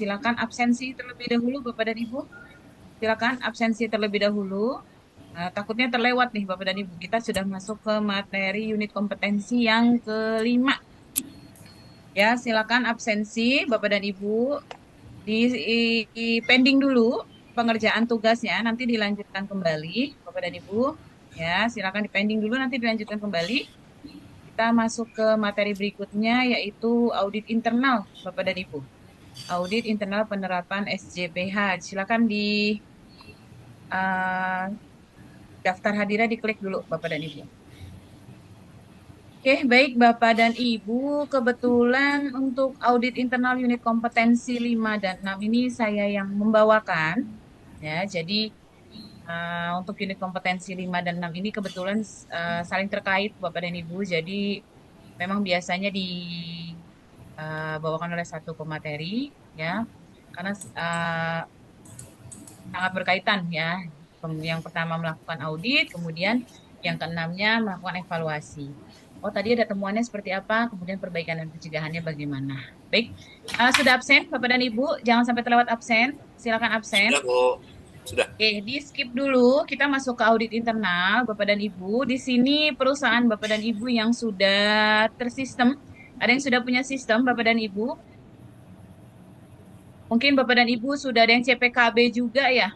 silakan absensi terlebih dahulu Bapak dan Ibu. Silakan absensi terlebih dahulu. Takutnya terlewat nih Bapak dan Ibu. Kita sudah masuk ke materi unit kompetensi yang kelima. Ya, silakan absensi Bapak dan Ibu. Pending dulu pengerjaan tugasnya, nanti dilanjutkan kembali Bapak dan Ibu. Ya, silakan dipending dulu, nanti dilanjutkan kembali. Kita masuk ke materi berikutnya, yaitu audit internal Bapak dan Ibu. Audit internal penerapan SJPH. Silakan di uh, daftar hadirnya diklik dulu Bapak dan Ibu. Oke, baik Bapak dan Ibu, kebetulan untuk audit internal unit kompetensi 5 dan 6 ini saya yang membawakan. Ya, jadi untuk unit kompetensi 5 dan 6 ini kebetulan saling terkait Bapak dan Ibu. Jadi memang biasanya dibawakan oleh satu pemateri ya. Karena sangat berkaitan ya. Yang pertama melakukan audit, kemudian yang keenamnya melakukan evaluasi. Oh, tadi ada temuannya seperti apa, kemudian perbaikan dan pencegahannya bagaimana. Baik, sudah absen Bapak dan Ibu, jangan sampai terlewat absen. Silakan absen. Sudah, Bu. Sudah. Oke, di skip dulu. Kita masuk ke audit internal, Bapak dan Ibu. Di sini perusahaan Bapak dan Ibu yang sudah tersistem. Ada yang sudah punya sistem, Bapak dan Ibu. Mungkin Bapak dan Ibu sudah ada yang CPKB juga ya.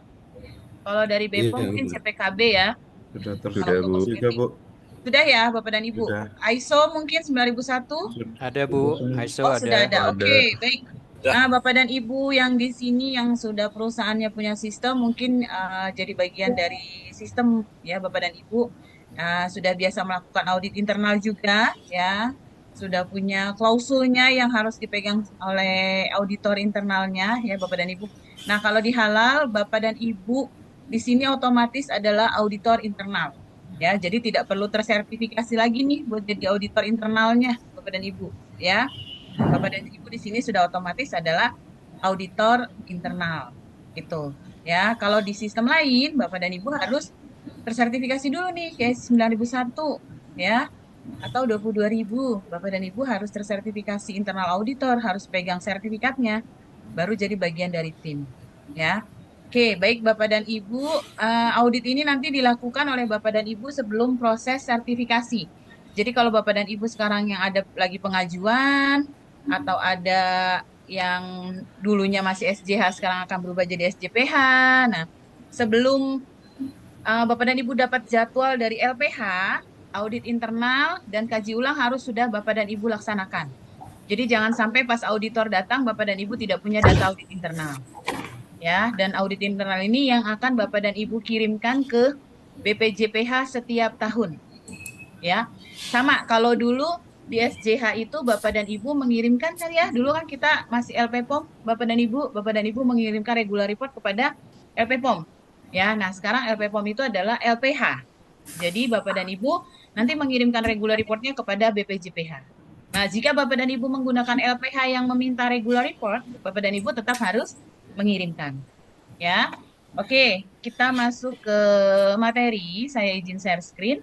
Kalau dari Iya, Bepom mungkin Bu. CPKB ya. Sudah Kalau tersudah, untuk Bu. Sudah, kosmetik. Bu. Sudah ya, Bapak dan Ibu. Sudah. ISO mungkin 9001. Ada Bu, ISO Oh, sudah ada. ada. Oke, baik. Sudah. Nah, Bapak dan Ibu yang di sini yang sudah perusahaannya punya sistem, mungkin jadi bagian dari sistem ya, Bapak dan Ibu. Sudah biasa melakukan audit internal juga ya. Sudah punya klausulnya yang harus dipegang oleh auditor internalnya ya, Bapak dan Ibu. Nah, kalau di halal, Bapak dan Ibu di sini otomatis adalah auditor internal. Ya, jadi tidak perlu tersertifikasi lagi nih buat jadi auditor internalnya, Bapak dan Ibu ya. Bapak dan Ibu di sini sudah otomatis adalah auditor internal. Gitu. Ya, kalau di sistem lain Bapak dan Ibu harus tersertifikasi dulu nih kayak 9001 ya atau 22.000. Bapak dan Ibu harus tersertifikasi internal auditor, harus pegang sertifikatnya baru jadi bagian dari tim. Ya. Oke, baik Bapak dan Ibu, audit ini nanti dilakukan oleh Bapak dan Ibu sebelum proses sertifikasi. Jadi kalau Bapak dan Ibu sekarang yang ada lagi pengajuan atau ada yang dulunya masih SJH sekarang akan berubah jadi SJPH. Nah, sebelum Bapak dan Ibu dapat jadwal dari LPH, audit internal dan kaji ulang harus sudah Bapak dan Ibu laksanakan. Jadi jangan sampai pas auditor datang Bapak dan Ibu tidak punya data audit internal. Ya, dan audit internal ini yang akan Bapak dan Ibu kirimkan ke BPJPH setiap tahun. Ya. Sama kalau dulu di SJH itu Bapak dan Ibu mengirimkan kan ya, dulu kan kita masih LPPOM, Bapak dan Ibu mengirimkan regular report kepada LPPOM. Ya, nah sekarang LPPOM itu adalah LPH. Jadi Bapak dan Ibu nanti mengirimkan regular reportnya kepada BPJPH. Nah, jika Bapak dan Ibu menggunakan LPH yang meminta regular report, Bapak dan Ibu tetap harus mengirimkan. Ya. Oke, kita masuk ke materi. Saya izin share screen.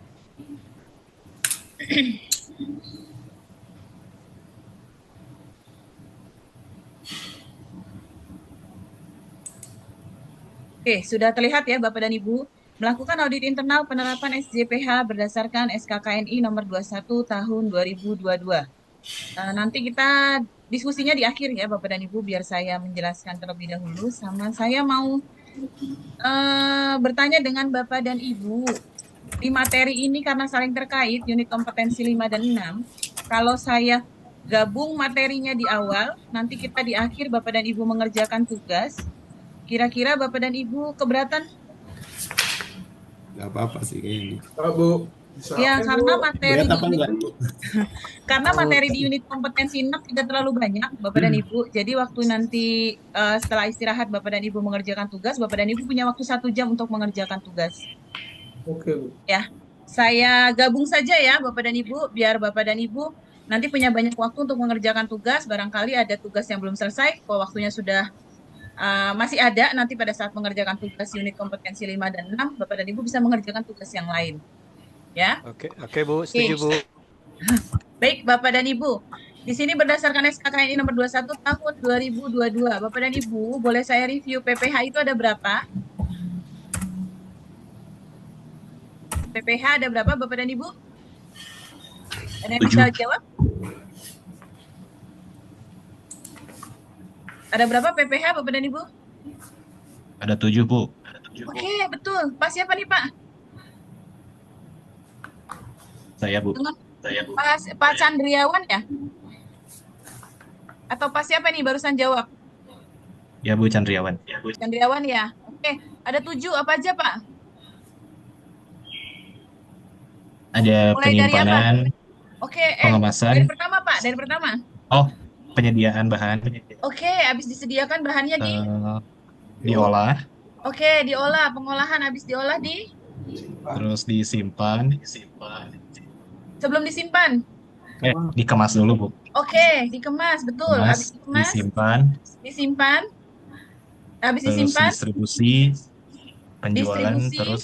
Oke, sudah terlihat ya Bapak dan Ibu. Melakukan audit internal penerapan SJPH berdasarkan SKKNI nomor 21 tahun 2022. Nanti kita diskusinya di akhir ya Bapak dan Ibu, biar saya menjelaskan terlebih dahulu. Sama saya mau bertanya dengan Bapak dan Ibu. Di materi ini karena saling terkait, unit kompetensi 5 dan 6, kalau saya gabung materinya di awal, nanti kita di akhir Bapak dan Ibu mengerjakan tugas, kira-kira Bapak dan Ibu keberatan? Nggak apa-apa sih kayaknya. Bu. Ya, karena materi Berat apa enggak? di unit kompetensi 6 tidak terlalu banyak, Bapak dan Ibu. Jadi waktu nanti setelah istirahat Bapak dan Ibu mengerjakan tugas, Bapak dan Ibu punya waktu 1 jam untuk mengerjakan tugas. Oke, Bu. Ya, saya gabung saja ya Bapak dan Ibu, biar Bapak dan Ibu nanti punya banyak waktu untuk mengerjakan tugas. Barangkali ada tugas yang belum selesai, kalau waktunya sudah masih ada, nanti pada saat mengerjakan tugas unit kompetensi 5 dan 6, Bapak dan Ibu bisa mengerjakan tugas yang lain. Ya. Oke Bu, setuju Bu. Baik Bapak dan Ibu, Di sini berdasarkan SKKNI nomor 21 tahun 2022. Bapak dan Ibu, boleh saya review PPH itu ada berapa? PPH ada berapa Bapak dan Ibu? Ada yang bisa 7. jawab? Ada berapa PPH Bapak dan Ibu? Ada 7, Bu. Oke, betul. Pak siapa nih Pak? Saya, Bu. Dengan Pak Chandriawan ya? Atau Pak siapa nih barusan jawab? Ya, Bu Chandriawan. Chandriawan ya? Oke, ada 7 apa aja Pak? Ada Mulai dari apa? penyimpanan, Oke, dari pengemasan. pertama Pak, dari pertama. Oh, penyediaan bahan. Oke, habis disediakan bahannya eh, diolah, oke, diolah, pengolahan habis diolah terus disimpan. sebelum disimpan. Dikemas dulu, Bu. Oke, dikemas, betul. Kemas, Habis dikemas, disimpan, disimpan, habis terus disimpan, distribusi, penjualan, distribusi, terus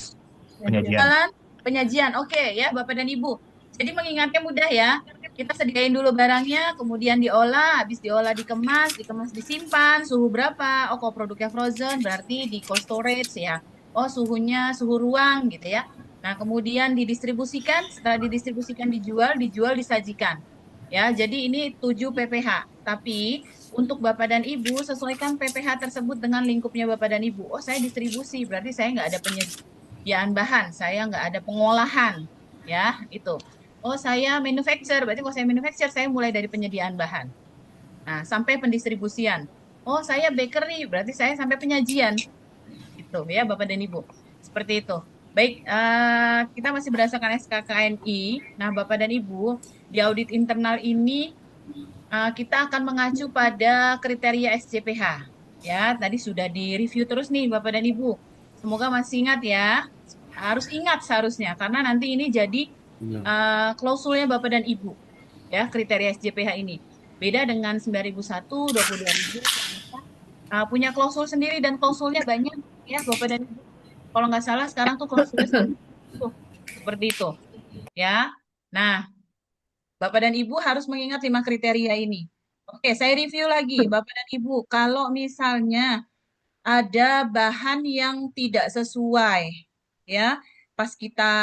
penyajian. jualan, penyajian. Oke ya, Bapak dan Ibu. Jadi mengingatnya mudah ya. Kita sediain dulu barangnya, kemudian diolah, habis diolah dikemas, dikemas disimpan, suhu berapa? Oh, kalau produknya frozen berarti di cold storage ya. Oh, suhunya suhu ruang gitu ya. Nah, kemudian didistribusikan, setelah didistribusikan dijual, dijual disajikan. Ya, jadi ini 7 PPH. Tapi untuk Bapak dan Ibu, sesuaikan PPH tersebut dengan lingkupnya Bapak dan Ibu. Oh, saya distribusi, berarti saya nggak ada penyediaan bahan, saya nggak ada pengolahan. Ya, itu. Oh, saya manufacture. Berarti kalau saya manufacture, saya mulai dari penyediaan bahan. Nah, sampai pendistribusian. Oh, saya bakery. Berarti saya sampai penyajian. Itu ya, Bapak dan Ibu. Seperti itu. Baik, kita masih berdasarkan SKKNI. Nah, Bapak dan Ibu, di audit internal ini kita akan mengacu pada kriteria SJPH. Ya, tadi sudah di-review terus nih, Bapak dan Ibu. Semoga masih ingat ya. Harus ingat seharusnya, karena nanti ini jadi Iya. klausulnya Bapak dan Ibu, ya kriteria SJPH ini. Beda dengan 9001, 22.000, punya klausul sendiri dan klausulnya banyak ya Bapak dan Ibu. Kalau nggak salah sekarang tuh klausulnya tuh, seperti itu ya. Nah, Bapak dan Ibu harus mengingat 5 kriteria ini. Oke, saya review lagi Bapak dan Ibu. Kalau misalnya ada bahan yang tidak sesuai, ya. Pas kita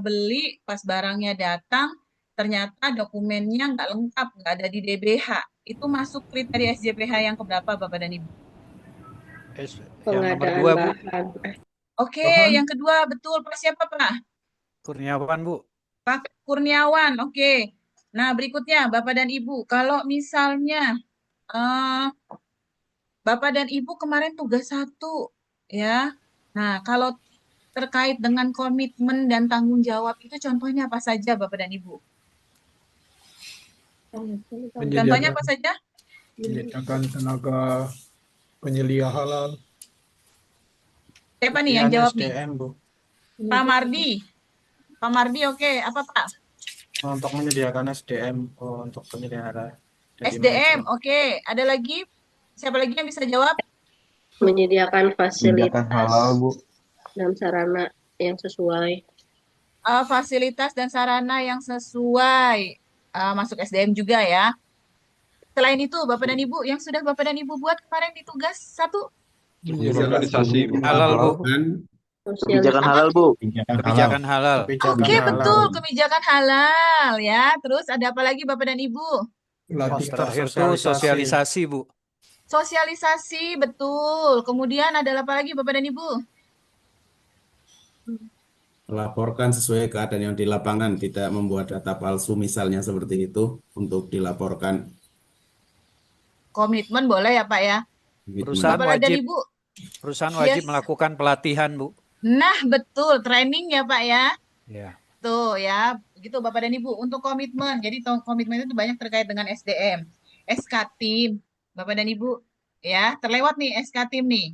beli, pas barangnya datang, ternyata dokumennya nggak lengkap, nggak ada di DBH. Itu masuk kriteria SJPH yang keberapa, Bapak dan Ibu? Yang nomor Pengadaan 2, Bu. bahan. Oke, yang kedua betul. Pak siapa, Pak? Kurniawan, Bu. Pak Kurniawan. Oke. Nah, berikutnya, Bapak dan Ibu, kalau misalnya eh, Bapak dan Ibu kemarin tugas 1, ya. Nah, kalau terkait dengan komitmen dan tanggung jawab itu contohnya apa saja Bapak dan Ibu? Contohnya apa saja? Menyediakan tenaga penyelia halal. Siapa nih yang jawab nih? SDM, Bu. Pak Mardi. Pak Mardi, oke. Apa Pak? Untuk menyediakan SDM untuk penyelia halal. Jadi SDM, oke. Ada lagi? Siapa lagi yang bisa jawab? Menyediakan Kebijakan halal, fasilitas Bu. dan sarana yang sesuai. Fasilitas dan sarana yang sesuai. Masuk SDM juga ya. Selain itu, Bapak dan Ibu, yang sudah Bapak dan Ibu buat kemarin di tugas 1? Organisasi Halal, Bu. Dan Kebijakan halal, Bu. Kebijakan halal. Oke, betul. Kebijakan halal ya. Terus ada apa lagi Bapak dan Ibu? Terakhir tuh sosialisasi, Bu. Sosialisasi, betul. Kemudian ada apa lagi Bapak dan Ibu? melaporkan sesuai keadaan yang di lapangan, tidak membuat data palsu misalnya seperti itu untuk dilaporkan. Komitmen boleh ya Pak ya? Perusahaan Bapak dan wajib Ibu. Perusahaan wajib Yes. melakukan pelatihan, Bu. Nah, betul. Training ya Pak ya? Ya. Tuh ya, begitu Bapak dan Ibu. Untuk komitmen, jadi komitmen itu banyak terkait dengan SDM. SK Tim, Bapak dan Ibu. Ya, terlewat nih SK Tim nih.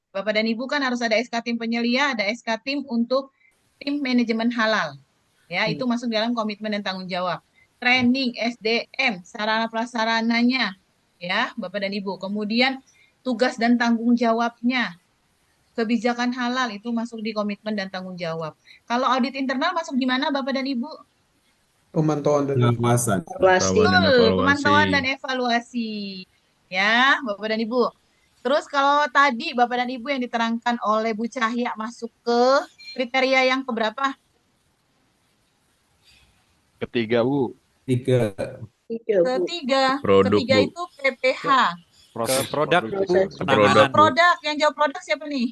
Bapak dan Ibu kan harus ada SK Tim penyelia, ada SK Tim untuk tim manajemen halal. Ya, itu masuk dalam komitmen dan tanggung jawab. Training, SDM, sarana prasarananya. Ya, Bapak dan Ibu. Kemudian tugas dan tanggung jawabnya. Kebijakan halal itu masuk di komitmen dan tanggung jawab. Kalau audit internal masuk di mana Bapak dan Ibu? Pemantauan dan Pengawasan. Evaluasi. Pemantauan dan Betul, pemantauan dan evaluasi. evaluasi. Ya, Bapak dan Ibu. Terus kalau tadi Bapak dan Ibu yang diterangkan oleh Bu Cahya masuk ke kriteria yang keberapa? Ketiga, Bu. 3. 3, Bu. Ketiga. Produk, Ketiga Bu. itu PPH. Ke Proses produk, Bu. Proses. Ke Penanganan. produk, Bu. Produk, yang jawab produk siapa nih?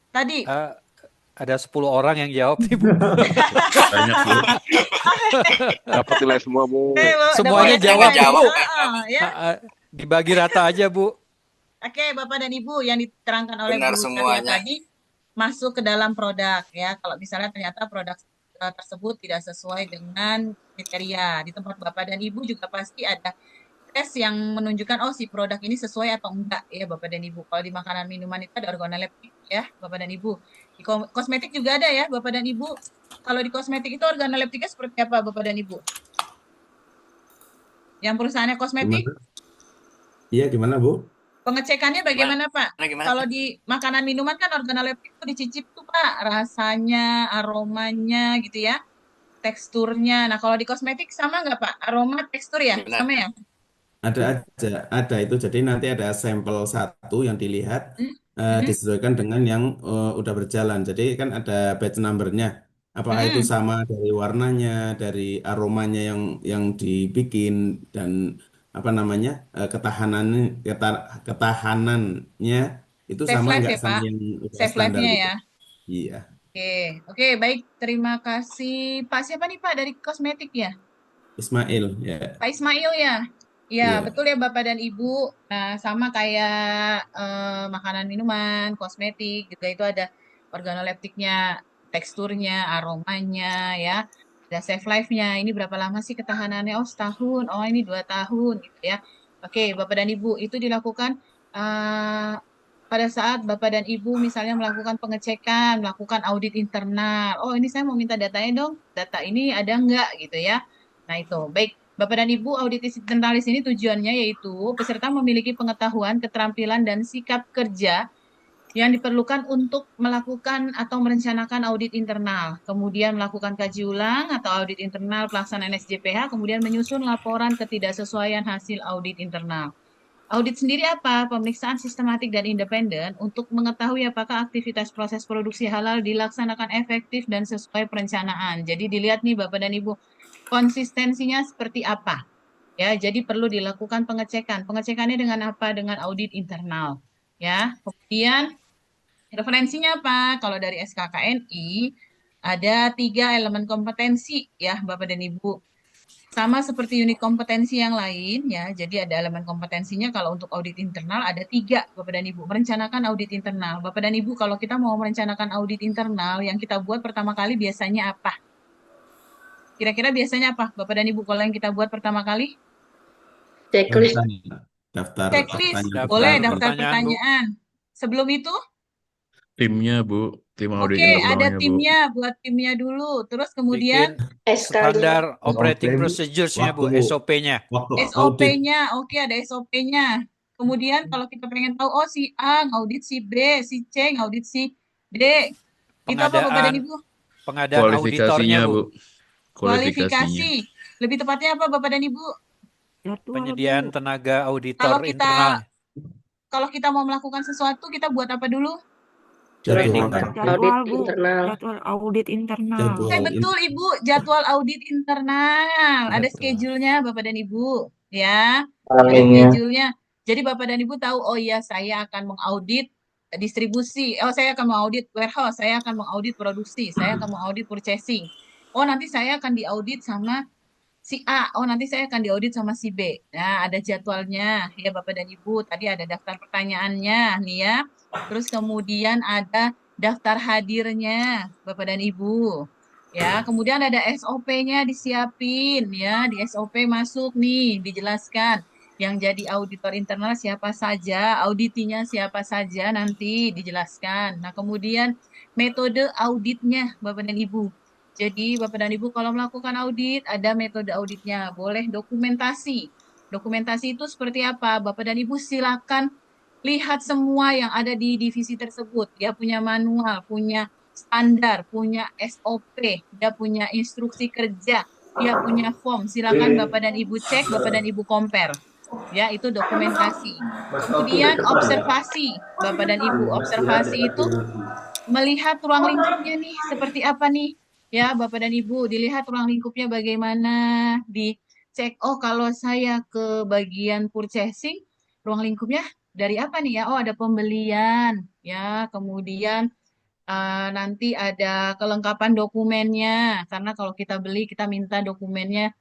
Tadi. Ada 10 orang yang jawab nih, Bu. Banyak, Bu. dapat nilai semua, Bu. Semuanya dapat jawab, SMM. Bu. Ya. Dibagi rata aja, Bu. Oke, Bapak dan Ibu yang diterangkan oleh Benar Bu Cahya semuanya. tadi masuk ke dalam produk ya. Kalau misalnya ternyata produk tersebut tidak sesuai dengan kriteria, di tempat Bapak dan Ibu juga pasti ada tes yang menunjukkan oh si produk ini sesuai atau enggak ya Bapak dan Ibu. Kalau di makanan minuman itu ada organoleptik ya Bapak dan Ibu. Di kosmetik juga ada ya Bapak dan Ibu. Kalau di kosmetik itu organoleptiknya seperti apa Bapak dan Ibu? Yang perusahaannya kosmetik? Iya, gimana, Bu? Pengecekannya bagaimana Pak? Gimana? Kalau di makanan minuman kan organoleptik itu dicicip tuh Pak, rasanya, aromanya gitu ya, teksturnya. Nah kalau di kosmetik sama nggak Pak? Aroma, tekstur ya? Benar. Sama ya? Ada itu. Jadi nanti ada sampel satu yang dilihat Mhm. disesuaikan dengan yang udah berjalan. Jadi kan ada batch numbernya. Apakah itu Mhm. sama dari warnanya, dari aromanya yang dibikin dan apa namanya ketahanannya itu Safe sama life nggak ya sama Pak? yang udah Safe standar life-nya gitu? ya? Iya. Oke, baik. Terima kasih. Pak siapa nih Pak dari kosmetik ya? Ismail ya. Pak Ismail ya? Ya, Iya. betul ya Bapak dan Ibu. Nah, sama kayak makanan minuman, kosmetik juga itu ada organoleptiknya, teksturnya, aromanya ya. Ada safe life-nya. Ini berapa lama sih ketahanannya? Oh, setahun. Oh, ini 2 tahun gitu ya. Oke, Bapak dan Ibu, itu dilakukan pada saat Bapak dan Ibu misalnya melakukan pengecekan, melakukan audit internal. Oh, ini saya mau minta datanya dong. Data ini ada nggak gitu ya. Nah, itu. Baik. Bapak dan Ibu, audit internalis ini tujuannya yaitu peserta memiliki pengetahuan, keterampilan, dan sikap kerja yang diperlukan untuk melakukan atau merencanakan audit internal, kemudian melakukan kaji ulang atau audit internal pelaksanaan SJPH, kemudian menyusun laporan ketidaksesuaian hasil audit internal. Audit sendiri apa? Pemeriksaan sistematik dan independen untuk mengetahui apakah aktivitas proses produksi halal dilaksanakan efektif dan sesuai perencanaan. Jadi dilihat nih Bapak dan Ibu, konsistensinya seperti apa. Ya, jadi perlu dilakukan pengecekan. Pengecekannya dengan apa? Dengan audit internal. Ya, kemudian referensinya apa? Kalau dari SKKNI ada 3 elemen kompetensi ya Bapak dan Ibu. Sama seperti unit kompetensi yang lain ya. Jadi ada elemen kompetensinya kalau untuk audit internal ada 3 Bapak dan Ibu. Merencanakan audit internal. Bapak dan Ibu kalau kita mau merencanakan audit internal yang kita buat pertama kali biasanya apa? Kira-kira biasanya apa Bapak dan Ibu kalau yang kita buat pertama kali? Checklist. Daftar Checklist. pertanyaan. Boleh daftar pertanyaan, Bu. pertanyaan. Sebelum itu Timnya, Bu. Tim audit oke, ada internalnya, Bu. timnya, buat timnya dulu. Terus kemudian Bikin standar operating SOP, Bu. procedures-nya, Bu, Waktu, Bu. SOP-nya. Waktu audit. SOP-nya, oke ada SOP-nya. Kemudian kalau kita pengen tahu, oh si A ngaudit si B, si C ngaudit si D. Itu apa Bapak dan Ibu? Pengadaan auditornya, Kualifikasinya, Bu. Bu. Kualifikasi. Lebih tepatnya apa Bapak dan Ibu? Penyediaan tenaga auditor Kalau kita internal. kalau kita mau melakukan sesuatu, kita buat apa dulu? Jadwal. Audit internal. Jadwal audit internal. Jadwal Oke, betul Ibu, jadwal audit internal. Ada Jadwal. schedule-nya Bapak dan Ibu, ya. Ada schedule-nya. Jadi Bapak dan Ibu tahu, oh iya saya akan mengaudit distribusi. Oh, saya akan mengaudit warehouse, saya akan mengaudit produksi, saya akan mengaudit purchasing. Oh, nanti saya akan diaudit sama si A. Oh, nanti saya akan diaudit sama si B. Nah, ada jadwalnya ya Bapak dan Ibu. Tadi ada daftar pertanyaannya nih ya. Terus kemudian ada daftar hadirnya Bapak dan Ibu. Ya, kemudian ada SOP-nya disiapin ya. Di SOP masuk nih, dijelaskan yang jadi auditor internal siapa saja, auditinya siapa saja nanti dijelaskan. Nah, kemudian metode auditnya Bapak dan Ibu. Jadi Bapak dan Ibu kalau melakukan audit ada metode auditnya, boleh dokumentasi. Dokumentasi itu seperti apa? Bapak dan Ibu silakan lihat semua yang ada di divisi tersebut. Dia punya manual, punya standar, punya SOP, dia punya instruksi kerja. dia punya form. Silakan Bapak dan Ibu cek, Bapak dan Ibu compare. Ya, itu dokumentasi. Kemudian observasi, Bapak dan Ibu. Observasi itu melihat ruang lingkupnya nih seperti apa nih. Ya, Bapak dan Ibu, dilihat ruang lingkupnya bagaimana, dicek. Oh, kalau saya ke bagian purchasing, ruang lingkupnya dari apa nih ya? Oh, ada pembelian, ya. Kemudian nanti ada kelengkapan dokumennya, karena kalau kita beli kita minta dokumennya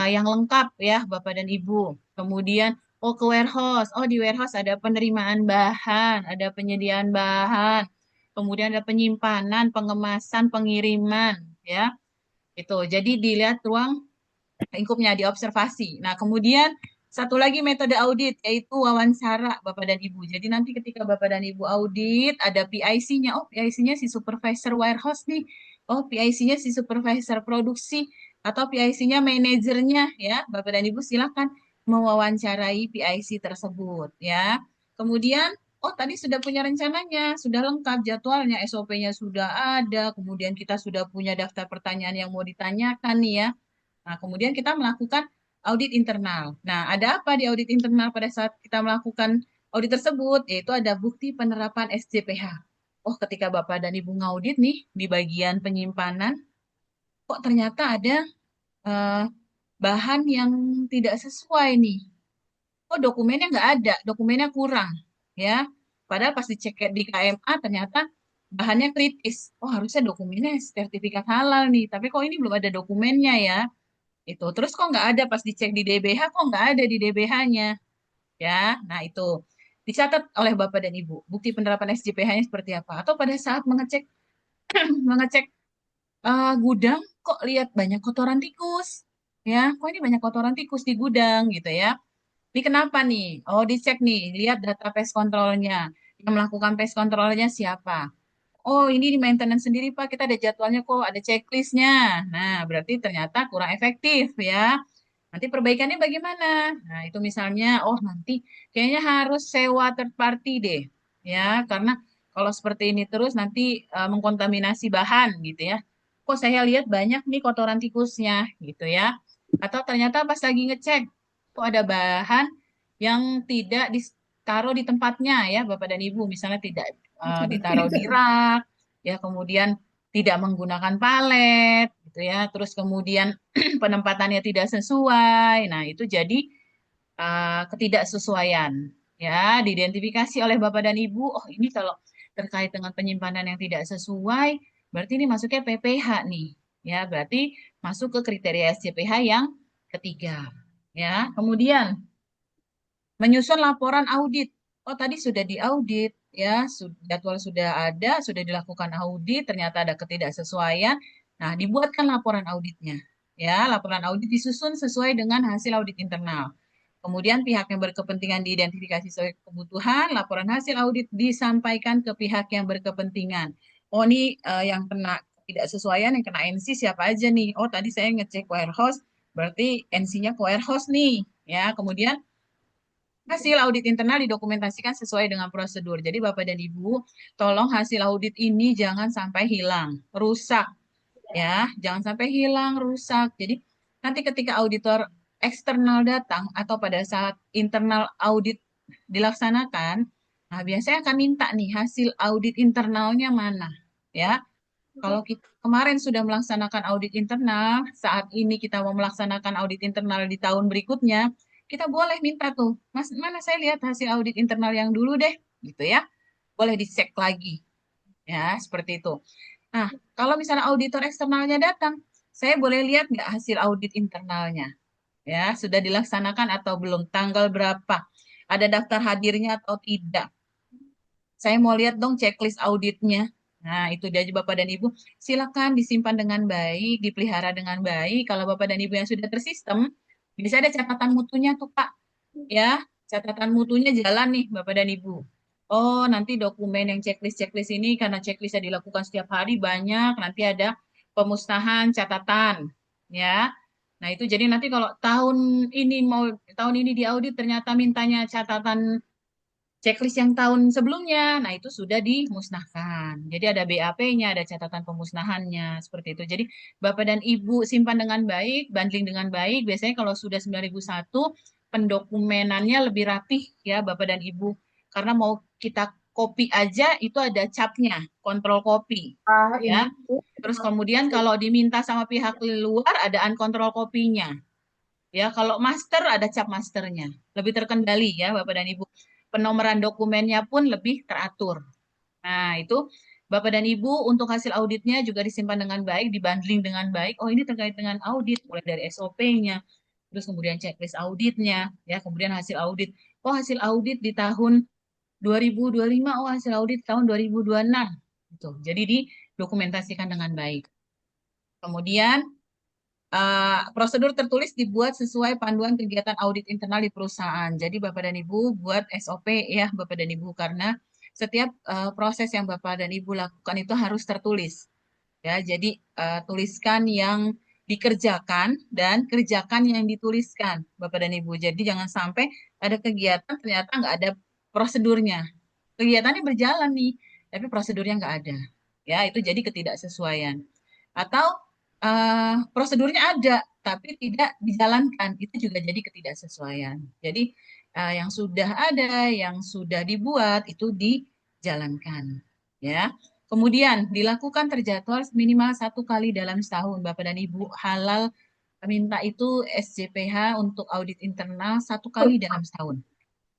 yang lengkap ya Bapak dan Ibu. Kemudian oh ke warehouse, oh di warehouse ada penerimaan bahan, ada penyediaan bahan, kemudian ada penyimpanan, pengemasan, pengiriman ya. Itu. Jadi dilihat ruang lingkupnya, diobservasi. Nah, kemudian satu lagi metode audit, yaitu wawancara Bapak dan Ibu. Jadi nanti ketika Bapak dan Ibu audit, ada PIC-nya. Oh, PIC-nya si supervisor warehouse nih. Oh, PIC-nya si supervisor produksi. Atau PIC-nya manajernya ya. Bapak dan Ibu silakan mewawancarai PIC tersebut ya. Kemudian, oh tadi sudah punya rencananya, sudah lengkap jadwalnya, SOP-nya sudah ada, kemudian kita sudah punya daftar pertanyaan yang mau ditanyakan nih ya. Nah, kemudian kita melakukan audit internal. Nah, ada apa di audit internal pada saat kita melakukan audit tersebut? Yaitu ada bukti penerapan SJPH. Oh, ketika Bapak dan Ibu ngaudit nih di bagian penyimpanan, kok ternyata ada eh, bahan yang tidak sesuai nih. Oh, dokumennya nggak ada, dokumennya kurang. Ya, padahal pas dicek di KMA ternyata bahannya kritis. Oh, harusnya dokumennya sertifikat halal nih, tapi kok ini belum ada dokumennya ya. Itu terus kok nggak ada pas dicek di DBH, kok nggak ada di DBH-nya ya. Nah, itu dicatat oleh Bapak dan Ibu bukti penerapan SJPH-nya seperti apa. Atau pada saat mengecek mengecek gudang, kok lihat banyak kotoran tikus ya, kok ini banyak kotoran tikus di gudang gitu ya. Ini kenapa nih? Oh, dicek nih, lihat data pest control-nya, yang melakukan pest control-nya siapa. Oh, ini di maintenance sendiri, Pak. Kita ada jadwalnya kok, ada checklist-nya. Nah, berarti ternyata kurang efektif ya. Nanti perbaikannya bagaimana? Nah, itu misalnya, oh nanti kayaknya harus sewa third party deh. Ya, karena kalau seperti ini terus nanti mengkontaminasi bahan gitu ya. Kok saya lihat banyak nih kotoran tikusnya gitu ya. Atau ternyata pas lagi ngecek, kok ada bahan yang tidak ditaruh di tempatnya ya, Bapak dan Ibu. Misalnya tidak ditaruh di rak, ya kemudian tidak menggunakan palet gitu ya. Terus kemudian penempatannya tidak sesuai. Nah, itu jadi ketidaksesuaian. Ya, diidentifikasi oleh Bapak dan Ibu, oh ini kalau terkait dengan penyimpanan yang tidak sesuai, berarti ini masuknya PPH nih. Ya, berarti masuk ke kriteria SCPH yang ketiga. Ya, kemudian menyusun laporan audit. Oh, tadi sudah diaudit, ya, jadwal sudah ada, sudah dilakukan audit, ternyata ada ketidaksesuaian. Nah, dibuatkan laporan auditnya. Ya, laporan audit disusun sesuai dengan hasil audit internal. Kemudian pihak yang berkepentingan diidentifikasi sesuai kebutuhan, laporan hasil audit disampaikan ke pihak yang berkepentingan. Oh, ini yang kena ketidaksesuaian, yang kena NC siapa aja nih? Oh, tadi saya ngecek warehouse, berarti NC-nya ke warehouse nih. Ya, kemudian hasil audit internal didokumentasikan sesuai dengan prosedur. Jadi Bapak dan Ibu, tolong hasil audit ini jangan sampai hilang, rusak ya, jangan sampai hilang, rusak. Jadi nanti ketika auditor eksternal datang atau pada saat internal audit dilaksanakan, nah biasanya akan minta nih hasil audit internalnya mana ya. Kalau kita kemarin sudah melaksanakan audit internal, saat ini kita mau melaksanakan audit internal di tahun berikutnya, kita boleh minta tuh, Mas, mana saya lihat hasil audit internal yang dulu deh, gitu ya. Boleh dicek lagi, ya, seperti itu. Nah, kalau misalnya auditor eksternalnya datang, saya boleh lihat nggak hasil audit internalnya? Ya, sudah dilaksanakan atau belum? Tanggal berapa? Ada daftar hadirnya atau tidak? Saya mau lihat dong checklist auditnya. Nah, itu dia Bapak dan Ibu. Silakan disimpan dengan baik, dipelihara dengan baik. Kalau Bapak dan Ibu yang sudah tersistem, bisa ada catatan mutunya tuh, Pak. Ya, catatan mutunya jalan nih, Bapak dan Ibu. Oh, nanti dokumen yang checklist-checklist ini karena checklistnya dilakukan setiap hari banyak, nanti ada pemusnahan catatan. Ya. Nah, itu jadi nanti kalau tahun ini diaudit ternyata mintanya catatan checklist yang tahun sebelumnya, nah itu sudah dimusnahkan. Jadi ada BAP-nya, ada catatan pemusnahannya, seperti itu. Jadi Bapak dan Ibu simpan dengan baik, bundling dengan baik. Biasanya kalau sudah 9001, pendokumenannya lebih rapih ya Bapak dan Ibu. Karena mau kita copy aja, itu ada capnya, kontrol copy. Ya. Terus kemudian kalau diminta sama pihak luar, ada uncontrol copy-nya. Ya, kalau master ada cap masternya, lebih terkendali ya Bapak dan Ibu. Penomoran dokumennya pun lebih teratur. Nah, itu Bapak dan Ibu untuk hasil auditnya juga disimpan dengan baik, dibundling dengan baik. Oh, ini terkait dengan audit, mulai dari SOP-nya, terus kemudian checklist auditnya, ya, kemudian hasil audit. Oh, hasil audit di tahun 2025, oh hasil audit tahun 2026. Gitu. Jadi didokumentasikan dengan baik. Kemudian prosedur tertulis dibuat sesuai panduan kegiatan audit internal di perusahaan. Jadi Bapak dan Ibu buat SOP ya Bapak dan Ibu karena setiap proses yang Bapak dan Ibu lakukan itu harus tertulis. Ya, jadi tuliskan yang dikerjakan dan kerjakan yang dituliskan Bapak dan Ibu. Jadi jangan sampai ada kegiatan ternyata nggak ada prosedurnya. Kegiatannya berjalan nih, tapi prosedurnya nggak ada. Ya, itu jadi ketidaksesuaian. Atau prosedurnya ada, tapi tidak dijalankan. Itu juga jadi ketidaksesuaian. Jadi yang sudah ada, yang sudah dibuat itu dijalankan. Ya. Kemudian dilakukan terjadwal minimal 1 kali dalam setahun, Bapak dan Ibu. Halal minta itu SJPH untuk audit internal 1 kali dalam setahun.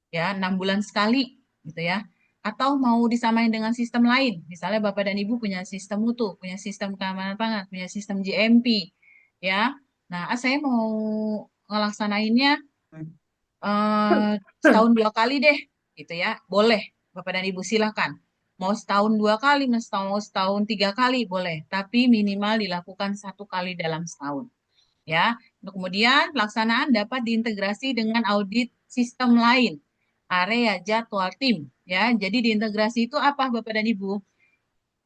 Ya, 6 bulan sekali, gitu ya. Atau mau disamain dengan sistem lain. Misalnya Bapak dan Ibu punya sistem mutu, punya sistem keamanan pangan, punya sistem GMP. Ya. Nah, saya mau ngelaksanainnya setahun 2 kali deh, gitu ya. Boleh, Bapak dan Ibu silakan. Mau setahun 2 kali, mau setahun 3 kali, boleh. Tapi minimal dilakukan 1 kali dalam setahun. Ya. Kemudian pelaksanaan dapat diintegrasi dengan audit sistem lain, area, jadwal, tim. Ya, jadi diintegrasi itu apa, Bapak dan Ibu?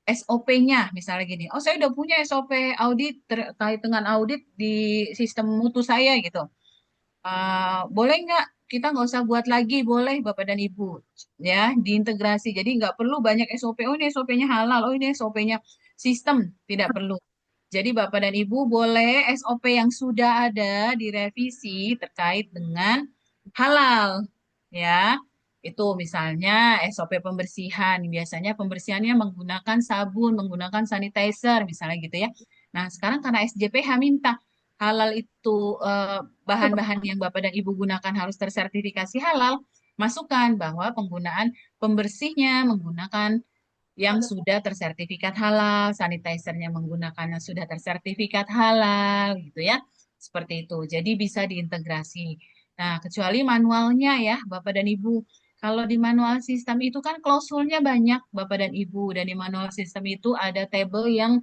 SOP-nya, misalnya gini. Oh, saya udah punya SOP audit terkait dengan audit di sistem mutu saya gitu. Boleh nggak kita nggak usah buat lagi, boleh Bapak dan Ibu, ya diintegrasi. Jadi nggak perlu banyak SOP. Oh ini SOP-nya halal, oh ini SOP-nya sistem, tidak perlu. Jadi Bapak dan Ibu boleh SOP yang sudah ada direvisi terkait dengan halal, ya. Itu misalnya SOP pembersihan, biasanya pembersihannya menggunakan sabun, menggunakan sanitizer, misalnya gitu ya. Nah sekarang karena SJPH minta halal itu bahan-bahan yang Bapak dan Ibu gunakan harus tersertifikasi halal, masukkan bahwa penggunaan pembersihnya menggunakan yang sudah tersertifikat halal, sanitizernya menggunakan yang sudah tersertifikat halal, gitu ya. Seperti itu. Jadi bisa diintegrasi. Nah, kecuali manualnya ya, Bapak dan Ibu. Kalau di manual sistem itu kan klausulnya banyak, Bapak dan Ibu. Dan di manual sistem itu ada table yang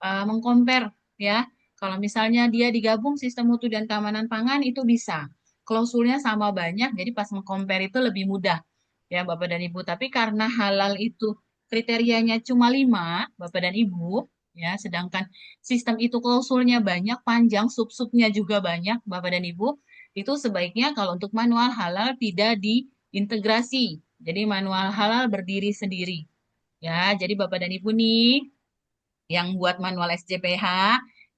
mengcompare ya. Kalau misalnya dia digabung sistem mutu dan keamanan pangan itu bisa. Klausulnya sama banyak, jadi pas mengcompare itu lebih mudah ya Bapak dan Ibu. Tapi karena halal itu kriterianya cuma 5, Bapak dan Ibu, ya, sedangkan sistem itu klausulnya banyak, panjang, sub-subnya juga banyak, Bapak dan Ibu, itu sebaiknya kalau untuk manual halal tidak diintegrasi. Jadi manual halal berdiri sendiri. Ya, jadi Bapak dan Ibu nih yang buat manual SJPH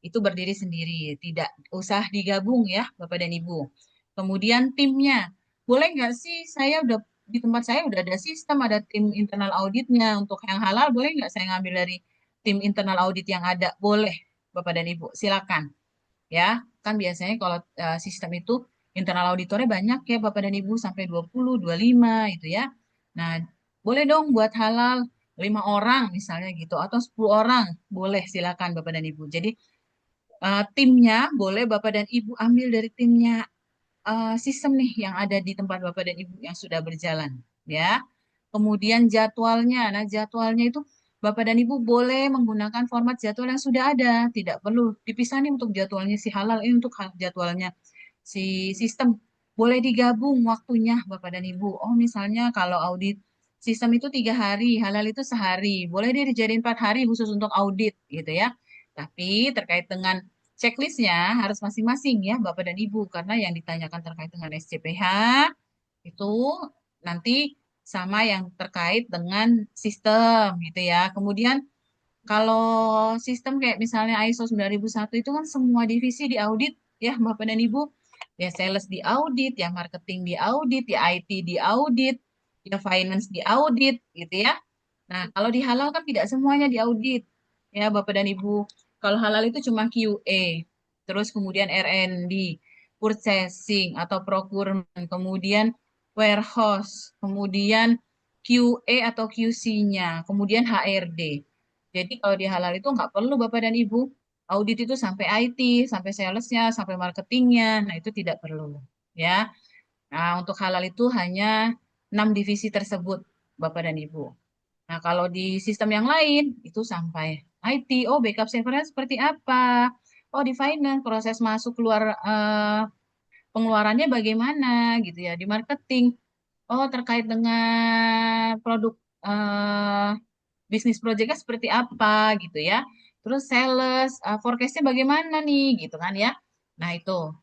itu berdiri sendiri, tidak usah digabung ya Bapak dan Ibu. Kemudian timnya, boleh nggak sih saya udah di tempat saya udah ada sistem, ada tim internal auditnya untuk yang halal, boleh nggak saya ngambil dari tim internal audit yang ada? Boleh Bapak dan Ibu, silakan. Ya, kan biasanya kalau sistem itu internal auditornya banyak ya Bapak dan Ibu sampai 20, 25 itu ya. Nah, boleh dong buat halal 5 orang misalnya gitu atau 10 orang boleh silakan Bapak dan Ibu. Jadi timnya boleh Bapak dan Ibu ambil dari timnya sistem nih yang ada di tempat Bapak dan Ibu yang sudah berjalan ya. Kemudian jadwalnya. Nah, jadwalnya itu Bapak dan Ibu boleh menggunakan format jadwal yang sudah ada, tidak perlu dipisah nih untuk jadwalnya si halal ini untuk jadwalnya si sistem. Boleh digabung waktunya Bapak dan Ibu. Oh, misalnya kalau audit sistem itu 3 hari, halal itu sehari. Boleh dia dijadiin 4 hari khusus untuk audit gitu ya. Tapi terkait dengan checklistnya harus masing-masing ya Bapak dan Ibu karena yang ditanyakan terkait dengan SCPH itu nanti sama yang terkait dengan sistem gitu ya. Kemudian kalau sistem kayak misalnya ISO 9001 itu kan semua divisi diaudit ya Bapak dan Ibu. Ya sales diaudit, ya marketing diaudit, ya IT diaudit, ya finance diaudit gitu ya. Nah, kalau di halal kan tidak semuanya diaudit ya Bapak dan Ibu. Kalau halal itu cuma QA, terus kemudian R&D, purchasing atau procurement, kemudian warehouse, kemudian QA atau QC-nya, kemudian HRD. Jadi kalau di halal itu nggak perlu Bapak dan Ibu audit itu sampai IT, sampai salesnya, sampai marketingnya. Nah itu tidak perlu ya. Nah untuk halal itu hanya 6 divisi tersebut Bapak dan Ibu. Nah kalau di sistem yang lain itu sampai IT, oh backup servernya seperti apa? Oh di finance proses masuk keluar pengeluarannya bagaimana gitu ya. Di marketing, oh terkait dengan produk eh, bisnis proyeknya seperti apa gitu ya. Terus sales, forecast-nya bagaimana nih gitu kan ya. Nah itu.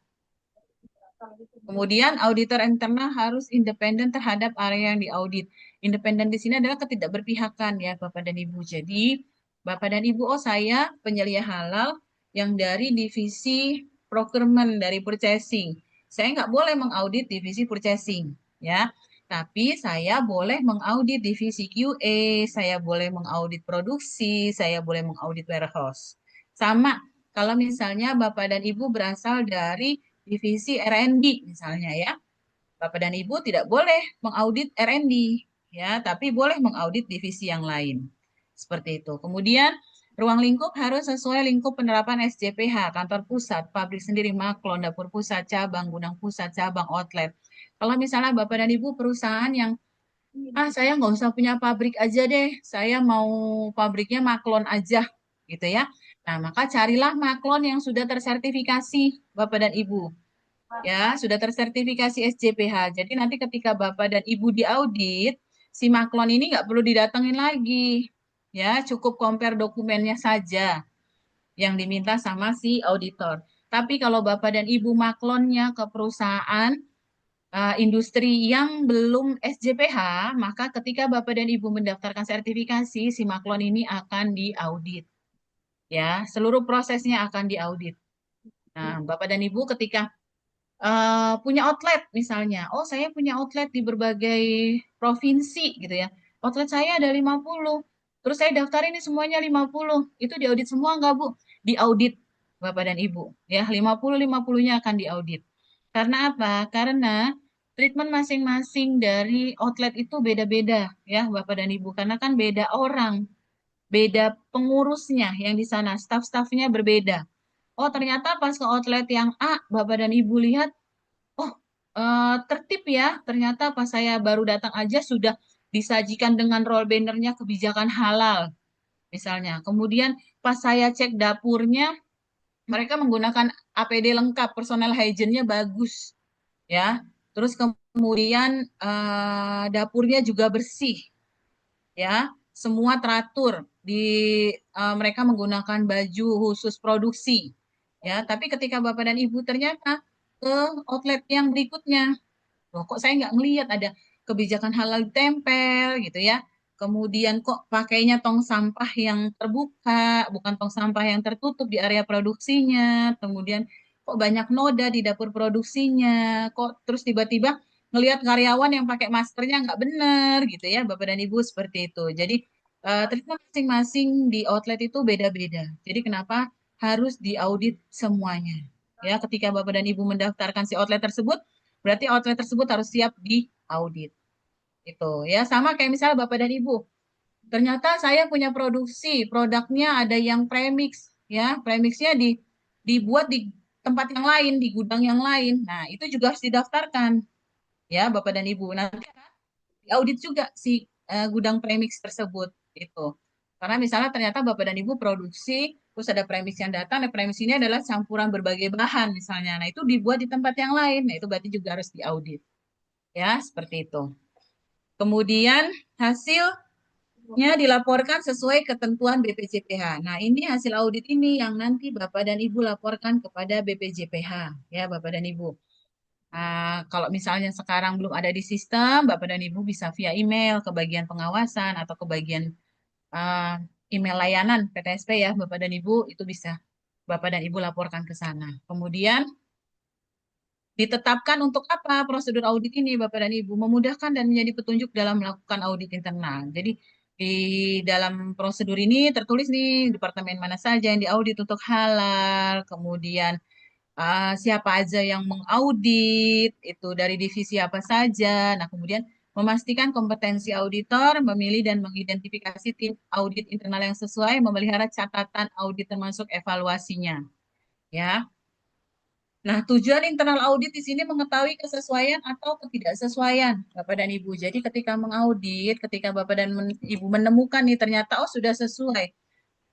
Kemudian auditor internal harus independen terhadap area yang diaudit. Independen di sini adalah ketidakberpihakan ya Bapak dan Ibu. Jadi Bapak dan Ibu, oh saya penyelia halal yang dari divisi procurement, dari purchasing. Saya nggak boleh mengaudit divisi purchasing ya. Tapi saya boleh mengaudit divisi QA, saya boleh mengaudit produksi, saya boleh mengaudit warehouse. Sama kalau misalnya Bapak dan Ibu berasal dari divisi R&D misalnya ya. Bapak dan Ibu tidak boleh mengaudit R&D ya, tapi boleh mengaudit divisi yang lain. Seperti itu. Kemudian ruang lingkup harus sesuai lingkup penerapan SJPH, kantor pusat, pabrik sendiri, maklon, dapur pusat, cabang, gudang pusat, cabang, outlet. Kalau misalnya Bapak dan Ibu perusahaan yang saya nggak usah punya pabrik aja deh, saya mau pabriknya maklon aja gitu ya. Nah, maka carilah maklon yang sudah tersertifikasi Bapak dan Ibu. Ya, sudah tersertifikasi SJPH. Jadi nanti ketika Bapak dan Ibu diaudit, si maklon ini nggak perlu didatengin lagi. Ya, cukup compare dokumennya saja yang diminta sama si auditor. Tapi kalau Bapak dan Ibu maklonnya ke perusahaan industri yang belum SJPH, maka ketika Bapak dan Ibu mendaftarkan sertifikasi, si maklon ini akan diaudit. Ya, seluruh prosesnya akan diaudit. Nah, Bapak dan Ibu ketika punya outlet misalnya, oh saya punya outlet di berbagai provinsi gitu ya. Outlet saya ada 50. Terus saya daftar ini semuanya 50. Itu diaudit semua enggak, Bu? Diaudit Bapak dan Ibu. Ya, 50-50-nya akan diaudit. Karena apa? Karena treatment masing-masing dari outlet itu beda-beda ya Bapak dan Ibu. Karena kan beda orang, beda pengurusnya yang di sana, staf-stafnya berbeda. Oh, ternyata pas ke outlet yang A, Bapak dan Ibu lihat, oh, tertib ya. Ternyata pas saya baru datang aja sudah disajikan dengan roll bannernya kebijakan halal, misalnya. Kemudian pas saya cek dapurnya, mereka menggunakan APD lengkap, personal hygiene-nya bagus, ya. Terus kemudian dapurnya juga bersih, ya. Semua teratur. Mereka menggunakan baju khusus produksi, ya. Tapi ketika Bapak dan Ibu ternyata ke outlet yang berikutnya, loh kok saya nggak ngelihat ada kebijakan halal tempel gitu ya. Kemudian kok pakainya tong sampah yang terbuka, bukan tong sampah yang tertutup di area produksinya. Kemudian kok banyak noda di dapur produksinya. Kok terus tiba-tiba ngelihat karyawan yang pakai maskernya nggak benar gitu ya, Bapak dan Ibu seperti itu. Jadi treatment masing-masing di outlet itu beda-beda. Jadi kenapa harus diaudit semuanya? Ya, ketika Bapak dan Ibu mendaftarkan si outlet tersebut, berarti outlet tersebut harus siap diaudit. Itu ya sama kayak misalnya Bapak dan Ibu. Ternyata saya punya produksi, produknya ada yang premix ya, premixnya dibuat di tempat yang lain, di gudang yang lain. Nah, itu juga harus didaftarkan ya Bapak dan Ibu. Nanti diaudit juga si gudang premix tersebut itu. Karena misalnya ternyata Bapak dan Ibu produksi, terus ada premix yang datang, dan premix ini adalah campuran berbagai bahan misalnya. Nah, itu dibuat di tempat yang lain. Nah, itu berarti juga harus diaudit. Ya, seperti itu. Kemudian hasilnya dilaporkan sesuai ketentuan BPJPH. Nah, ini hasil audit ini yang nanti Bapak dan Ibu laporkan kepada BPJPH. Ya, Bapak dan Ibu. Kalau misalnya sekarang belum ada di sistem, Bapak dan Ibu bisa via email ke bagian pengawasan atau ke bagian uh, email layanan PTSP ya, Bapak dan Ibu, itu bisa Bapak dan Ibu laporkan ke sana. Kemudian ditetapkan untuk apa prosedur audit ini, Bapak dan Ibu? Memudahkan dan menjadi petunjuk dalam melakukan audit internal. Jadi di dalam prosedur ini tertulis nih departemen mana saja yang diaudit untuk halal, kemudian siapa aja yang mengaudit, itu dari divisi apa saja. Nah, kemudian memastikan kompetensi auditor, memilih dan mengidentifikasi tim audit internal yang sesuai, memelihara catatan audit termasuk evaluasinya. Ya. Nah, tujuan internal audit di sini mengetahui kesesuaian atau ketidaksesuaian Bapak dan Ibu. Jadi ketika mengaudit, ketika Bapak dan Ibu menemukan nih ternyata oh sudah sesuai.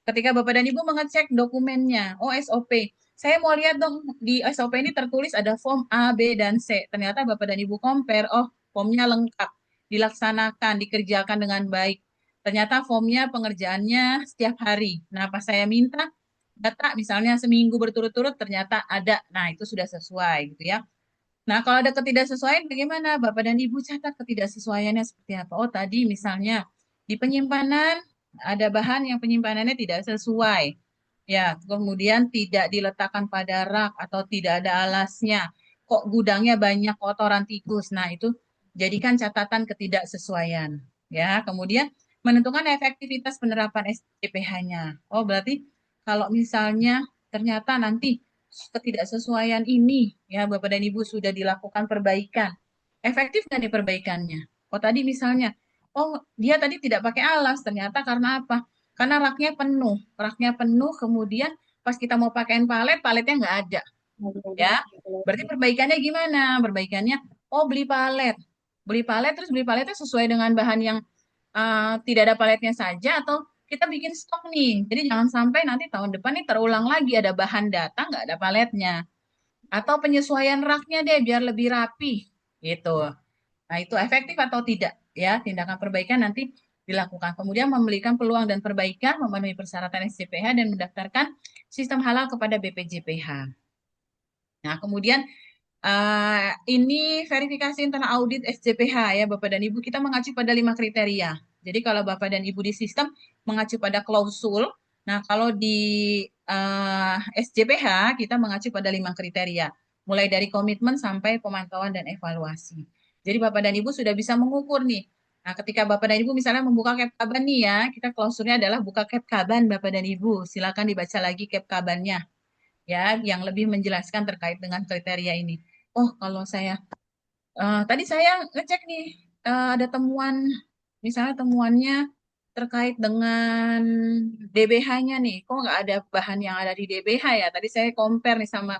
Ketika Bapak dan Ibu mengecek dokumennya, oh SOP. Saya mau lihat dong di SOP ini tertulis ada form A, B, dan C. Ternyata Bapak dan Ibu compare, oh formnya lengkap, dilaksanakan, dikerjakan dengan baik. Ternyata formnya pengerjaannya setiap hari. Nah, pas saya minta data misalnya seminggu berturut-turut ternyata ada. Nah, itu sudah sesuai gitu ya. Nah, kalau ada ketidaksesuaian bagaimana? Bapak dan Ibu catat ketidaksesuaiannya seperti apa. Oh, tadi misalnya di penyimpanan ada bahan yang penyimpanannya tidak sesuai. Ya, kemudian tidak diletakkan pada rak atau tidak ada alasnya. Kok gudangnya banyak kotoran tikus. Nah, itu jadikan catatan ketidaksesuaian. Ya, kemudian menentukan efektivitas penerapan SCPH-nya. Oh, berarti kalau misalnya ternyata nanti ketidaksesuaian ini, ya Bapak dan Ibu sudah dilakukan perbaikan. Efektif nggak nih perbaikannya? Oh tadi misalnya, oh dia tadi tidak pakai alas, ternyata karena apa? Karena raknya penuh, kemudian pas kita mau pakaiin palet, paletnya nggak ada, ya. Berarti perbaikannya gimana? Perbaikannya, oh beli palet terus beli paletnya sesuai dengan bahan yang tidak ada paletnya saja atau kita bikin stok nih. Jadi jangan sampai nanti tahun depan nih terulang lagi ada bahan datang nggak ada paletnya. Atau penyesuaian raknya deh biar lebih rapi gitu. Nah, itu efektif atau tidak ya tindakan perbaikan nanti dilakukan. Kemudian memberikan peluang dan perbaikan memenuhi persyaratan SCPH dan mendaftarkan sistem halal kepada BPJPH. Nah, kemudian ini verifikasi internal audit SCPH ya Bapak dan Ibu, kita mengacu pada 5 kriteria. Jadi kalau Bapak dan Ibu di sistem mengacu pada klausul, nah kalau di SCPH kita mengacu pada 5 kriteria, mulai dari komitmen sampai pemantauan dan evaluasi. Jadi Bapak dan Ibu sudah bisa mengukur nih. Nah, ketika Bapak dan Ibu misalnya membuka cap kaban nih ya, kita klausulnya adalah buka cap kaban Bapak dan Ibu. Silakan dibaca lagi cap kabannya ya, yang lebih menjelaskan terkait dengan kriteria ini. Oh, kalau saya tadi saya ngecek nih ada temuan, misalnya temuannya terkait dengan DBH-nya nih. Kok nggak ada bahan yang ada di DBH ya? Tadi saya compare nih sama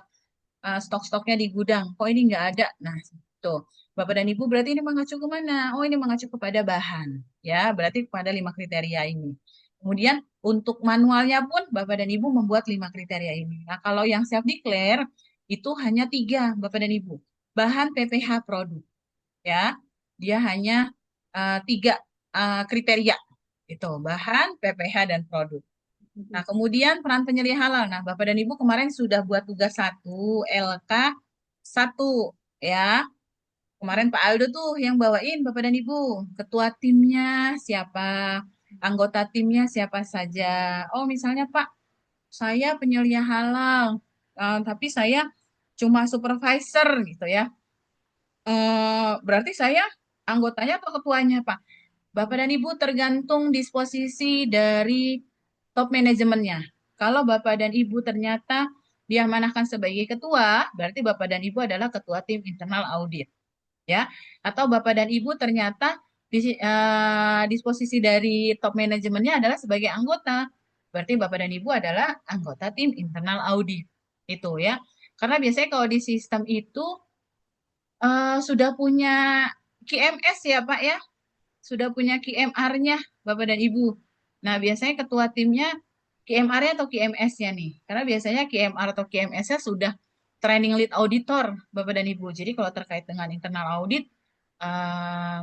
stok-stoknya di gudang. Kok ini nggak ada? Nah, tuh. Bapak dan Ibu berarti ini mengacu ke mana? Oh, ini mengacu kepada bahan. Ya, berarti kepada 5 kriteria ini. Kemudian untuk manualnya pun Bapak dan Ibu membuat 5 kriteria ini. Nah, kalau yang self declare itu hanya 3 Bapak dan Ibu. Bahan PPH produk. Ya, dia hanya 3 kriteria. Itu bahan, PPH, dan produk. Nah, kemudian peran penyelia halal. Nah, Bapak dan Ibu kemarin sudah buat tugas 1, LK 1, ya. Kemarin Pak Aldo tuh yang bawain Bapak dan Ibu. Ketua timnya siapa, anggota timnya siapa saja. Oh, misalnya Pak, saya penyelia halal, tapi saya cuma supervisor gitu ya. Berarti saya anggotanya atau ketuanya, Pak? Bapak dan Ibu tergantung disposisi dari top manajemennya. Kalau Bapak dan Ibu ternyata diamanahkan sebagai ketua, berarti Bapak dan Ibu adalah ketua tim internal audit, ya. Atau Bapak dan Ibu ternyata disposisi dari top manajemennya adalah sebagai anggota, berarti Bapak dan Ibu adalah anggota tim internal audit. Itu ya. Karena biasanya kalau di sistem itu sudah punya QMS ya Pak ya, sudah punya QMR-nya Bapak dan Ibu. Nah biasanya ketua timnya QMR-nya atau QMS-nya nih, karena biasanya QMR atau QMS-nya sudah training lead auditor Bapak dan Ibu. Jadi kalau terkait dengan internal audit,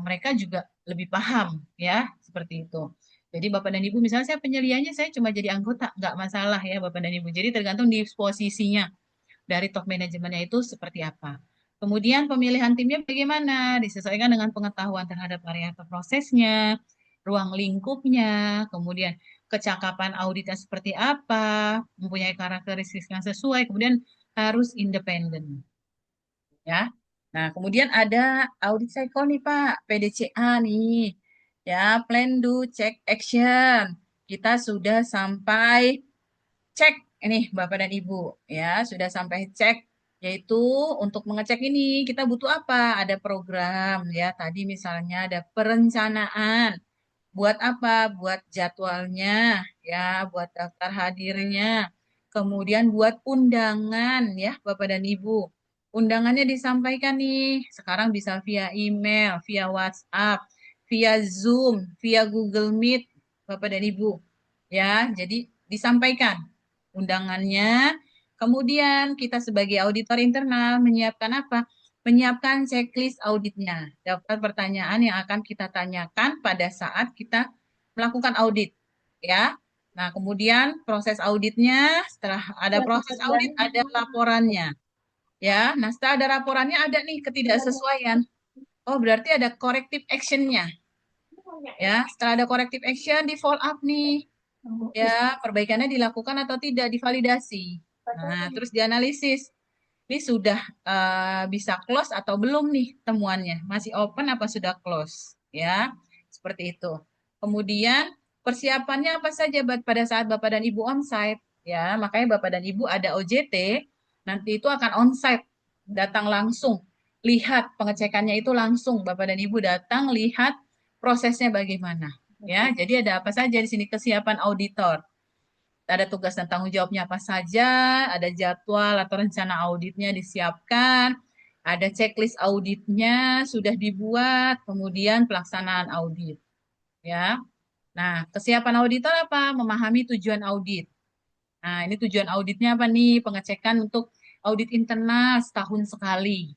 mereka juga lebih paham ya, seperti itu. Jadi Bapak dan Ibu misalnya saya penyelianya saya cuma jadi anggota, nggak masalah ya Bapak dan Ibu. Jadi tergantung di posisinya dari top manajemennya itu seperti apa. Kemudian pemilihan timnya bagaimana? Disesuaikan dengan pengetahuan terhadap area atau prosesnya, ruang lingkupnya, kemudian kecakapan auditnya seperti apa, mempunyai karakteristik yang sesuai, kemudian harus independen. Ya. Nah, kemudian ada audit cycle nih Pak, PDCA nih. Ya, plan, do, check, action. Kita sudah sampai cek ini Bapak dan Ibu, ya, sudah sampai cek, yaitu untuk mengecek ini kita butuh apa? Ada program, ya. Tadi misalnya ada perencanaan. Buat apa? Buat jadwalnya, ya, buat daftar hadirnya. Kemudian buat undangan, ya, Bapak dan Ibu. Undangannya disampaikan nih, sekarang bisa via email, via WhatsApp, via Zoom, via Google Meet, Bapak dan Ibu. Ya, jadi disampaikan undangannya. Kemudian kita sebagai auditor internal menyiapkan apa? Menyiapkan checklist auditnya. Daftar pertanyaan yang akan kita tanyakan pada saat kita melakukan audit, ya. Nah, kemudian proses auditnya, setelah ada proses audit, ada laporannya, ya. Nah, setelah ada laporannya, ada nih ketidaksesuaian. Oh, berarti ada corrective action-nya, ya. Setelah ada corrective action, di follow up nih, ya, perbaikannya dilakukan atau tidak, divalidasi. Nah, terus dianalisis. Ini sudah bisa close atau belum nih temuannya? Masih open apa sudah close? Ya, seperti itu. Kemudian persiapannya apa saja pada saat Bapak dan Ibu onsite? Ya, makanya Bapak dan Ibu ada OJT, nanti itu akan onsite, datang langsung, lihat pengecekannya itu langsung. Bapak dan Ibu datang lihat prosesnya bagaimana. Ya, jadi ada apa saja di sini kesiapan auditor. Ada tugas dan tanggung jawabnya apa saja, ada jadwal atau rencana auditnya disiapkan, ada checklist auditnya sudah dibuat, kemudian pelaksanaan audit. Ya. Nah, kesiapan auditor apa? Memahami tujuan audit. Nah, ini tujuan auditnya apa nih? Pengecekan untuk audit internal setahun sekali.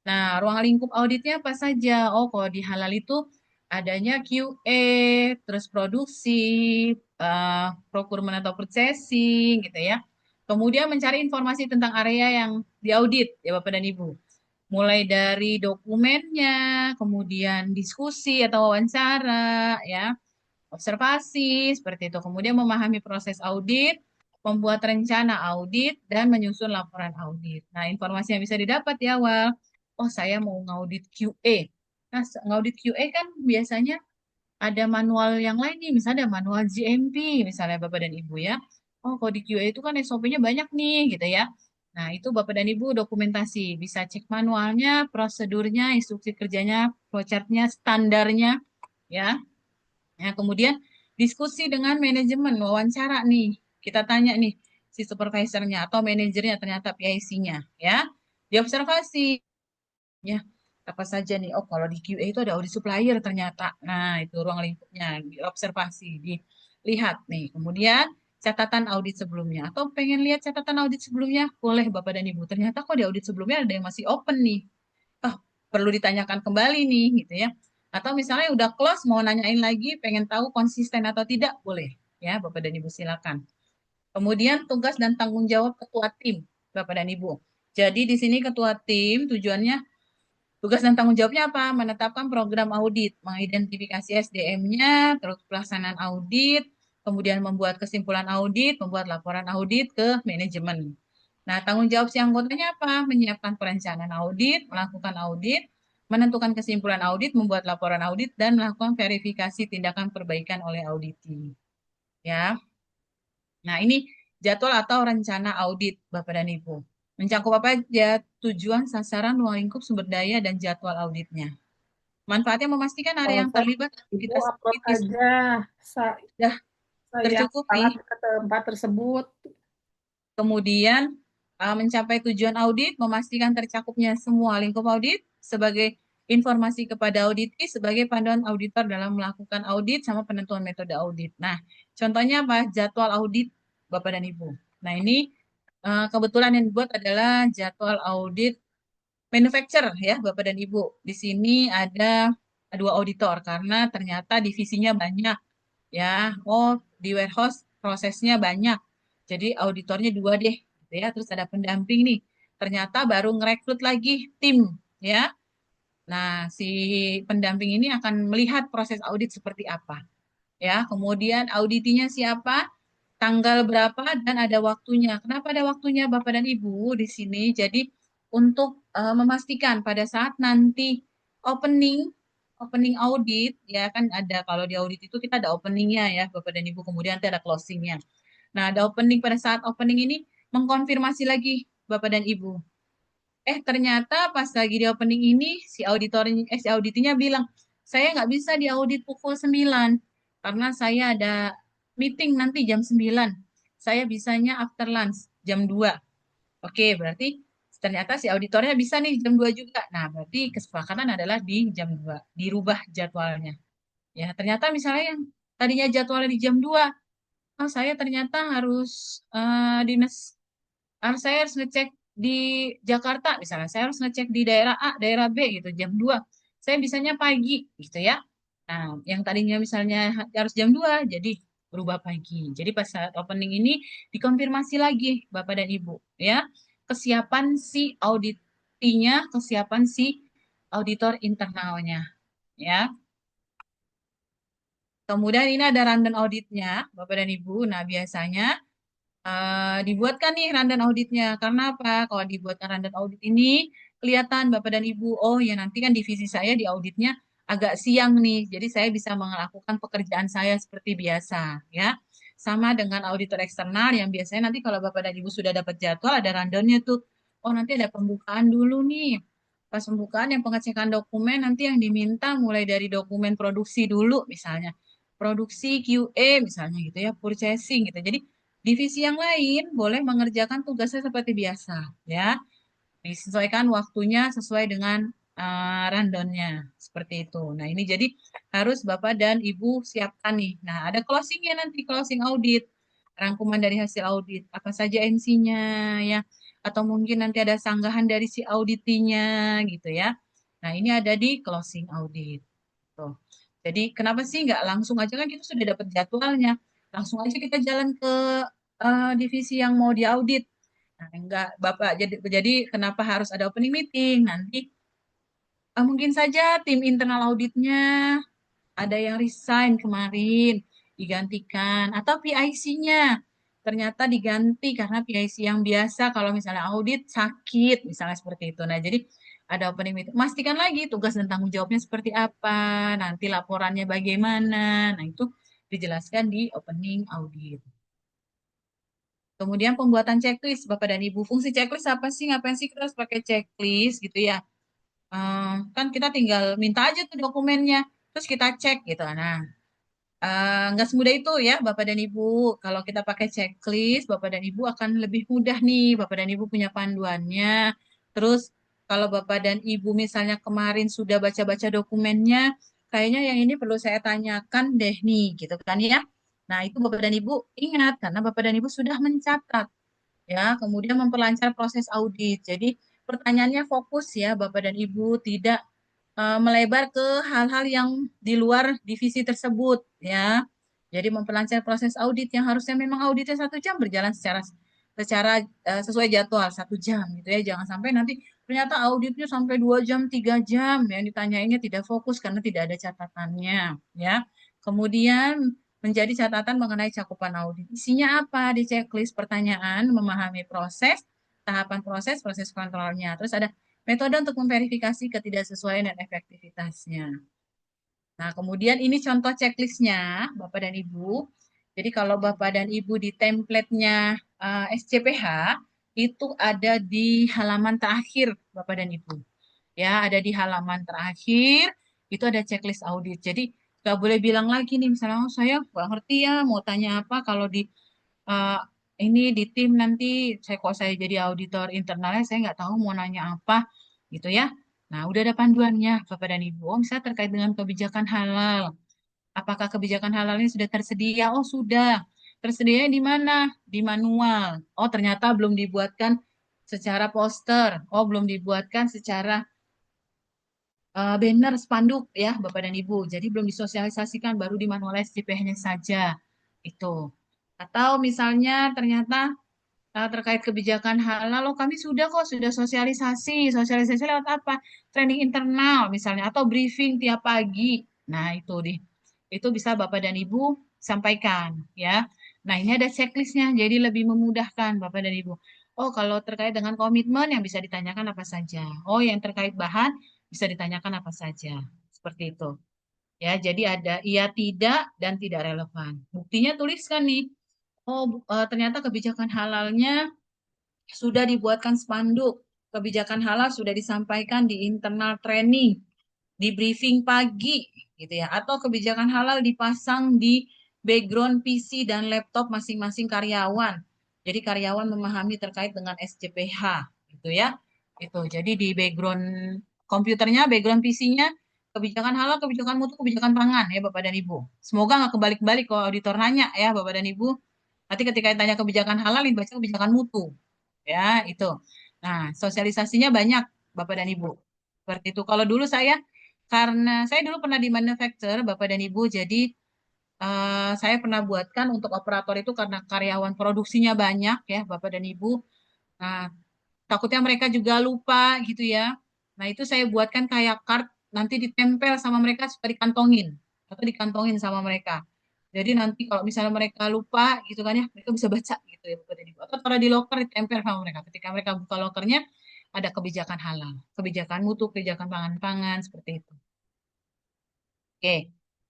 Nah, ruang lingkup auditnya apa saja? Oh, kalau di halal itu adanya QA, terus produksi, procurement atau purchasing, gitu ya. Kemudian mencari informasi tentang area yang diaudit, ya Bapak dan Ibu. Mulai dari dokumennya, kemudian diskusi atau wawancara, ya, observasi, seperti itu. Kemudian memahami proses audit, membuat rencana audit, dan menyusun laporan audit. Nah, informasi yang bisa didapat di awal, oh saya mau ngaudit QA. Nah, ngaudit QA kan biasanya ada manual yang lain nih, misalnya ada manual GMP, misalnya Bapak dan Ibu ya. Oh, kalau di QA itu kan SOP-nya banyak nih, gitu ya. Nah, itu Bapak dan Ibu dokumentasi, bisa cek manualnya, prosedurnya, instruksi kerjanya, flowchart-nya, standarnya, ya. Nah, kemudian diskusi dengan manajemen, wawancara nih. Kita tanya nih, si supervisornya atau manajernya ternyata PIC-nya, ya. Diobservasi, ya. Apa saja nih? Oh, kalau di QA itu ada audit supplier ternyata. Nah, itu ruang lingkupnya, diobservasi, dilihat nih. Kemudian catatan audit sebelumnya. Atau pengen lihat catatan audit sebelumnya? Boleh Bapak dan Ibu. Ternyata kok di audit sebelumnya ada yang masih open nih. Oh, perlu ditanyakan kembali nih, gitu ya. Atau misalnya udah close, mau nanyain lagi, pengen tahu konsisten atau tidak, boleh. Ya, Bapak dan Ibu silakan. Kemudian tugas dan tanggung jawab ketua tim, Bapak dan Ibu. Jadi di sini ketua tim tujuannya, tugas dan tanggung jawabnya apa? Menetapkan program audit, mengidentifikasi SDM-nya, terus pelaksanaan audit, kemudian membuat kesimpulan audit, membuat laporan audit ke manajemen. Nah, tanggung jawab si anggotanya apa? Menyiapkan perencanaan audit, melakukan audit, menentukan kesimpulan audit, membuat laporan audit, dan melakukan verifikasi tindakan perbaikan oleh auditi. Ya. Nah, ini jadwal atau rencana audit, Bapak dan Ibu. Mencakup apa aja? Tujuan, sasaran, ruang lingkup, sumber daya, dan jadwal auditnya. Manfaatnya memastikan area yang terlibat Ibu upload aja sudah saya tercukupi. alat ke tempat tersebut. Kemudian mencapai tujuan audit, memastikan tercakupnya semua lingkup audit sebagai informasi kepada auditi sebagai panduan auditor dalam melakukan audit sama penentuan metode audit. Nah, contohnya apa? Jadwal audit Bapak dan Ibu. Nah, ini kebetulan yang dibuat adalah jadwal audit manufacturer ya Bapak dan Ibu. Di sini ada dua auditor karena ternyata divisinya banyak ya. Oh, di warehouse prosesnya banyak. Jadi auditornya dua deh gitu ya. Terus ada pendamping nih. ternyata baru ngerekrut lagi tim, ya. Nah, si pendamping ini akan melihat proses audit seperti apa, ya. Kemudian auditinya siapa, tanggal berapa, dan ada waktunya. Kenapa ada waktunya, Bapak dan Ibu, di sini? Jadi untuk memastikan pada saat nanti opening opening audit, ya kan ada, kalau di audit itu kita ada openingnya ya, Bapak dan Ibu, kemudian nanti ada closingnya. Nah, ada opening, pada saat opening ini mengkonfirmasi lagi Bapak dan Ibu. Ternyata pas lagi di opening ini si auditinya bilang, saya nggak bisa di audit pukul 9 karena saya ada meeting nanti jam 9. Saya bisanya after lunch jam 2. Oke, berarti ternyata si auditornya bisa nih jam 2 juga. Nah, berarti kesepakatan adalah di jam 2, dirubah jadwalnya. Ya, ternyata misalnya yang tadinya jadwalnya di jam 2, oh saya ternyata harus dinas, saya harus ngecek di Jakarta misalnya, saya harus ngecek di daerah A, daerah B gitu jam 2. Saya bisanya pagi gitu ya. Nah, yang tadinya misalnya harus jam 2 jadi berubah pagi. Jadi pas saat opening ini dikonfirmasi lagi Bapak dan Ibu ya, kesiapan si auditinya, kesiapan si auditor internalnya ya. Kemudian ini ada rundown auditnya Bapak dan Ibu. Nah, biasanya dibuatkan nih rundown auditnya. Karena apa? Kalau dibuatkan rundown audit ini, kelihatan Bapak dan Ibu, oh ya nanti kan divisi saya di auditnya agak siang nih, jadi saya bisa melakukan pekerjaan saya seperti biasa, ya. Sama dengan auditor eksternal yang biasanya nanti kalau Bapak dan Ibu sudah dapat jadwal, ada rundownnya tuh. Oh nanti ada pembukaan dulu nih. Pas pembukaan yang pengecekan dokumen, nanti yang diminta mulai dari dokumen produksi dulu misalnya. Produksi QA misalnya gitu ya, purchasing gitu. Jadi divisi yang lain boleh mengerjakan tugasnya seperti biasa, ya. Disesuaikan waktunya sesuai dengan rundown-nya, seperti itu. Nah, ini jadi harus Bapak dan Ibu siapkan nih. Nah, ada closing-nya nanti, closing audit. Rangkuman dari hasil audit, apa saja NC-nya, ya. Atau mungkin nanti ada sanggahan dari si auditinya, gitu ya. Nah, ini ada di closing audit. Tuh. Jadi, kenapa sih nggak langsung aja, kan kita sudah dapat jadwalnya. Langsung aja kita jalan ke divisi yang mau diaudit. Nah, enggak, Bapak. Jadi kenapa harus ada opening meeting? Nanti mungkin saja tim internal auditnya ada yang resign kemarin, digantikan. Atau PIC-nya ternyata diganti karena PIC yang biasa kalau misalnya audit sakit, misalnya seperti itu. Nah, jadi ada opening meeting. Pastikan lagi tugas dan tanggung jawabnya seperti apa, nanti laporannya bagaimana. Nah, itu dijelaskan di opening audit. Kemudian pembuatan checklist, Bapak dan Ibu. Fungsi checklist apa sih? Ngapain sih kita harus pakai checklist gitu ya? Kan kita tinggal minta aja tuh dokumennya, terus kita cek gitu. Nah, nggak semudah itu ya, Bapak dan Ibu. Kalau kita pakai checklist, Bapak dan Ibu akan lebih mudah nih. Bapak dan Ibu punya panduannya. Terus kalau Bapak dan Ibu misalnya kemarin sudah baca-baca dokumennya, kayaknya yang ini perlu saya tanyakan deh nih, gitu kan ya. Nah, itu Bapak dan Ibu ingat karena Bapak dan Ibu sudah mencatat ya, kemudian memperlancar proses audit. Jadi pertanyaannya fokus ya Bapak dan Ibu, tidak melebar ke hal-hal yang di luar divisi tersebut ya. Jadi memperlancar proses audit yang harusnya memang auditnya 1 jam berjalan secara secara sesuai jadwal 1 jam gitu ya. Jangan sampai nanti ternyata auditnya sampai 2 jam, 3 jam, yang ditanyainnya tidak fokus karena tidak ada catatannya ya. Kemudian menjadi catatan mengenai cakupan audit. Isinya apa di checklist? Pertanyaan, memahami proses, tahapan proses, proses kontrolnya. Terus ada metode untuk memverifikasi ketidaksesuaian dan efektivitasnya. Nah, kemudian ini contoh checklistnya, Bapak dan Ibu. Jadi kalau Bapak dan Ibu di template-nya SCPH, itu ada di halaman terakhir, Bapak dan Ibu. Ya, ada di halaman terakhir, itu ada checklist audit. Jadi, nggak boleh bilang lagi nih, misalnya, oh, saya nggak ngerti ya, mau tanya apa, kalau di uh, ini di tim nanti, saya jadi auditor internalnya, saya nggak tahu mau nanya apa, gitu ya. Nah, udah ada panduannya, Bapak dan Ibu. Oh, misalnya terkait dengan kebijakan halal. Apakah kebijakan halal ini sudah tersedia? Oh, sudah. Tersedianya di mana? Di manual. Oh, ternyata belum dibuatkan secara poster. Oh, belum dibuatkan secara banner, spanduk ya, Bapak dan Ibu. Jadi belum disosialisasikan, baru di manual SCPH-nya saja. Itu. Atau misalnya ternyata terkait kebijakan halal, loh kami sudah kok, sudah sosialisasi. Sosialisasi lewat apa? Training internal misalnya, atau briefing tiap pagi. Nah, itu deh. Itu bisa Bapak dan Ibu sampaikan, ya. Nah, ini ada checklistnya, jadi lebih memudahkan Bapak dan Ibu. Oh, kalau terkait dengan komitmen yang bisa ditanyakan apa saja. Oh, yang terkait bahan bisa ditanyakan apa saja. Seperti itu. Ya, jadi ada iya, tidak, dan tidak relevan. Buktinya tuliskan nih. Oh, ternyata kebijakan halalnya sudah dibuatkan spanduk. Kebijakan halal sudah disampaikan di internal training, di briefing pagi, gitu ya. Atau kebijakan halal dipasang di background PC dan laptop masing-masing karyawan. Jadi karyawan memahami terkait dengan SJPH, gitu ya. Itu. Jadi di background komputernya, background PC-nya, kebijakan halal, kebijakan mutu, kebijakan pangan ya Bapak dan Ibu. Semoga nggak kebalik-balik kalau auditor nanya ya Bapak dan Ibu. Nanti ketika ditanya kebijakan halal, dibaca kebijakan mutu. Ya, itu. Nah, sosialisasinya banyak, Bapak dan Ibu. Seperti itu. Kalau dulu karena saya dulu pernah di manufacturer, Bapak dan Ibu, jadi saya pernah buatkan untuk operator itu karena karyawan produksinya banyak, ya, Bapak dan Ibu. Nah, takutnya mereka juga lupa, gitu ya. Nah, itu saya buatkan kayak card, nanti ditempel sama mereka supaya dikantongin. Atau dikantongin sama mereka. Jadi nanti kalau misalnya mereka lupa gitu kan ya, mereka bisa baca gitu ya Bapak dan Ibu. Atau taruh di loker ditempel sama mereka. Ketika mereka buka lokernya ada kebijakan halal, kebijakan mutu, kebijakan pangan-pangan seperti itu. Oke,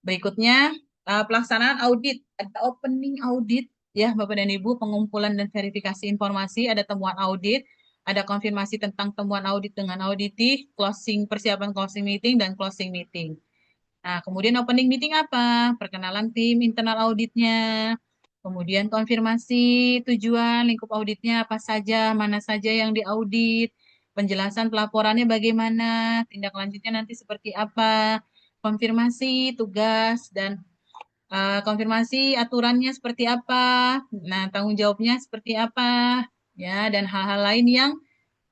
berikutnya pelaksanaan audit. Ada opening audit ya Bapak dan Ibu, pengumpulan dan verifikasi informasi, ada temuan audit, ada konfirmasi tentang temuan audit dengan auditi, persiapan closing meeting dan closing meeting. Nah, kemudian opening meeting apa? Perkenalan tim internal auditnya, kemudian konfirmasi tujuan lingkup auditnya apa saja, mana saja yang diaudit, penjelasan pelaporannya bagaimana, tindak lanjutnya nanti seperti apa, konfirmasi tugas dan konfirmasi aturannya seperti apa, nah tanggung jawabnya seperti apa, ya dan hal-hal lain yang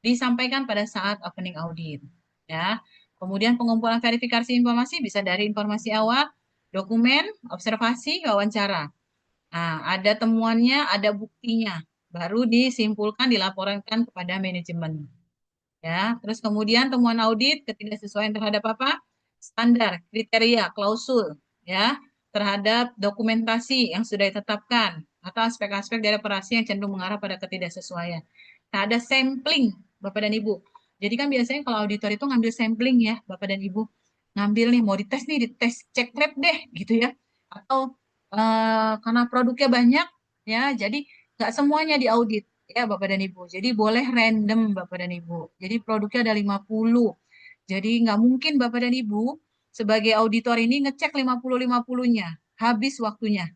disampaikan pada saat opening audit, ya. Kemudian pengumpulan verifikasi informasi bisa dari informasi awal, dokumen, observasi, wawancara. Nah, ada temuannya, ada buktinya, baru disimpulkan, dilaporkan kepada manajemen. Ya, terus kemudian temuan audit ketidaksesuaian terhadap apa? Standar, kriteria, klausul, ya, terhadap dokumentasi yang sudah ditetapkan atau aspek-aspek dari operasi yang cenderung mengarah pada ketidaksesuaian. Nah, ada sampling, Bapak dan Ibu. Jadi kan biasanya kalau auditor itu ngambil sampling ya, Bapak dan Ibu. Ngambil nih, mau dites nih, dites cek lab deh, gitu ya. Atau karena produknya banyak, ya, jadi nggak semuanya diaudit ya Bapak dan Ibu. Jadi boleh random Bapak dan Ibu. Jadi produknya ada 50. Jadi nggak mungkin Bapak dan Ibu sebagai auditor ini ngecek 50-50-nya. Habis waktunya.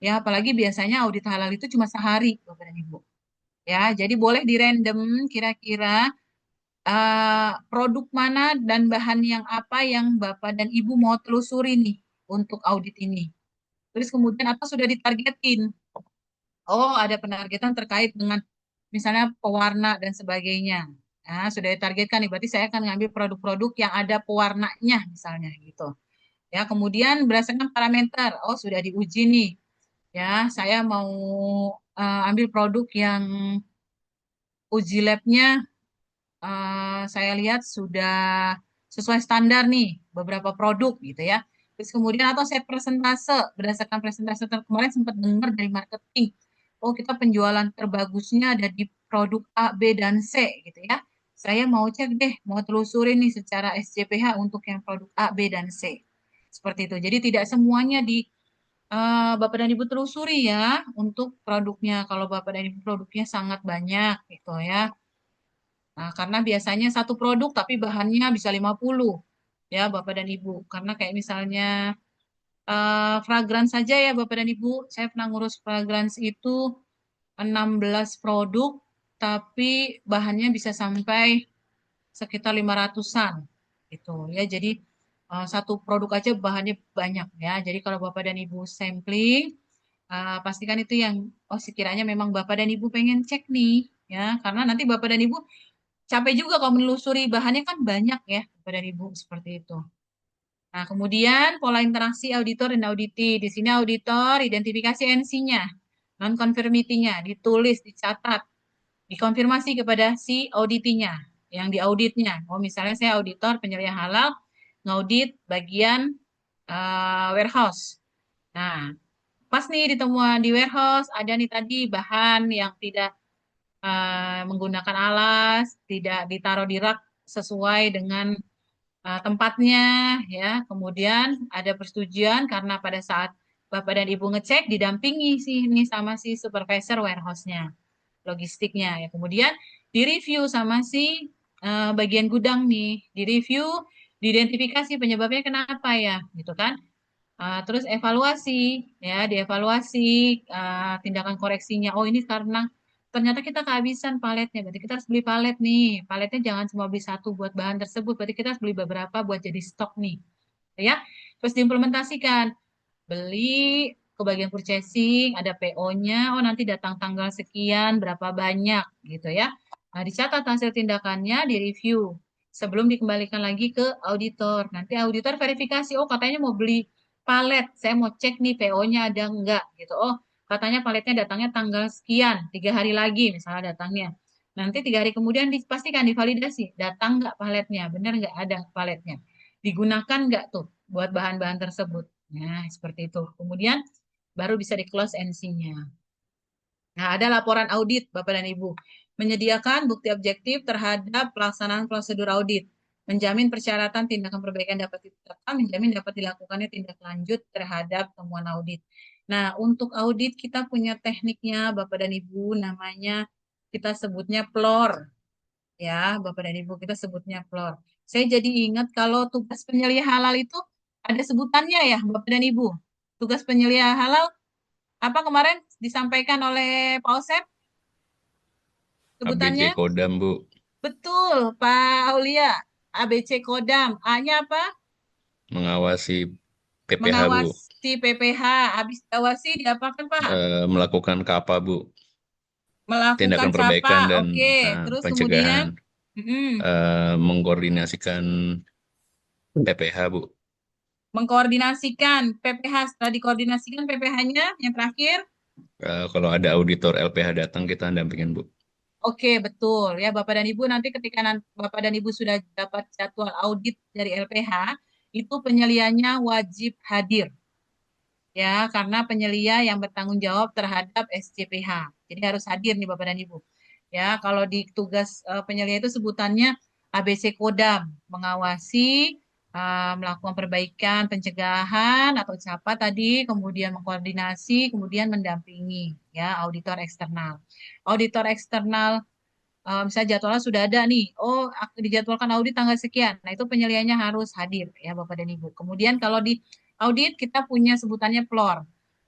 Ya, apalagi biasanya audit halal itu cuma sehari Bapak dan Ibu. Ya, jadi boleh di random kira-kira produk mana dan bahan yang apa yang Bapak dan Ibu mau telusuri nih untuk audit ini. Terus kemudian apa sudah ditargetin? Oh, ada penargetan terkait dengan misalnya pewarna dan sebagainya. Nah, sudah ditargetkan nih, berarti saya akan ngambil produk-produk yang ada pewarnanya misalnya gitu. Ya, kemudian berdasarkan parameter, oh sudah diuji nih. Ya, saya mau ambil produk yang uji labnya saya lihat sudah sesuai standar nih, beberapa produk gitu ya. Terus kemudian atau saya persentase, berdasarkan persentase kemarin sempat dengar dari marketing. Oh, kita penjualan terbagusnya ada di produk A, B, dan C gitu ya. Saya mau cek deh, mau telusuri nih secara SJPH untuk yang produk A, B, dan C. Seperti itu. Jadi tidak semuanya di Bapak dan Ibu telusuri ya untuk produknya. Kalau Bapak dan Ibu produknya sangat banyak gitu ya. Nah, karena biasanya satu produk tapi bahannya bisa 50 ya Bapak dan Ibu. Karena kayak misalnya fragrance saja ya Bapak dan Ibu, saya pernah ngurus fragrance itu 16 produk tapi bahannya bisa sampai sekitar 500-an gitu ya. Jadi satu produk aja bahannya banyak ya. Jadi kalau Bapak dan Ibu sampling pastikan itu yang sekiranya memang Bapak dan Ibu pengen cek nih ya. Karena nanti Bapak dan Ibu capek juga kalau menelusuri bahannya kan banyak ya Bapak dan Ibu seperti itu. Nah, kemudian pola interaksi auditor dan auditi. Di sini auditor identifikasi NC-nya, non-conformity-nya, ditulis, dicatat. dikonfirmasi kepada si auditinya, yang diauditnya. Oh, misalnya saya auditor penyelia halal, ngaudit bagian warehouse. Nah, pas nih ditemuan di warehouse, ada nih tadi bahan yang tidak menggunakan alas, tidak ditaruh di rak sesuai dengan tempatnya, ya. Kemudian ada persetujuan karena pada saat Bapak dan Ibu ngecek didampingi sih ini sama si supervisor warehouse-nya, logistiknya ya. Kemudian direview sama si bagian gudang nih, direview, diidentifikasi penyebabnya kenapa ya, gitu kan. Terus evaluasi, ya, dievaluasi tindakan koreksinya. Oh, ini karena ternyata kita kehabisan paletnya, berarti kita harus beli palet nih. Paletnya jangan cuma beli satu buat bahan tersebut, berarti kita harus beli beberapa buat jadi stok nih, ya. Terus diimplementasikan, beli ke bagian purchasing, ada PO-nya, oh nanti datang tanggal sekian, berapa banyak, gitu ya. Nah, dicatat hasil tindakannya, direview sebelum dikembalikan lagi ke auditor. Nanti auditor verifikasi, oh katanya mau beli palet, saya mau cek nih PO-nya ada enggak gitu. Oh, katanya paletnya datangnya tanggal sekian, 3 hari lagi misalnya datangnya. Nanti 3 hari kemudian dipastikan divalidasi, datang enggak paletnya, benar enggak ada paletnya, digunakan enggak tuh buat bahan-bahan tersebut. Nah, seperti itu. Kemudian baru bisa di close NC-nya. Nah, ada laporan audit, Bapak dan Ibu. Menyediakan bukti objektif terhadap pelaksanaan prosedur audit. Menjamin persyaratan tindakan perbaikan dapat ditetapkan, menjamin dapat dilakukannya tindak lanjut terhadap temuan audit. Nah, untuk audit kita punya tekniknya, Bapak dan Ibu, namanya kita sebutnya PLOR. Ya, Bapak dan Ibu, kita sebutnya PLOR. Saya jadi ingat kalau tugas penyelia halal itu ada sebutannya ya, Bapak dan Ibu. Tugas penyelia halal apa kemarin disampaikan oleh Pak Osep ABC sebutannya? Kodam, Bu. Betul, Pak Aulia. ABC Kodam. A-nya apa? Mengawasi PPH, Bu. Mengawasi PPH. Habis diawasi diapakan, Pak? Melakukan KAPA, Bu. Melakukan Tindakan CAPA. perbaikan dan Oke. Terus kemudian pencegahan. Mengkoordinasikan PPH, Bu. mengkoordinasikan PPH. Setelah dikoordinasikan PPH-nya, yang terakhir. Kalau ada auditor LPH datang, kita dampingin, Bu. Oke, betul. Ya, Bapak dan Ibu, nanti ketika Bapak dan Ibu sudah dapat jadwal audit dari LPH, itu penyelianya wajib hadir. Ya, karena penyelia yang bertanggung jawab terhadap SCPH. Jadi harus hadir nih Bapak dan Ibu. Ya, kalau di tugas penyelia itu sebutannya ABC Kodam, mengawasi, melakukan perbaikan, pencegahan atau CAPA tadi, kemudian mengkoordinasi, kemudian mendampingi ya auditor eksternal. Auditor eksternal misalnya jadwalnya sudah ada nih, oh dijadwalkan audit tanggal sekian, nah itu penyelianya harus hadir ya Bapak dan Ibu. Kemudian kalau di audit kita punya sebutannya PLOR.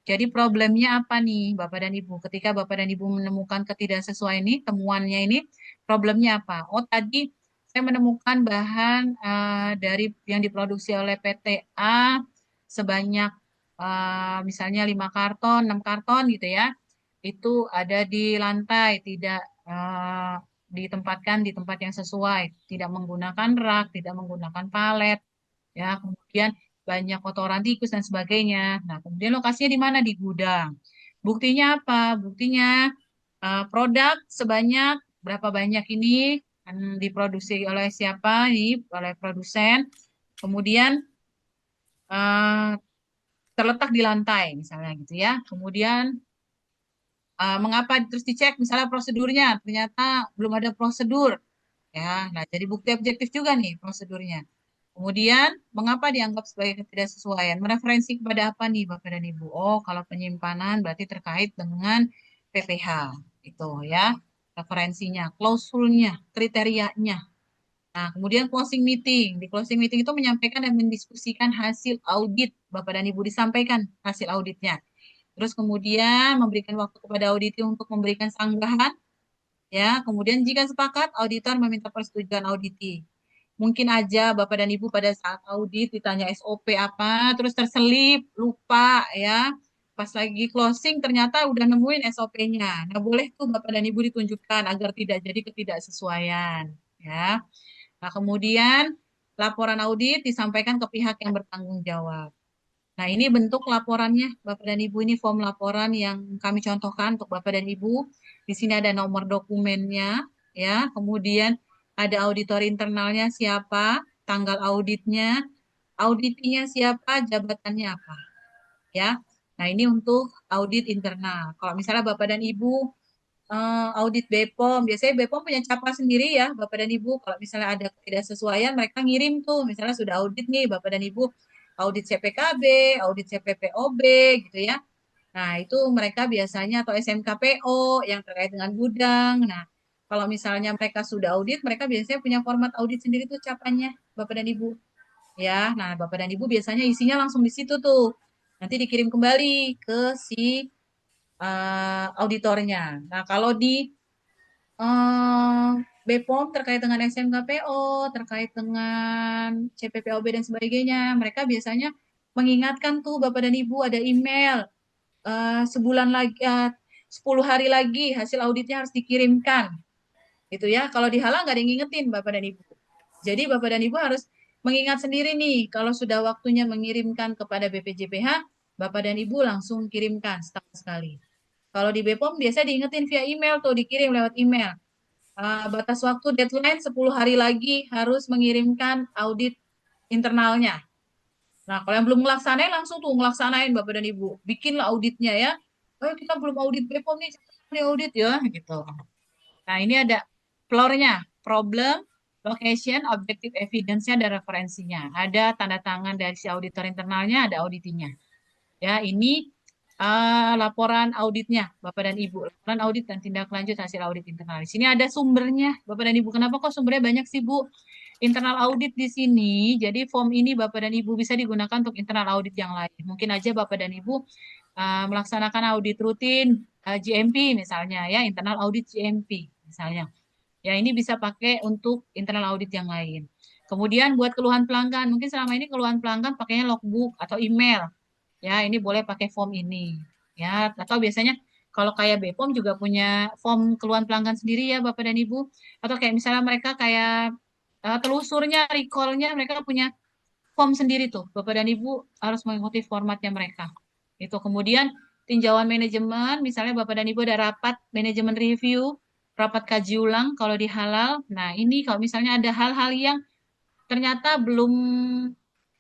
Jadi problemnya apa nih Bapak dan Ibu? Ketika Bapak dan Ibu menemukan ketidaksesuaian ini, temuannya ini, problemnya apa? Oh tadi saya menemukan bahan dari yang diproduksi oleh PT A sebanyak misalnya 5 karton, 6 karton gitu ya. Itu ada di lantai, tidak ditempatkan di tempat yang sesuai, tidak menggunakan rak, tidak menggunakan palet, ya, kemudian banyak kotoran tikus dan sebagainya. Nah, kemudian lokasinya di mana? Di gudang. Buktinya apa? Buktinya produk sebanyak berapa banyak ini diproduksi oleh siapa? Ini oleh produsen. Kemudian eh, terletak di lantai misalnya gitu ya. Kemudian mengapa terus dicek misalnya prosedurnya ternyata belum ada prosedur ya. Nah, jadi bukti objektif juga nih prosedurnya. Kemudian mengapa dianggap sebagai ketidaksesuaian? Mereferensi kepada apa nih Bapak dan Ibu? Oh, kalau penyimpanan berarti terkait dengan PPH itu ya. Referensinya, klausulnya, kriterianya. Nah, kemudian closing meeting. Di closing meeting itu menyampaikan dan mendiskusikan hasil audit. Bapak dan Ibu disampaikan hasil auditnya. Terus kemudian memberikan waktu kepada auditi untuk memberikan sanggahan, ya. Kemudian jika sepakat, auditor meminta persetujuan auditi. Mungkin aja Bapak dan Ibu pada saat audit ditanya SOP apa, terus terselip, lupa ya. Pas lagi closing ternyata udah nemuin SOP-nya. Nah, boleh tuh Bapak dan Ibu ditunjukkan agar tidak jadi ketidaksesuaian, ya. Nah, kemudian laporan audit disampaikan ke pihak yang bertanggung jawab. Nah, ini bentuk laporannya, Bapak dan Ibu. Ini form laporan yang kami contohkan untuk Bapak dan Ibu. Di sini ada nomor dokumennya, ya. Kemudian ada auditor internalnya siapa, tanggal auditnya, auditinya siapa, jabatannya apa, ya. Nah, ini untuk audit internal. Kalau misalnya Bapak dan Ibu audit BPOM, biasanya BPOM punya capa sendiri ya, Bapak dan Ibu. Kalau misalnya ada ketidaksesuaian, mereka ngirim tuh, misalnya sudah audit nih, Bapak dan Ibu, audit CPKB, audit CPPOB, gitu ya. Nah, itu mereka biasanya, atau SMKPO yang terkait dengan gudang. Nah, kalau misalnya mereka sudah audit, mereka biasanya punya format audit sendiri tuh capanya, Bapak dan Ibu. Ya, nah Bapak dan Ibu biasanya isinya langsung di situ tuh. Nanti dikirim kembali ke si auditornya. Nah, kalau di BPOM terkait dengan SMKPO, terkait dengan CPPOB dan sebagainya, mereka biasanya mengingatkan tuh Bapak dan Ibu ada email sebulan lagi, 10 hari lagi hasil auditnya harus dikirimkan, gitu ya. Kalau dihalang nggak ada yang ngingetin Bapak dan Ibu. Jadi Bapak dan Ibu harus mengingat sendiri nih, kalau sudah waktunya mengirimkan kepada BPJPH, Bapak dan Ibu langsung kirimkan setahun sekali. Kalau di BPOM biasa diingetin via email tuh, dikirim lewat email. Batas waktu deadline 10 hari lagi harus mengirimkan audit internalnya. Nah, kalau yang belum melaksanain langsung tuh ngelaksanain Bapak dan Ibu. Bikinlah auditnya ya. Oh, kita belum audit BPOM nih, cepat audit ya gitu. Nah, ini ada floor-nya, problem, location, objective evidence-nya, dan referensinya. Ada tanda tangan dari si auditor internalnya, ada auditinya. Ya, ini laporan auditnya, Bapak dan Ibu. Laporan audit dan tindak lanjut hasil audit internal. Di sini ada sumbernya, Bapak dan Ibu. Kenapa kok sumbernya banyak sih, Bu? Internal audit di sini, jadi form ini Bapak dan Ibu bisa digunakan untuk internal audit yang lain. Mungkin aja Bapak dan Ibu melaksanakan audit rutin GMP misalnya, ya, internal audit GMP misalnya. Ya, ini bisa pakai untuk internal audit yang lain. Kemudian buat keluhan pelanggan, mungkin selama ini keluhan pelanggan pakainya logbook atau email. Ya, ini boleh pakai form ini. Ya, atau biasanya kalau kayak BPOM juga punya form keluhan pelanggan sendiri ya Bapak dan Ibu. Atau kayak misalnya mereka kayak telusurnya, recall-nya mereka punya form sendiri tuh. Bapak dan Ibu harus mengikuti formatnya mereka. Itu kemudian tinjauan manajemen, misalnya Bapak dan Ibu ada rapat manajemen review, rapat kaji ulang kalau di halal. Nah, ini kalau misalnya ada hal-hal yang ternyata belum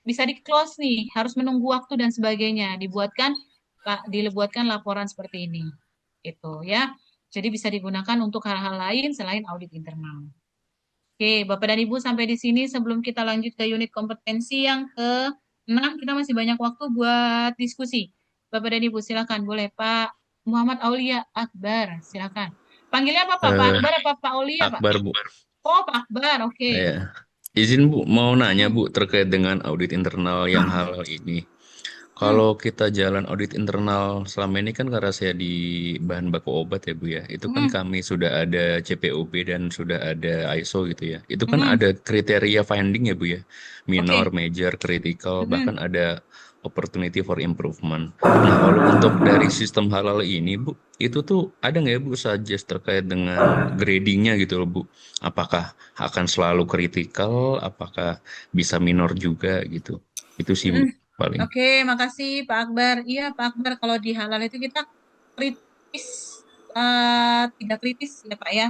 bisa di-close nih, harus menunggu waktu dan sebagainya, dibuatkan laporan seperti ini. Itu ya. Jadi bisa digunakan untuk hal-hal lain selain audit internal. Oke, Bapak dan Ibu sampai di sini sebelum kita lanjut ke unit kompetensi yang ke-6, kita masih banyak waktu buat diskusi. Bapak dan Ibu silakan, boleh Pak Muhammad Aulia Akbar, silakan. Panggilnya apa Pak? Pak Akbar apa Pak Aulia Pak? Akbar, Bu. Oh, Pak Akbar, oke. Ya. Izin Bu, mau nanya Bu terkait dengan audit internal yang halal ini. Kalau kita jalan audit internal selama ini kan karena saya di bahan baku obat ya Bu ya, itu kan kami sudah ada CPOB dan sudah ada ISO gitu ya. Itu kan ada kriteria finding ya Bu ya, minor, major, critical, bahkan ada opportunity for improvement. Nah, kalau untuk dari sistem halal ini Bu, itu tuh ada nggak ya Bu suggest terkait dengan gradingnya gitu loh Bu? Apakah akan selalu critical, apakah bisa minor juga gitu? Itu sih Bu paling. Oke, makasih Pak Akbar. Iya Pak Akbar, kalau di halal itu kita kritis, tidak kritis ya Pak ya.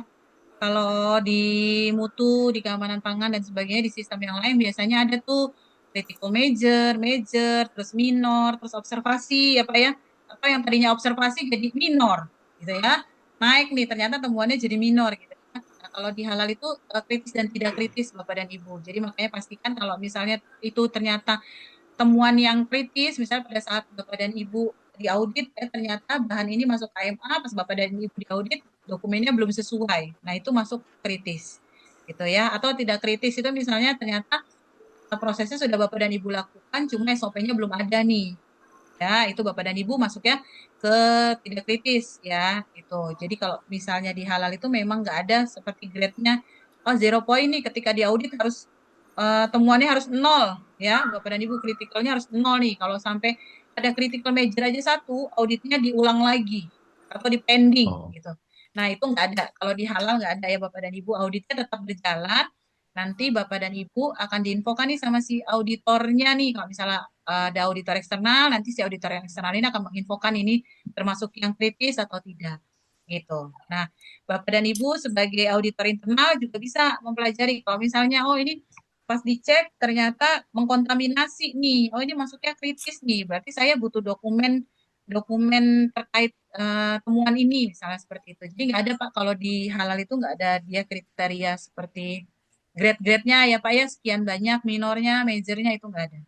Kalau di mutu, di keamanan pangan dan sebagainya, di sistem yang lain biasanya ada tuh critical major, major, terus minor, terus observasi ya Pak ya. Atau yang tadinya observasi jadi minor gitu ya. Naik nih, ternyata temuannya jadi minor gitu. Nah, kalau di halal itu kritis dan tidak kritis Bapak dan Ibu. Jadi makanya pastikan kalau misalnya itu ternyata temuan yang kritis, misalnya pada saat Bapak dan Ibu diaudit, ternyata bahan ini masuk KMA, pas Bapak dan Ibu diaudit, dokumennya belum sesuai. Nah, itu masuk kritis. Gitu ya. Atau tidak kritis itu misalnya ternyata prosesnya sudah Bapak dan Ibu lakukan, cuma SOP-nya belum ada nih. Ya, itu Bapak dan Ibu masuknya ke tidak kritis ya, gitu. Jadi kalau misalnya di halal itu memang nggak ada seperti grade-nya, oh 0 point nih ketika diaudit harus temuannya harus 0 ya, Bapak dan Ibu kritikalnya harus 0 nih. Kalau sampai ada critical major aja 1, auditnya diulang lagi atau di pending gitu. Nah, itu nggak ada. Kalau di halal nggak ada ya Bapak dan Ibu, auditnya tetap berjalan. Nanti Bapak dan Ibu akan diinfokan nih sama si auditornya nih, kalau misalnya ada auditor eksternal, nanti si auditor yang eksternal ini akan menginfokan ini termasuk yang kritis atau tidak. Gitu. Nah, Bapak dan Ibu sebagai auditor internal juga bisa mempelajari kalau misalnya, oh ini pas dicek ternyata mengkontaminasi nih, oh ini masuknya kritis nih, berarti saya butuh dokumen dokumen terkait temuan ini, misalnya seperti itu. Jadi nggak ada Pak, kalau di halal itu nggak ada dia kriteria seperti grade-grade-nya ya Pak ya, sekian banyak, minornya, majornya itu nggak ada.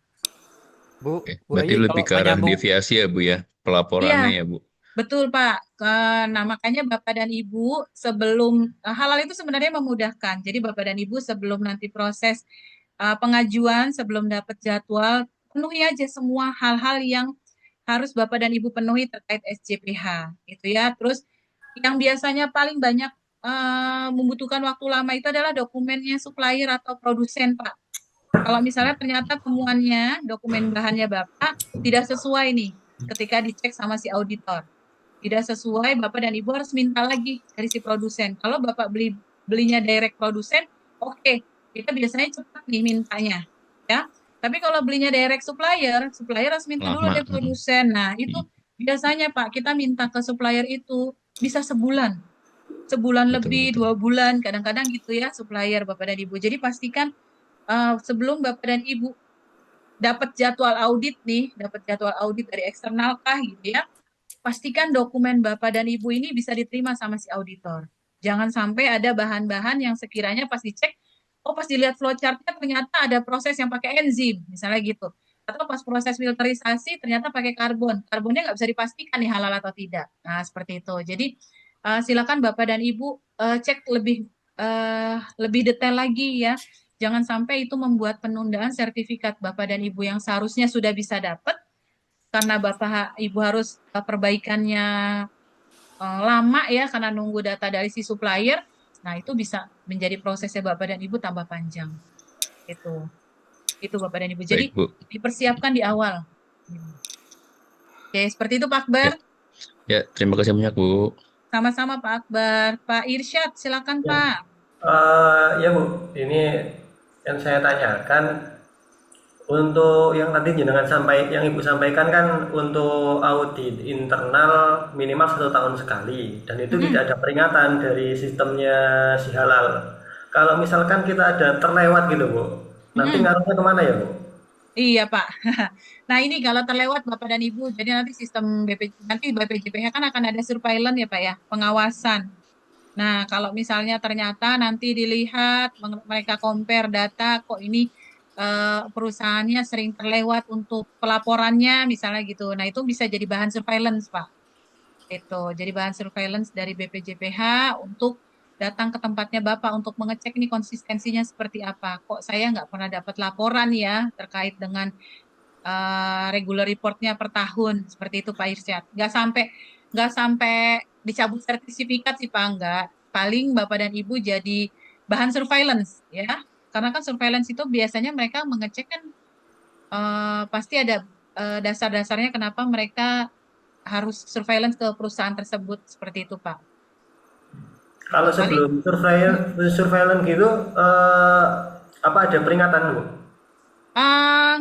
Bu, Oke. Bu Berarti Ayi lebih kalau ke arah menyambung, deviasi ya, Bu ya, pelaporannya Iya, ya, Bu. betul Pak. Nah makanya Bapak dan Ibu sebelum halal itu sebenarnya memudahkan. Jadi Bapak dan Ibu sebelum nanti proses pengajuan, sebelum dapat jadwal, penuhi aja semua hal-hal yang harus Bapak dan Ibu penuhi terkait SJPH, gitu ya. Terus yang biasanya paling banyak membutuhkan waktu lama itu adalah dokumennya supplier atau produsen, Pak. Kalau misalnya ternyata temuannya, dokumen bahannya Bapak tidak sesuai nih ketika dicek sama si auditor. Tidak sesuai, Bapak dan Ibu harus minta lagi dari si produsen. Kalau Bapak belinya direct produsen, oke, kita biasanya cepat nih mintanya, ya. Tapi kalau belinya direct supplier, supplier harus minta dulu Lama. dari produsen. Nah, itu biasanya Pak, kita minta ke supplier itu bisa sebulan Betul, lebih, betul. 2 bulan, kadang-kadang gitu ya supplier Bapak dan Ibu. Jadi pastikan sebelum Bapak dan Ibu dapat jadwal audit nih, dapat jadwal audit dari eksternal kah gitu ya, pastikan dokumen Bapak dan Ibu ini bisa diterima sama si auditor. Jangan sampai ada bahan-bahan yang sekiranya pas dicek, oh pas dilihat flowchart-nya ternyata ada proses yang pakai enzim, misalnya gitu. Atau pas proses filterisasi ternyata pakai karbon. Karbonnya nggak bisa dipastikan nih halal atau tidak. Nah, seperti itu. Jadi silakan Bapak dan Ibu cek lebih detail lagi ya. Jangan sampai itu membuat penundaan sertifikat Bapak dan Ibu yang seharusnya sudah bisa dapat karena Bapak Ibu harus perbaikannya lama ya karena nunggu data dari si supplier. Nah, itu bisa menjadi prosesnya Bapak dan Ibu tambah panjang. Itu Bapak dan Ibu. Jadi Baik, Bu. dipersiapkan di awal. Oke, seperti itu Pak Akbar. Ya, terima kasih banyak, Bu. Sama-sama Pak Akbar. Pak Irsyad, silakan Pak. Ya Bu, ini yang saya tanyakan untuk yang tadi yang Ibu sampaikan kan untuk audit internal minimal 1 tahun sekali dan itu tidak ada peringatan dari sistemnya si halal. Kalau misalkan kita ada terlewat gitu Bu, nanti ngaruhnya kemana ya Bu? Iya Pak. Nah ini kalau terlewat Bapak dan Ibu, jadi nanti sistem nanti BPJPH kan akan ada surveillance ya Pak ya, pengawasan. Nah kalau misalnya ternyata nanti dilihat mereka compare data, kok ini perusahaannya sering terlewat untuk pelaporannya misalnya gitu. Nah itu bisa jadi bahan surveillance Pak. Itu jadi bahan surveillance dari BPJPH untuk datang ke tempatnya Bapak untuk mengecek ini konsistensinya seperti apa. Kok saya nggak pernah dapat laporan ya terkait dengan regular reportnya per tahun seperti itu Pak Irsyad. Nggak sampai dicabut sertifikat sih Pak, nggak. Paling Bapak dan Ibu jadi bahan surveillance ya. Karena kan surveillance itu biasanya mereka mengecek kan pasti ada dasar-dasarnya kenapa mereka harus surveillance ke perusahaan tersebut seperti itu Pak. Kalau sebelum surveillance gitu, apa ada peringatan Bu?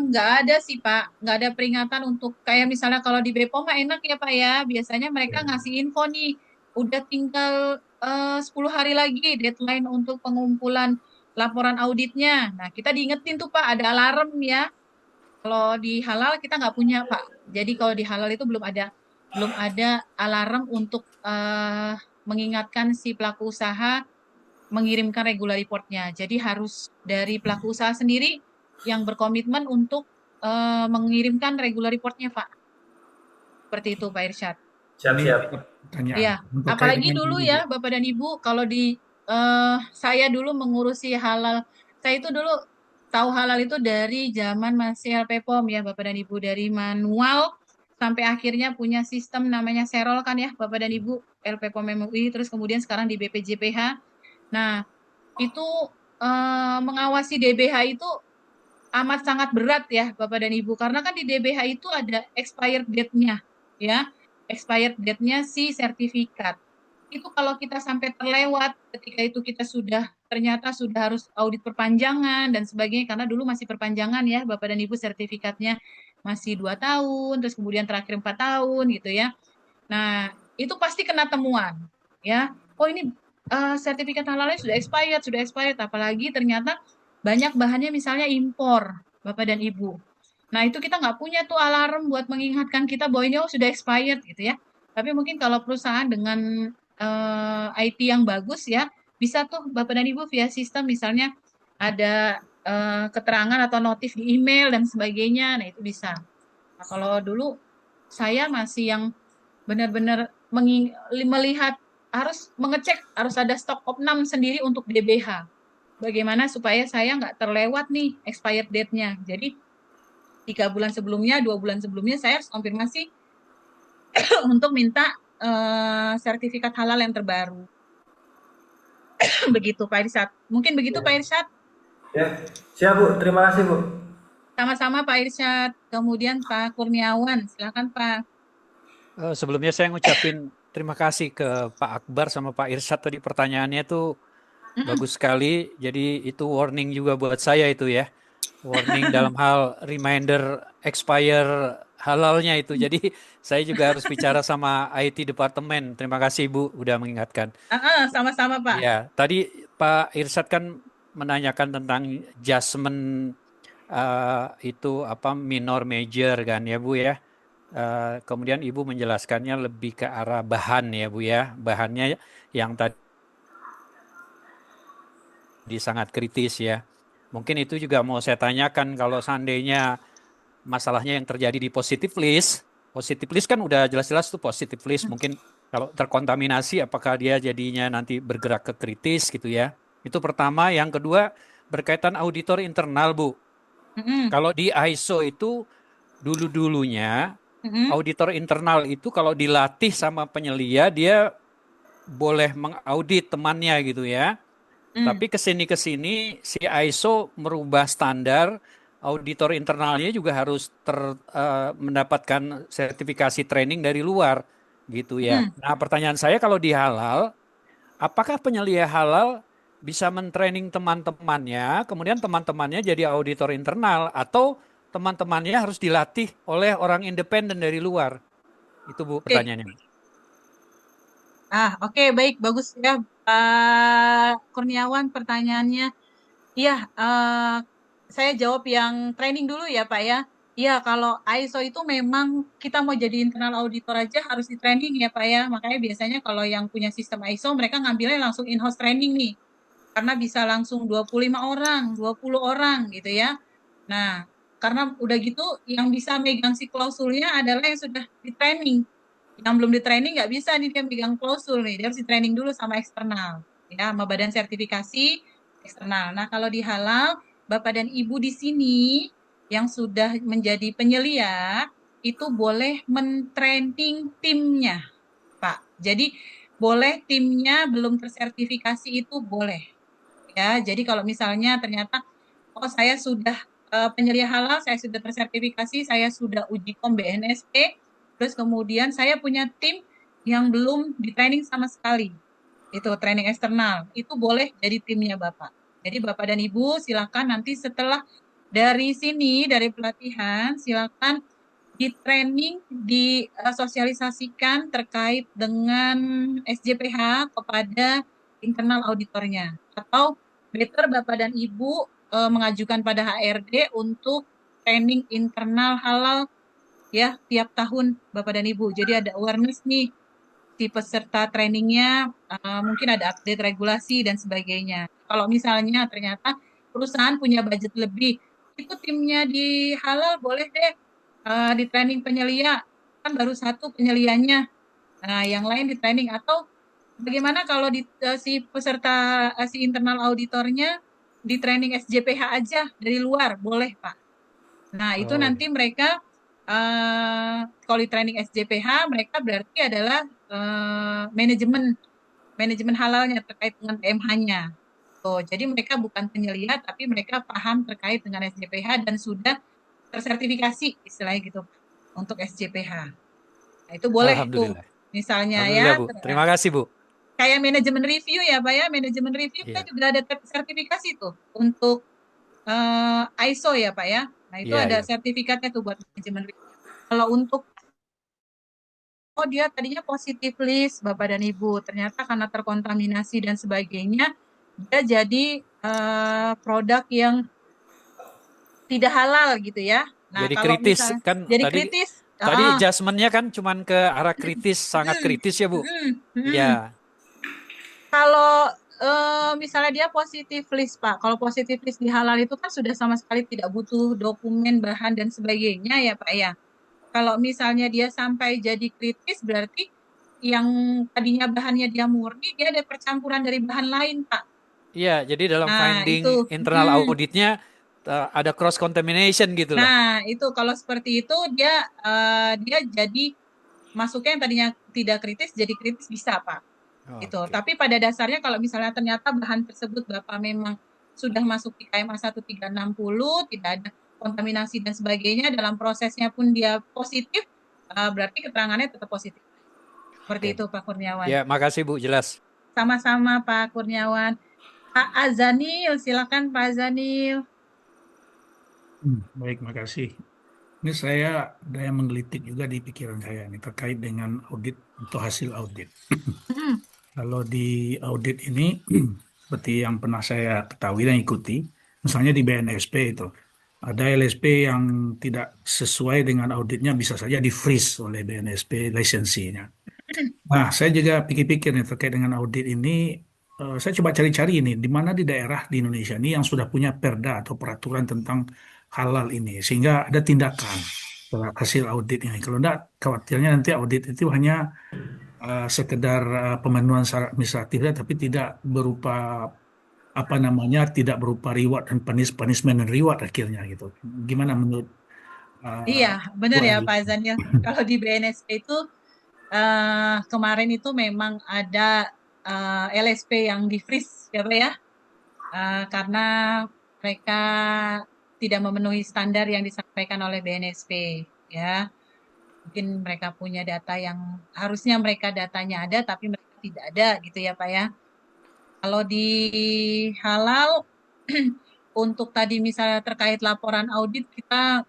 Nggak ada sih Pak, nggak ada peringatan untuk kayak misalnya kalau di Bepom mah enak ya Pak ya, biasanya mereka ngasih info nih, udah tinggal 10 hari lagi deadline untuk pengumpulan laporan auditnya. Nah kita diingetin tuh Pak, ada alarm ya. Kalau di halal kita nggak punya Pak, jadi kalau di halal itu belum ada alarm untuk mengingatkan si pelaku usaha mengirimkan regular reportnya. Jadi harus dari pelaku usaha sendiri yang berkomitmen untuk mengirimkan regular reportnya, Pak. Seperti itu, Pak Irsyad. Siap-siap. Iya, apalagi dulu ya, Bapak dan Ibu, kalau di saya dulu mengurusi halal, saya itu dulu tahu halal itu dari zaman masih LPPOM ya, Bapak dan Ibu, dari manual sampai akhirnya punya sistem namanya Serol kan ya, Bapak dan Ibu, LPPOM MUI, terus kemudian sekarang di BPJPH. Nah, itu mengawasi DBH itu amat sangat berat ya Bapak dan Ibu, karena kan di DBH itu ada expired date-nya ya, expired date-nya si sertifikat. Itu kalau kita sampai terlewat ketika itu kita ternyata sudah harus audit perpanjangan dan sebagainya, karena dulu masih perpanjangan ya Bapak dan Ibu sertifikatnya. masih 2 tahun, terus kemudian terakhir 4 tahun gitu ya. Nah, itu pasti kena temuan, ya. Oh ini sertifikat halalnya sudah expired, apalagi ternyata banyak bahannya misalnya impor, Bapak dan Ibu. Nah, itu kita nggak punya tuh alarm buat mengingatkan kita bahwa ini sudah expired gitu ya. Tapi mungkin kalau perusahaan dengan IT yang bagus ya, bisa tuh Bapak dan Ibu via sistem misalnya ada keterangan atau notif di email dan sebagainya. Nah, itu bisa. Nah, kalau dulu saya masih yang benar-benar melihat harus mengecek harus ada stok opnam sendiri untuk DBH. Bagaimana supaya saya nggak terlewat nih expired date-nya. Jadi 3 bulan sebelumnya, 2 bulan sebelumnya saya harus konfirmasi untuk minta sertifikat halal yang terbaru. Begitu Pak Irsyad. Mungkin begitu Pak Irsyad. Ya, siap Bu. Terima kasih Bu. Sama-sama Pak Irsyad. Kemudian Pak Kurniawan, silakan Pak. Sebelumnya saya ngucapin terima kasih ke Pak Akbar sama Pak Irsyad tadi, pertanyaannya tuh bagus sekali. Jadi itu warning juga buat saya itu ya. Warning dalam hal reminder expire halalnya itu. Jadi saya juga harus bicara sama IT departemen. Terima kasih Bu udah mengingatkan. Sama-sama Pak. Ya, tadi Pak Irsyad kan menanyakan tentang adjustment itu apa minor major kan ya Bu ya. Kemudian Ibu menjelaskannya lebih ke arah bahan ya Bu ya. Bahannya yang tadi sangat kritis ya. Mungkin itu juga mau saya tanyakan kalau seandainya masalahnya yang terjadi di positive list kan udah jelas-jelas tuh positive list. Mungkin kalau terkontaminasi apakah dia jadinya nanti bergerak ke kritis gitu ya. Itu pertama. Yang kedua berkaitan auditor internal Bu. Kalau di ISO itu dulu-dulunya auditor internal itu kalau dilatih sama penyelia dia boleh mengaudit temannya gitu ya. Tapi kesini si ISO merubah standar, auditor internalnya juga harus mendapatkan sertifikasi training dari luar gitu ya. Nah pertanyaan saya kalau di halal, apakah penyelia halal bisa mentraining teman-temannya, kemudian teman-temannya jadi auditor internal atau teman-temannya harus dilatih oleh orang independen dari luar? Itu Bu pertanyaannya. Oke, baik, bagus ya Pak Kurniawan pertanyaannya. Iya, saya jawab yang training dulu ya Pak ya. Iya, kalau ISO itu memang kita mau jadi internal auditor aja harus di training ya Pak ya. Makanya biasanya kalau yang punya sistem ISO mereka ngambilnya langsung in-house training nih. Karena bisa langsung 25 orang, 20 orang gitu ya. Nah, karena udah gitu yang bisa megang si klausulnya adalah yang sudah di training. Yang belum di training nggak bisa nih dia megang klausul nih, dia harus di training dulu sama eksternal, ya, sama badan sertifikasi eksternal. Nah kalau di halal, Bapak dan Ibu di sini yang sudah menjadi penyelia itu boleh mentraining timnya, Pak. Jadi boleh timnya belum tersertifikasi itu boleh, ya. Jadi kalau misalnya ternyata, oh saya sudah penyelia halal, saya sudah tersertifikasi, saya sudah uji kom BNSP. Terus kemudian saya punya tim yang belum di training sama sekali. Itu training eksternal. Itu boleh jadi timnya Bapak. Jadi Bapak dan Ibu silakan nanti setelah dari sini, dari pelatihan, silakan di training, disosialisasikan terkait dengan SJPH kepada internal auditornya. Atau better Bapak dan Ibu mengajukan pada HRD untuk training internal halal ya tiap tahun Bapak dan Ibu. Jadi ada awareness nih si peserta trainingnya, mungkin ada update regulasi dan sebagainya. Kalau misalnya ternyata perusahaan punya budget lebih, itu timnya di halal boleh deh di training penyelia, kan baru satu penyelianya. Nah yang lain di training. Atau bagaimana kalau si peserta si internal auditornya di training SJPH aja dari luar, boleh Pak. Nah itu nanti mereka kalau di training SJPH mereka berarti adalah manajemen halalnya terkait dengan PMH-nya. Jadi mereka bukan penyelia tapi mereka paham terkait dengan SJPH dan sudah tersertifikasi istilahnya gitu untuk SJPH. Nah, itu boleh tuh misalnya ya. Bu. Terima kasih Bu. Kayak manajemen review ya Pak ya, manajemen review kita juga ada sertifikasi tuh untuk ISO ya Pak ya. Nah, itu Iya, ada iya. sertifikatnya tuh buat manajemen risk. Kalau untuk dia tadinya positif list Bapak dan Ibu, ternyata karena terkontaminasi dan sebagainya, dia jadi produk yang tidak halal gitu ya. Nah, Jadi kalau kritis misalnya kan jadi tadi kritis, tadi adjustment-nya kan cuman ke arah kritis, sangat kritis ya, Bu. Iya. Kalau misalnya dia positif list, Pak. Kalau positif list di halal itu kan sudah sama sekali tidak butuh dokumen, bahan dan sebagainya ya, Pak ya. Kalau misalnya dia sampai jadi kritis, berarti yang tadinya bahannya dia murni, dia ada percampuran dari bahan lain, Pak. Iya, jadi dalam Nah, finding itu. internal auditnya ada cross contamination gitu loh. Nah, itu kalau seperti itu dia jadi masuknya yang tadinya tidak kritis jadi kritis bisa, Pak. Gitu. Tapi pada dasarnya kalau misalnya ternyata bahan tersebut Bapak memang sudah masuk di KMA 1360, tidak ada kontaminasi dan sebagainya, dalam prosesnya pun dia positif, berarti keterangannya tetap positif. Seperti itu Pak Kurniawan. Ya, makasih Bu, jelas. Sama-sama Pak Kurniawan. Pak Azanil, silakan Pak Azanil. Baik, makasih. Ini saya ada yang menggelitik juga di pikiran saya ini terkait dengan audit atau hasil audit. Kalau di audit ini, seperti yang pernah saya ketahui dan ikuti, misalnya di BNSP itu, ada LSP yang tidak sesuai dengan auditnya bisa saja di-freeze oleh BNSP lisensinya. Nah, saya juga pikir-pikir nih terkait dengan audit ini, saya coba cari-cari ini, di mana di daerah di Indonesia ini yang sudah punya perda atau peraturan tentang halal ini, sehingga ada tindakan terhadap hasil audit ini. Kalau enggak, khawatirnya nanti audit itu hanya sekedar pemenuhan syarat administratifnya, tapi tidak berupa apa namanya, tidak berupa reward dan punishment dan reward akhirnya gitu. Gimana menurut Iya, benar Bu ya Adi? Pak Azanil. Kalau di BNSP itu kemarin itu memang ada LSP yang di-freeze ya Pak ya. Karena mereka tidak memenuhi standar yang disampaikan oleh BNSP ya. Mungkin mereka punya data yang harusnya mereka datanya ada tapi mereka tidak ada gitu ya Pak ya. Kalau di halal untuk tadi misalnya terkait laporan audit kita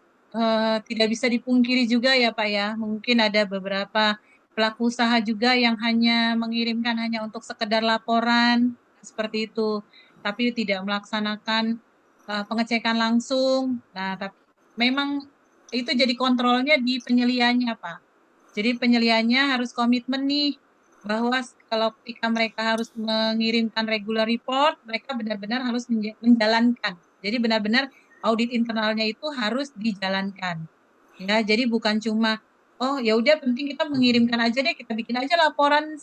tidak bisa dipungkiri juga ya Pak ya. Mungkin ada beberapa pelaku usaha juga yang hanya mengirimkan hanya untuk sekedar laporan seperti itu, tapi tidak melaksanakan pengecekan langsung. Nah, tapi memang itu jadi kontrolnya di penyeliannya Pak. Jadi penyeliannya harus komitmen nih bahwa kalau ketika mereka harus mengirimkan regular report, mereka benar-benar harus menjalankan. Jadi benar-benar audit internalnya itu harus dijalankan. Ya, jadi bukan cuma oh ya udah penting kita mengirimkan aja deh, kita bikin aja laporan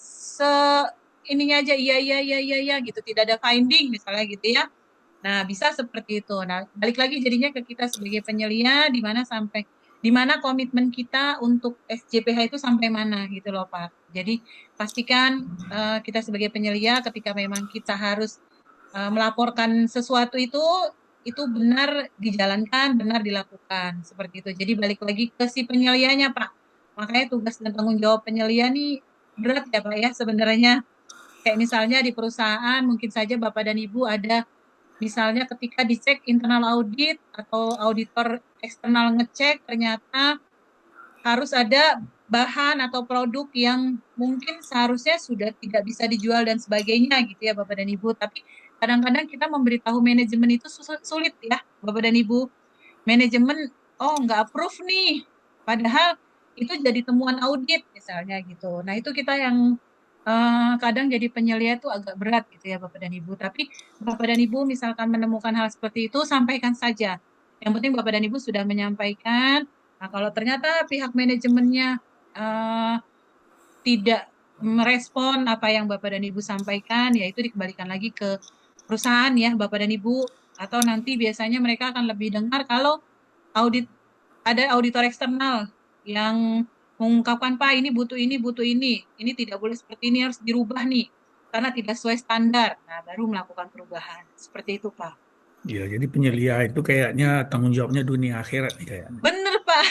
ininya aja iya gitu, tidak ada finding misalnya gitu ya. Nah, bisa seperti itu. Nah, balik lagi jadinya ke kita sebagai penyelia di mana komitmen kita untuk SJPH itu sampai mana gitu loh Pak. Jadi pastikan kita sebagai penyelia ketika memang kita harus melaporkan sesuatu itu benar dijalankan, benar dilakukan seperti itu. Jadi balik lagi ke si penyelianya Pak. Makanya tugas dan tanggung jawab penyelia nih berat ya Pak ya sebenarnya. Kayak misalnya di perusahaan mungkin saja Bapak dan Ibu ada misalnya ketika dicek internal audit atau auditor eksternal ngecek ternyata harus ada bahan atau produk yang mungkin seharusnya sudah tidak bisa dijual dan sebagainya gitu ya Bapak dan Ibu. Tapi kadang-kadang kita memberitahu manajemen itu sulit ya Bapak dan Ibu. Manajemen nggak approve nih. Padahal itu jadi temuan audit misalnya gitu. Nah itu kita yang kadang jadi penyelia itu agak berat gitu ya Bapak dan Ibu. Tapi Bapak dan Ibu misalkan menemukan hal seperti itu, sampaikan saja. Yang penting Bapak dan Ibu sudah menyampaikan. Nah kalau ternyata pihak manajemennya tidak merespon apa yang Bapak dan Ibu sampaikan, ya itu dikembalikan lagi ke perusahaan ya Bapak dan Ibu. Atau nanti biasanya mereka akan lebih dengar kalau ada auditor eksternal yang mengungkapkan Pak ini butuh ini tidak boleh seperti ini, harus dirubah nih karena tidak sesuai standar. Nah baru melakukan perubahan seperti itu Pak. Ya, jadi penyelia itu kayaknya tanggung jawabnya dunia akhirat nih kayaknya. Bener Pak,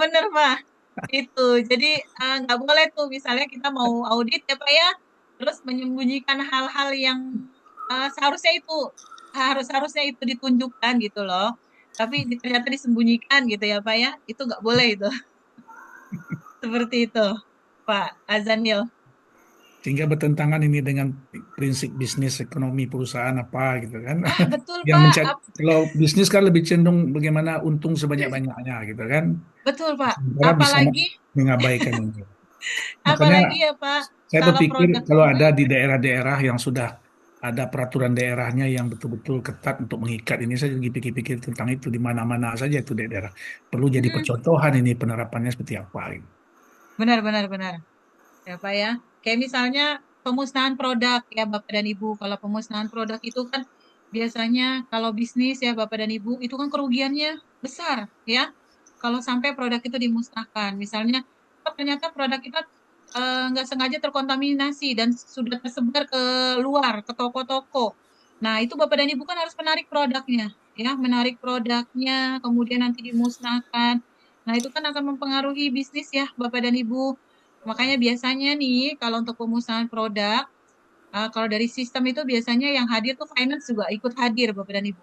bener Pak. Itu jadi nggak boleh tuh misalnya kita mau audit ya Pak ya, terus menyembunyikan hal-hal yang harusnya itu ditunjukkan gitu loh. tapi ternyata disembunyikan gitu ya Pak ya. Itu nggak boleh itu. Seperti itu Pak Azanil. Sehingga bertentangan ini dengan prinsip bisnis ekonomi perusahaan apa gitu kan. Betul Yang Pak. kalau bisnis kan lebih cenderung bagaimana untung sebanyak-banyaknya gitu kan. Betul Pak. Sementara bisa Apalagi mengabaikan ini. apalagi Makanya ya Pak, saya kalau berpikir produk kalau ada di daerah-daerah yang sudah ada peraturan daerahnya yang betul-betul ketat untuk mengikat ini, saya lagi pikir-pikir tentang itu di mana-mana saja itu daerah. Perlu jadi percontohan ini penerapannya seperti apa. Gitu. benar ya Pak ya. Kayak misalnya pemusnahan produk ya Bapak dan Ibu. Kalau pemusnahan produk itu kan biasanya kalau bisnis ya Bapak dan Ibu itu kan kerugiannya besar ya. Kalau sampai produk itu dimusnahkan, misalnya ternyata produk kita nggak sengaja terkontaminasi dan sudah tersebar ke luar, ke toko-toko. Nah, itu Bapak dan Ibu kan harus menarik produknya, ya, menarik produknya, kemudian nanti dimusnahkan. Nah, itu kan akan mempengaruhi bisnis ya, Bapak dan Ibu. Makanya biasanya nih, kalau untuk pemusnahan produk, kalau dari sistem itu biasanya yang hadir tuh finance juga ikut hadir Bapak dan Ibu.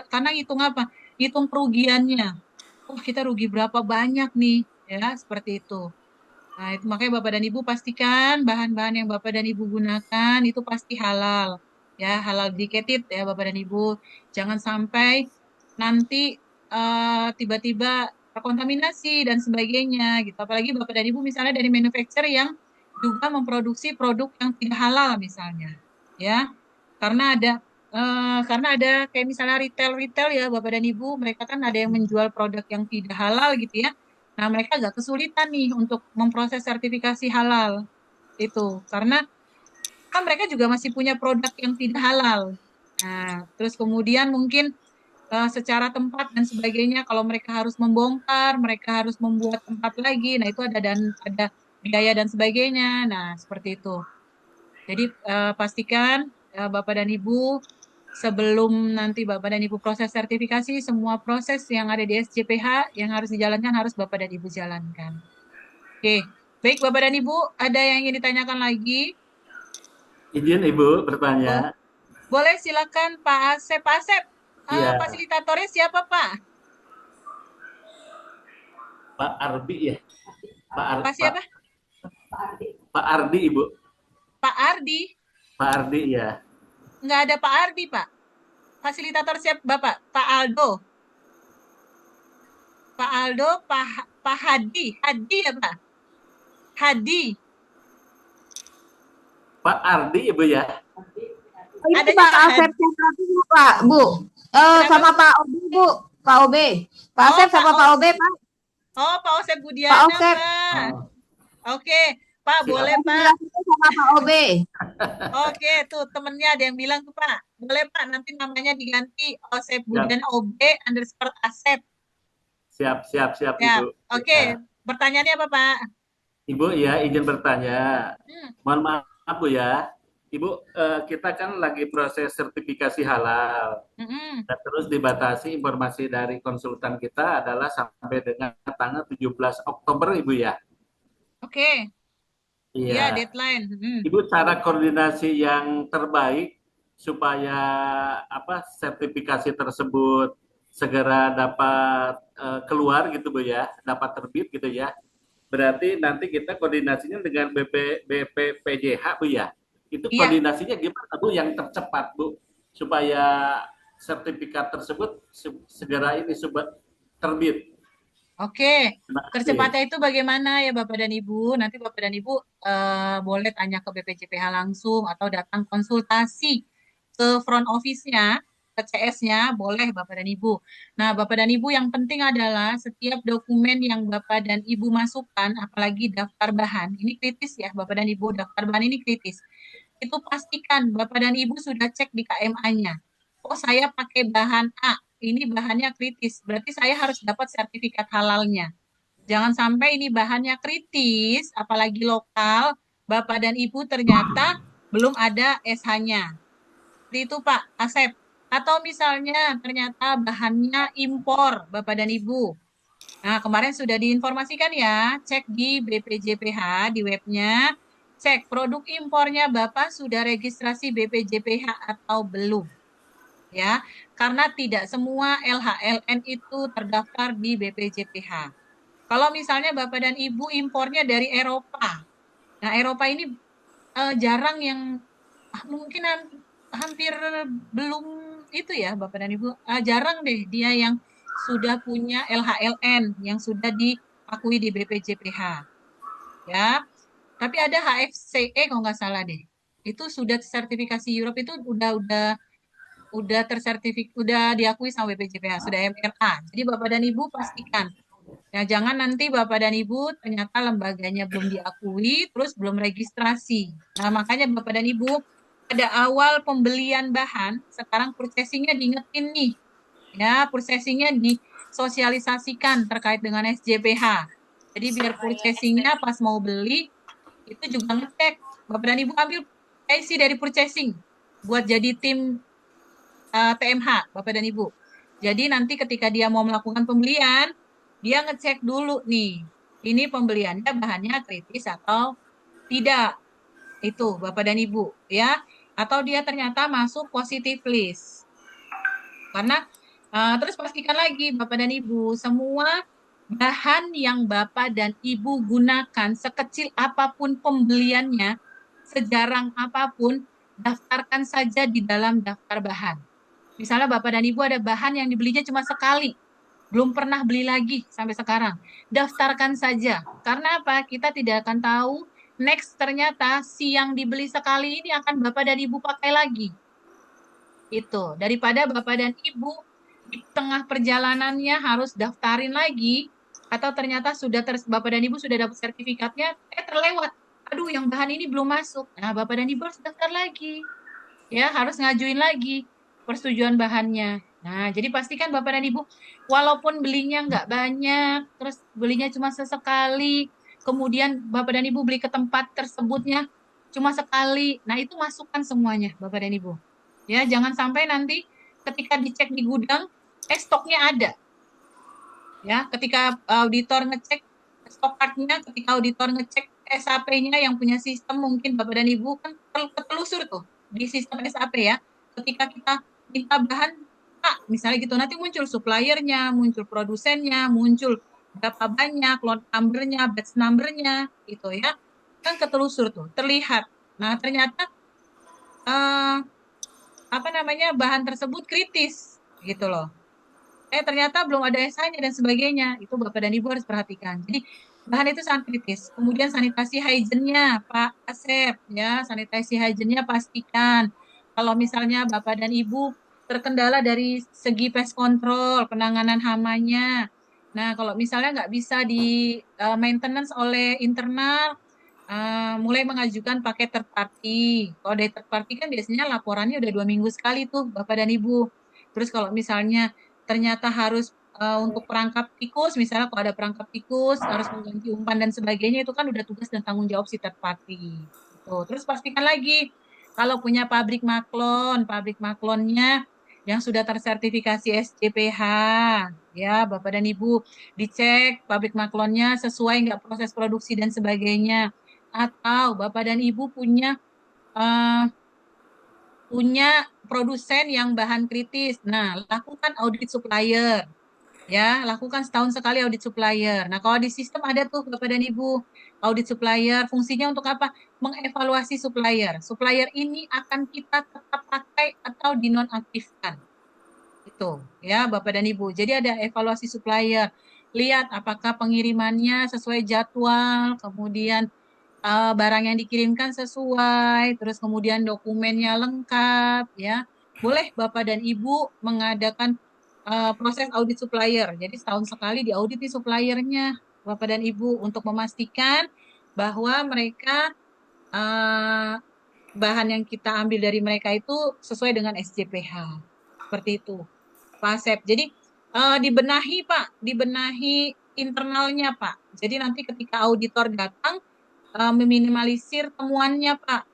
Karena hitung apa? Hitung kerugiannya. Oh, kita rugi berapa banyak nih, ya, seperti itu. Nah, itu makanya Bapak dan Ibu pastikan bahan-bahan yang Bapak dan Ibu gunakan itu pasti halal. Ya, halal diketit ya Bapak dan Ibu. Jangan sampai nanti tiba-tiba terkontaminasi dan sebagainya gitu. Apalagi Bapak dan Ibu misalnya dari manufacturer yang juga memproduksi produk yang tidak halal misalnya. Ya. Karena ada kayak misalnya retail ya Bapak dan Ibu, mereka kan ada yang menjual produk yang tidak halal gitu ya. Nah, mereka agak kesulitan nih untuk memproses sertifikasi halal itu karena kan mereka juga masih punya produk yang tidak halal. Nah, terus kemudian mungkin secara tempat dan sebagainya kalau mereka harus membongkar, mereka harus membuat tempat lagi. Nah, itu ada biaya dan sebagainya. Nah, seperti itu. Jadi pastikan Bapak dan Ibu sebelum nanti Bapak dan Ibu proses sertifikasi, semua proses yang ada di SJPH yang harus dijalankan harus Bapak dan Ibu jalankan. Oke, baik Bapak dan Ibu, ada yang ingin ditanyakan lagi? Izin Ibu bertanya. Boleh silakan Pak Asep. Pak Asep, Iya. fasilitatornya siapa Pak? Pak Ardi ya. Pak siapa? Pak Ardi Ibu. Pak Ardi? Pak Ardi ya. Nggak ada Pak Ardi Pak. Fasilitator siapa Bapak? Pak Aldo. Pak Aldo, Pak Hadi. Hadi ya Pak? Hadi. Pak Ardi Ibu ya. Ini Pak Asep Pak, Bu. Sama Pak Obe, Bu. Pak Obe. Pak Asep sama Pak Obe, Pak. Oh, Pak Osep Budiana, Pak. Oke, Pak, boleh Pak. Sama Pak Obe. Oke, tuh temennya ada yang bilang tuh Pak. Boleh Pak, nanti namanya diganti Osep Budiana OB_Asep. Siap Ya. Ibu. Oke, pertanyaannya apa Pak? Ibu ya, izin bertanya. Mohon maaf Bu ya. Ibu, kita kan lagi proses sertifikasi halal. Dan terus dibatasi informasi dari konsultan kita adalah sampai dengan tanggal 17 Oktober Ibu ya. Oke. Iya. Ya, deadline. Ibu, cara koordinasi yang terbaik supaya sertifikasi tersebut segera dapat keluar gitu Bu ya, dapat terbit gitu ya. Berarti nanti kita koordinasinya dengan BPPJH Bu ya. Itu koordinasinya gimana Bu yang tercepat Bu supaya sertifikat tersebut segera ini terbit. Oke, tercepatnya itu bagaimana ya Bapak dan Ibu? Nanti Bapak dan Ibu boleh tanya ke BPJPH langsung atau datang konsultasi ke front office-nya, ke CS-nya, boleh Bapak dan Ibu. Nah, Bapak dan Ibu yang penting adalah setiap dokumen yang Bapak dan Ibu masukkan, apalagi daftar bahan, ini kritis ya Bapak dan Ibu, daftar bahan ini kritis. Itu pastikan Bapak dan Ibu sudah cek di KMA-nya. Oh, saya pakai bahan A, ini bahannya kritis, berarti saya harus dapat sertifikat halalnya. Jangan sampai ini bahannya kritis, apalagi lokal, Bapak dan Ibu ternyata belum ada SH-nya. Seperti itu Pak Asep. Atau misalnya ternyata bahannya impor, Bapak dan Ibu. Nah, kemarin sudah diinformasikan ya, cek di BPJPH, di webnya, cek produk impornya Bapak sudah registrasi BPJPH atau belum. ya, karena tidak semua LHLN itu terdaftar di BPJPH. Kalau misalnya Bapak dan Ibu impornya dari Eropa, nah Eropa ini jarang yang mungkin hampir belum itu ya Bapak dan Ibu, jarang deh dia yang sudah punya LHLN yang sudah diakui di BPJPH, ya. Tapi ada HFCE kalau nggak salah deh. Itu sudah sertifikasi Europe itu udah udah diakui sama BPJPH, sudah MRA. Jadi Bapak dan Ibu pastikan. Ya, jangan nanti Bapak dan Ibu ternyata lembaganya belum diakui, terus belum registrasi. Nah, makanya Bapak dan Ibu pada awal pembelian bahan, sekarang purchasing-nya diingetin nih. Ya, purchasing-nya disosialisasikan terkait dengan SJPH. Jadi biar purchasing-nya pas mau beli, itu juga ngecek. Bapak dan Ibu ambil IC dari purchasing buat jadi tim TMH, Bapak dan Ibu. Jadi nanti ketika dia mau melakukan pembelian, dia ngecek dulu nih, ini pembeliannya bahannya kritis atau tidak. Itu Bapak dan Ibu, ya. Atau dia ternyata masuk positive list. Karena terus pastikan lagi Bapak dan Ibu, semua bahan yang Bapak dan Ibu gunakan sekecil apapun pembeliannya, sejarang apapun, daftarkan saja di dalam daftar bahan. Misalnya Bapak dan Ibu ada bahan yang dibelinya cuma sekali, belum pernah beli lagi sampai sekarang. Daftarkan saja. Karena apa? Kita tidak akan tahu next ternyata si yang dibeli sekali ini akan Bapak dan Ibu pakai lagi. Itu. Daripada Bapak dan Ibu di tengah perjalanannya harus daftarin lagi, atau ternyata Bapak dan Ibu sudah dapat sertifikatnya, terlewat. Aduh, yang bahan ini belum masuk. Nah, Bapak dan Ibu harus daftar lagi. Ya, harus ngajuin lagi persetujuan bahannya. Nah, jadi pastikan Bapak dan Ibu, walaupun belinya nggak banyak, terus belinya cuma sesekali, kemudian Bapak dan Ibu beli ke tempat tersebutnya cuma sekali. Nah, itu masukkan semuanya, Bapak dan Ibu. Ya, jangan sampai nanti ketika dicek di gudang, stoknya ada. Ya, ketika auditor ngecek stok card-nya, ketika auditor ngecek SAP-nya yang punya sistem, mungkin Bapak dan Ibu kan ketelusur tuh di sistem SAP ya. Ketika kita minta bahan, Pak, misalnya gitu, nanti muncul suppliernya, muncul produsennya, muncul berapa banyak, lot number-nya, batch number-nya, gitu ya. Kan ketelusur tuh, terlihat. Nah, ternyata bahan tersebut kritis, gitu loh. Ternyata belum ada SH-nya dan sebagainya. Itu Bapak dan Ibu harus perhatikan. Jadi, bahan itu sangat kritis. Kemudian sanitasi hygiene-nya, Pak Asep, ya, sanitasi hygiene-nya pastikan. Kalau misalnya Bapak dan Ibu terkendala dari segi pest control, penanganan hamanya. Nah, kalau misalnya nggak bisa di maintenance oleh internal, mulai mengajukan paket third party. Kalau dari third party kan biasanya laporannya udah 2 minggu sekali tuh, Bapak dan Ibu. Terus kalau misalnya ternyata harus untuk perangkap tikus, misalnya kalau ada perangkap tikus, harus mengganti umpan dan sebagainya, itu kan udah tugas dan tanggung jawab si third party. Tuh. Terus pastikan lagi, kalau punya pabrik maklonnya yang sudah tersertifikasi SJPH, ya Bapak dan Ibu, dicek pabrik maklonnya sesuai nggak proses produksi dan sebagainya. Atau Bapak dan Ibu punya produsen yang bahan kritis. Nah, lakukan audit supplier. Ya, lakukan setahun sekali audit supplier. Nah, kalau di sistem ada tuh Bapak dan Ibu, audit supplier fungsinya untuk apa? Mengevaluasi supplier. Supplier ini akan kita tetap pakai atau dinonaktifkan. Itu, ya Bapak dan Ibu. Jadi ada evaluasi supplier. Lihat apakah pengirimannya sesuai jadwal, kemudian barang yang dikirimkan sesuai, terus kemudian dokumennya lengkap, ya. Boleh Bapak dan Ibu mengadakan proses audit supplier. Jadi setahun sekali diaudit di suppliernya, Bapak dan Ibu, untuk memastikan bahwa mereka bahan yang kita ambil dari mereka itu sesuai dengan SJPH. Seperti itu, Pak Asep. Jadi dibenahi, Pak, dibenahi internalnya, Pak. Jadi nanti ketika auditor datang, meminimalisir temuannya, Pak.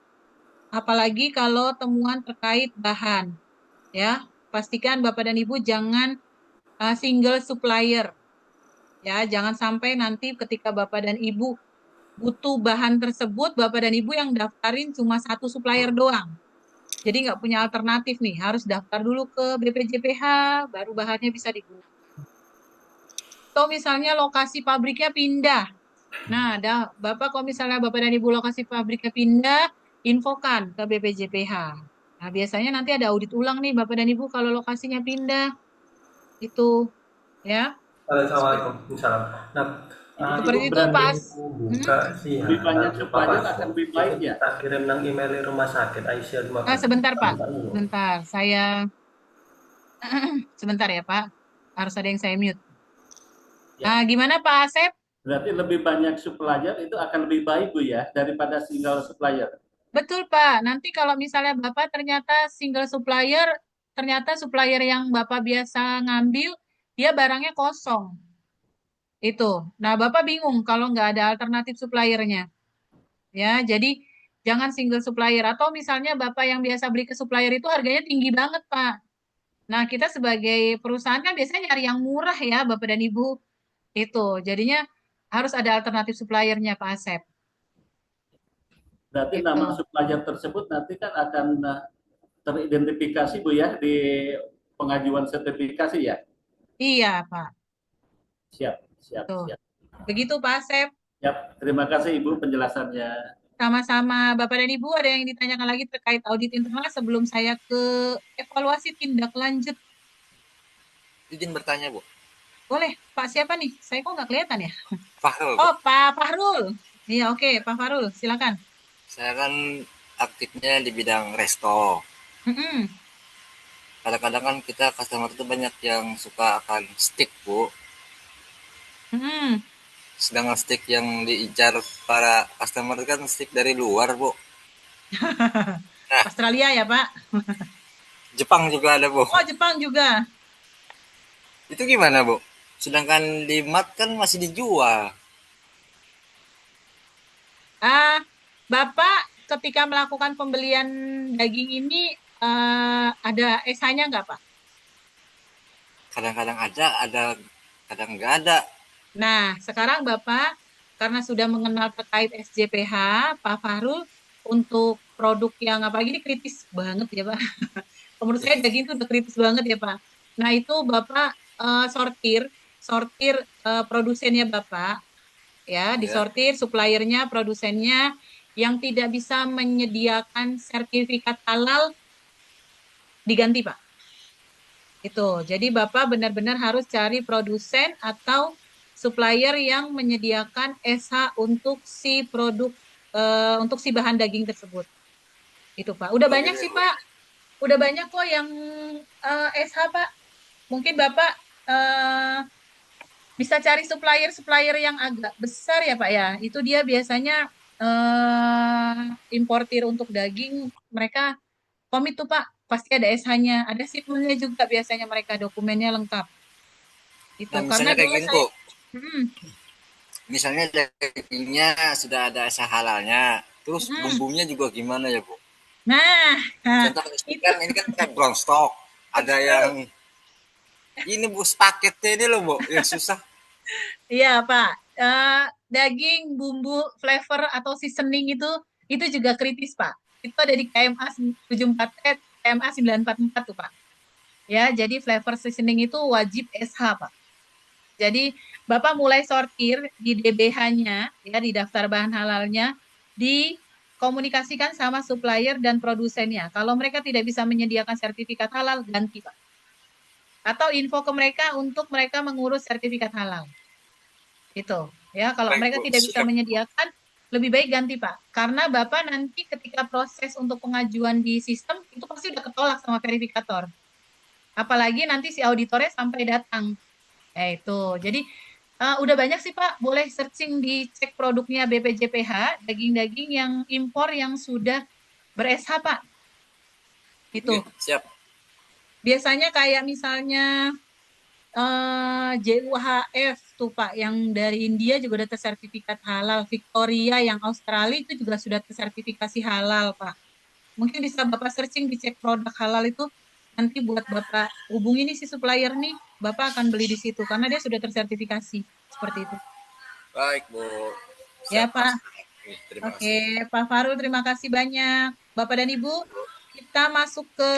Apalagi kalau temuan terkait bahan. Ya, pastikan Bapak dan Ibu jangan single supplier. Ya, jangan sampai nanti ketika Bapak dan Ibu butuh bahan tersebut, Bapak dan Ibu yang daftarin cuma satu supplier doang. Jadi nggak punya alternatif nih, harus daftar dulu ke BPJPH, baru bahannya bisa digunakan. Atau misalnya lokasi pabriknya pindah. Nah, Bapak kalau misalnya Bapak dan Ibu lokasi pabriknya pindah, infokan ke BPJPH. Nah, biasanya nanti ada audit ulang nih Bapak dan Ibu kalau lokasinya pindah. Itu, ya. Assalamualaikum. Salam. Nah, Seperti itu, Pak. buka sih Lebih banyak supplier akan lebih baik ya. kita kirim nang email rumah sakit Aisyah 50. Nah, sebentar, Pak. Sebentar, sebentar ya, Pak. Harus ada yang saya mute. Nah, gimana Pak Asep? Berarti lebih banyak supplier itu akan lebih baik Bu ya daripada single supplier. Betul Pak. Nanti kalau misalnya Bapak ternyata single supplier, ternyata supplier yang Bapak biasa ngambil, dia barangnya kosong. Itu. Nah, Bapak bingung kalau nggak ada alternatif suppliernya. Ya, jadi jangan single supplier. Atau misalnya Bapak yang biasa beli ke supplier itu harganya tinggi banget, Pak. Nah, kita sebagai perusahaan kan biasanya nyari yang murah ya, Bapak dan Ibu. Itu. Jadinya harus ada alternatif suppliernya, Pak Asep. Berarti nama supplier tersebut nanti kan akan teridentifikasi Bu ya di pengajuan sertifikasi ya? Iya, Pak. Siap. Begitu Pak Asep. Yap, terima kasih Ibu penjelasannya. Sama-sama. Bapak dan Ibu, ada yang ditanyakan lagi terkait audit internal sebelum saya ke evaluasi tindak lanjut? Izin bertanya, Bu. Boleh. Pak siapa nih? Saya kok nggak kelihatan ya? Fahrul. Oh, Pak Fahrul. Iya, oke. Pak Fahrul, silakan. Saya kan aktifnya di bidang resto. Kadang-kadang kan kita customer itu banyak yang suka akan stick, Bu. Sedangkan stick yang diincar para customer kan stick dari luar, Bu. Nah, Australia ya, Pak? Jepang juga ada, Bu. Oh, Jepang juga. Itu gimana, Bu? Sedangkan di mat kan masih dijual. Bapak ketika melakukan pembelian daging ini ada SH-nya nggak, Pak? Kadang-kadang ada, kadang nggak ada. Nah, sekarang Bapak, karena sudah mengenal terkait SJPH, Pak Fahrul, untuk produk yang apalagi ini kritis banget ya Pak. Menurut saya daging itu udah kritis banget ya Pak. Nah, itu Bapak sortir produsennya Bapak, ya, disortir suppliernya, produsennya yang tidak bisa menyediakan sertifikat halal diganti Pak. Itu. Jadi Bapak benar-benar harus cari produsen atau supplier yang menyediakan SH untuk si produk, untuk si bahan daging tersebut. Itu Pak. Udah banyak sih Pak. Udah banyak kok yang SH Pak. Mungkin Bapak bisa cari supplier yang agak besar ya Pak ya. Itu dia biasanya importir untuk daging. Mereka komit tuh Pak. Pasti ada SH-nya. Ada sipilnya juga biasanya mereka. Dokumennya lengkap. Itu. Nah, misalnya karena kayak gini kok. Misalnya dagingnya sudah ada SH halalnya, terus bumbunya juga gimana ya Bu? Nah, contoh ini kan kayak brown stock, ada yang ini Bu paketnya ini loh Bu, yang susah. Iya Pak, daging, bumbu, flavor atau seasoning itu juga kritis Pak. Itu ada di KMA 74 KMA 944 tuh Pak. Ya, jadi flavor seasoning itu wajib SH Pak. Jadi Bapak mulai sortir di DBH-nya, ya di daftar bahan halalnya, dikomunikasikan sama supplier dan produsennya. Kalau mereka tidak bisa menyediakan sertifikat halal, ganti Pak. Atau info ke mereka untuk mereka mengurus sertifikat halal. Itu. Ya, kalau mereka tidak bisa menyediakan, lebih baik ganti Pak. Karena Bapak nanti ketika proses untuk pengajuan di sistem, itu pasti udah ketolak sama verifikator. Apalagi nanti si auditornya sampai datang. Itu. Jadi udah banyak sih Pak, boleh searching dicek produknya BPJPH, daging-daging yang impor yang sudah ber-SH Pak. Itu. Siap. Biasanya kayak misalnya JUHF tuh Pak, yang dari India juga udah tersertifikat halal. Victoria yang Australia itu juga sudah tersertifikasi halal Pak. Mungkin bisa Bapak searching dicek produk halal itu, nanti buat Bapak hubungi nih si supplier nih, Bapak akan beli di situ karena dia sudah tersertifikasi seperti itu. Baik Bu. Ya Pak. Terima kasih. Pak Fahrul terima kasih banyak. Bapak dan Ibu, kita masuk ke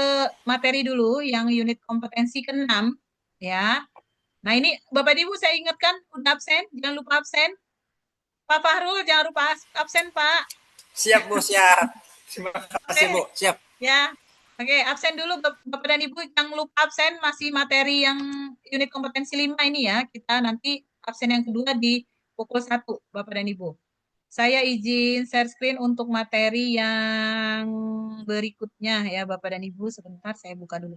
materi dulu yang unit kompetensi ke-6 ya. Nah, ini Bapak Ibu saya ingatkan udah absen, jangan lupa absen. Pak Fahrul jangan lupa absen, Pak. Siap, Bu, siap. Terima kasih, Bu. Siap. Ya. Oke, absen dulu Bapak dan Ibu, jangan lupa absen, masih materi yang unit kompetensi 5 ini ya. Kita nanti absen yang kedua di pukul 1, Bapak dan Ibu. Saya izin share screen untuk materi yang berikutnya ya Bapak dan Ibu. Sebentar saya buka dulu.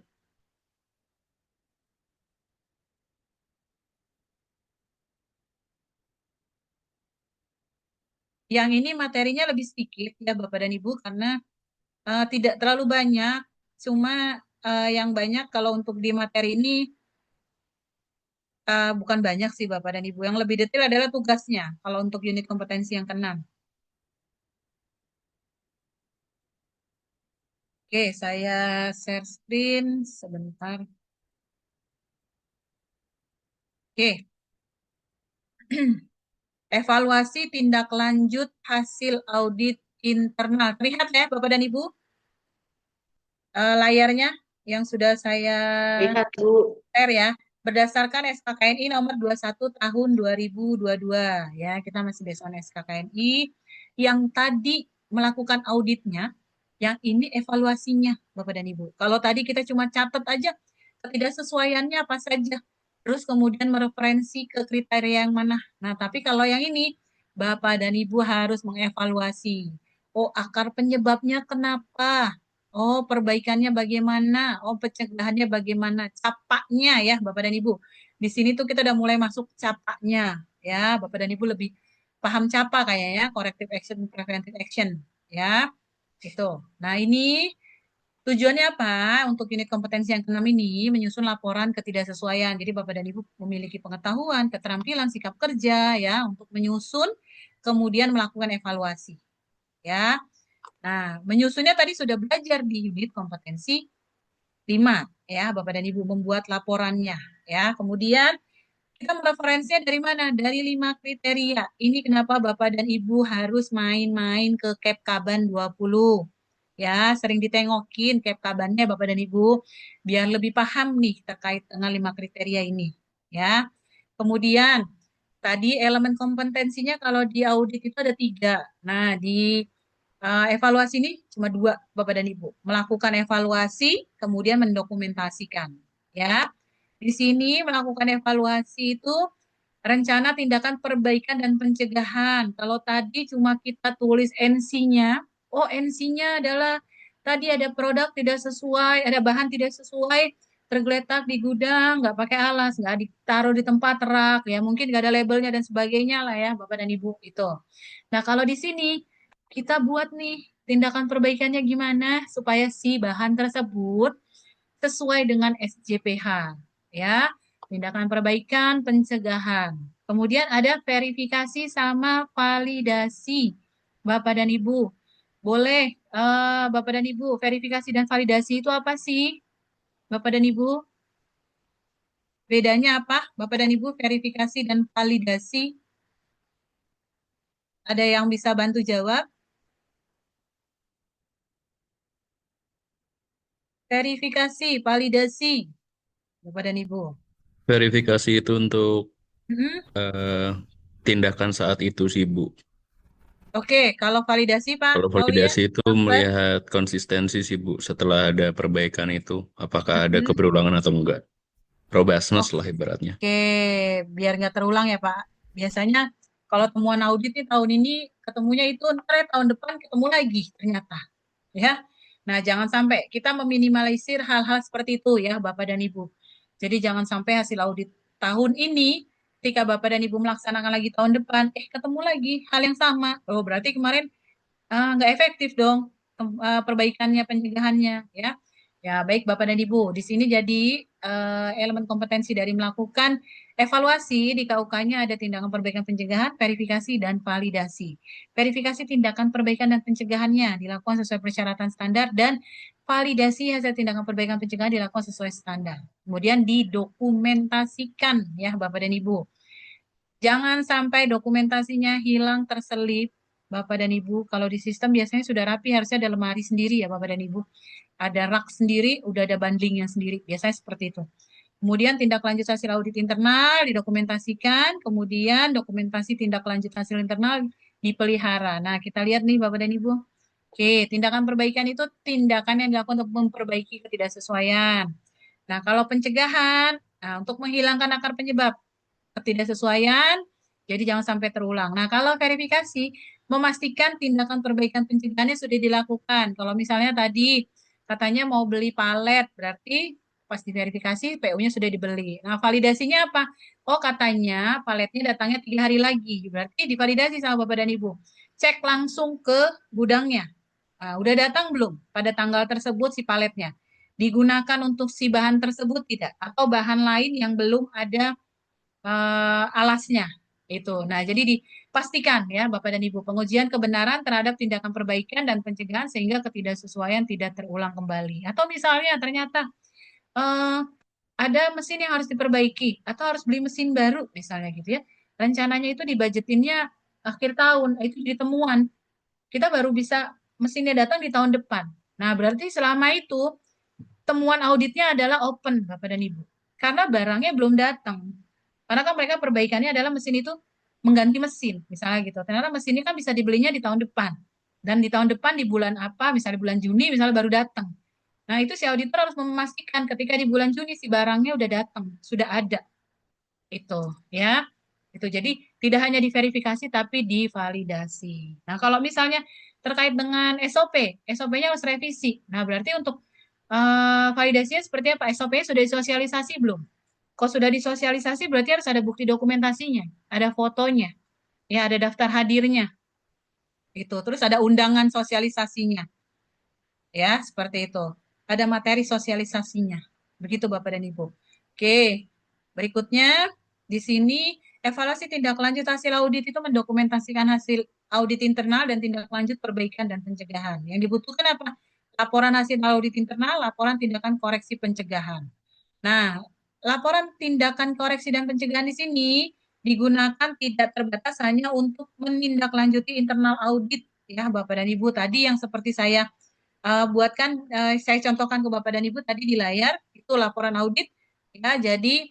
Yang ini materinya lebih sedikit ya Bapak dan Ibu karena tidak terlalu banyak. Cuma yang banyak kalau untuk di materi ini bukan banyak sih Bapak dan Ibu. Yang lebih detail adalah tugasnya kalau untuk unit kompetensi yang ke-6. Oke, saya share screen sebentar. Oke. Evaluasi tindak lanjut hasil audit internal. Terlihat ya Bapak dan Ibu? Layarnya yang sudah saya share ya. Berdasarkan SKKNI nomor 21 tahun 2022 ya. Kita masih based on SKKNI yang tadi melakukan auditnya, yang ini evaluasinya Bapak dan Ibu. Kalau tadi kita cuma catat aja ketidaksesuaiannya apa saja. Terus kemudian mereferensi ke kriteria yang mana. Nah, tapi kalau yang ini Bapak dan Ibu harus mengevaluasi. Oh, akar penyebabnya kenapa? Oh, perbaikannya bagaimana? Oh, pencegahannya bagaimana? Capaknya ya, Bapak dan Ibu. Di sini tuh kita udah mulai masuk capaknya ya, Bapak dan Ibu lebih paham capa kayaknya, corrective action, preventive action ya. Itu. Nah, ini tujuannya apa? Untuk unit kompetensi yang ke-6 ini menyusun laporan ketidaksesuaian. Jadi Bapak dan Ibu memiliki pengetahuan, keterampilan, sikap kerja ya untuk menyusun kemudian melakukan evaluasi. Ya. Nah, menyusunnya tadi sudah belajar di unit kompetensi 5 ya, Bapak dan Ibu membuat laporannya ya. Kemudian kita mereferensinya dari mana? Dari 5 kriteria. Ini kenapa Bapak dan Ibu harus main-main ke Kepkaban 20. Ya, sering ditengokin Kepkabannya Bapak dan Ibu biar lebih paham nih terkait dengan 5 kriteria ini ya. Kemudian tadi elemen kompetensinya kalau di audit itu ada 3. Nah, di evaluasi ini cuma 2 Bapak dan Ibu. Melakukan evaluasi, kemudian mendokumentasikan. Ya, di sini melakukan evaluasi itu rencana tindakan perbaikan dan pencegahan. Kalau tadi cuma kita tulis NC-nya, oh NC-nya adalah tadi ada produk tidak sesuai, ada bahan tidak sesuai, tergeletak di gudang, nggak pakai alas, nggak ditaruh di tempat rak, ya mungkin nggak ada labelnya dan sebagainya lah ya Bapak dan Ibu itu. Nah kalau di sini kita buat nih tindakan perbaikannya gimana supaya si bahan tersebut sesuai dengan SJPH ya, tindakan perbaikan pencegahan. Kemudian ada verifikasi sama validasi Bapak dan Ibu. Boleh Bapak dan Ibu, verifikasi dan validasi itu apa sih Bapak dan Ibu? Bedanya apa Bapak dan Ibu, verifikasi dan validasi? Ada yang bisa bantu jawab? Verifikasi, validasi, Bapak dan Ibu. Verifikasi itu untuk tindakan saat itu sih, Bu. Oke, kalau validasi Pak Kalau validasi itu melihat konsistensi sih, Bu, setelah ada perbaikan itu, apakah ada keberulangan atau enggak. Probasnas lah ibaratnya. Oke, biar nggak terulang ya Pak. Biasanya kalau temuan audit nih tahun ini ketemunya itu ntar tahun depan ketemu lagi ternyata. Ya. Nah, jangan sampai kita meminimalisir hal-hal seperti itu ya Bapak dan Ibu. Jadi jangan sampai hasil audit tahun ini ketika Bapak dan Ibu melaksanakan lagi tahun depan, ketemu lagi hal yang sama. Oh, berarti kemarin nggak efektif dong perbaikannya, pencegahannya ya. Ya, baik Bapak dan Ibu. Di sini jadi elemen kompetensi dari melakukan evaluasi di KUK-nya ada tindakan perbaikan pencegahan, verifikasi, dan validasi. Verifikasi tindakan perbaikan dan pencegahannya dilakukan sesuai persyaratan standar dan validasi hasil tindakan perbaikan pencegahan dilakukan sesuai standar. Kemudian didokumentasikan ya Bapak dan Ibu. Jangan sampai dokumentasinya hilang terselip Bapak dan Ibu. Kalau di sistem biasanya sudah rapi, harusnya ada lemari sendiri ya Bapak dan Ibu. Ada rak sendiri, udah ada bundlingnya sendiri. Biasanya seperti itu. Kemudian tindak lanjut hasil audit internal didokumentasikan, kemudian dokumentasi tindak lanjut hasil internal dipelihara. Nah, kita lihat nih Bapak dan Ibu. Oke, tindakan perbaikan itu tindakan yang dilakukan untuk memperbaiki ketidaksesuaian. Nah, kalau pencegahan, nah, untuk menghilangkan akar penyebab ketidaksesuaian, jadi jangan sampai terulang. Nah, kalau verifikasi, memastikan tindakan perbaikan pencegahannya sudah dilakukan. Kalau misalnya tadi katanya mau beli palet, berarti pas diverifikasi PO-nya sudah dibeli. Nah, validasinya apa? Oh, katanya paletnya datangnya 3 hari lagi. Berarti divalidasi sama Bapak dan Ibu. Cek langsung ke gudangnya. Nah, udah datang belum pada tanggal tersebut si paletnya? Digunakan untuk si bahan tersebut tidak? Atau bahan lain yang belum ada alasnya itu. Nah, jadi dipastikan ya Bapak dan Ibu pengujian kebenaran terhadap tindakan perbaikan dan pencegahan sehingga ketidaksesuaian tidak terulang kembali. Atau misalnya ternyata ada mesin yang harus diperbaiki atau harus beli mesin baru misalnya gitu ya. Rencananya itu dibudgetinnya akhir tahun, itu ditemuan. Kita baru bisa mesinnya datang di tahun depan. Nah, berarti selama itu temuan auditnya adalah open Bapak dan Ibu. Karena barangnya belum datang. Karena kan mereka perbaikannya adalah mesin itu mengganti mesin, misalnya gitu. Ternyata mesin ini kan bisa dibelinya di tahun depan. Dan di tahun depan di bulan apa, misalnya bulan Juni, misalnya baru datang. Nah, itu si auditor harus memastikan ketika di bulan Juni si barangnya udah datang, sudah ada. Itu, ya. Itu jadi tidak hanya diverifikasi tapi divalidasi. Nah, kalau misalnya terkait dengan SOP, SOP-nya harus revisi. Nah, berarti untuk validasinya seperti apa? SOP-nya sudah disosialisasi belum? Kalau sudah disosialisasi berarti harus ada bukti dokumentasinya, ada fotonya, ya ada daftar hadirnya, itu. Terus ada undangan sosialisasinya, ya seperti itu. Ada materi sosialisasinya, begitu Bapak dan Ibu. Oke, berikutnya di sini evaluasi tindak lanjut hasil audit itu mendokumentasikan hasil audit internal dan tindak lanjut perbaikan dan pencegahan. Yang dibutuhkan apa? Laporan hasil audit internal, laporan tindakan koreksi pencegahan. Nah, laporan tindakan koreksi dan pencegahan di sini digunakan tidak terbatas hanya untuk menindaklanjuti internal audit ya Bapak dan Ibu. Tadi yang seperti saya buatkan, saya contohkan ke Bapak dan Ibu tadi di layar, itu laporan audit ya. Jadi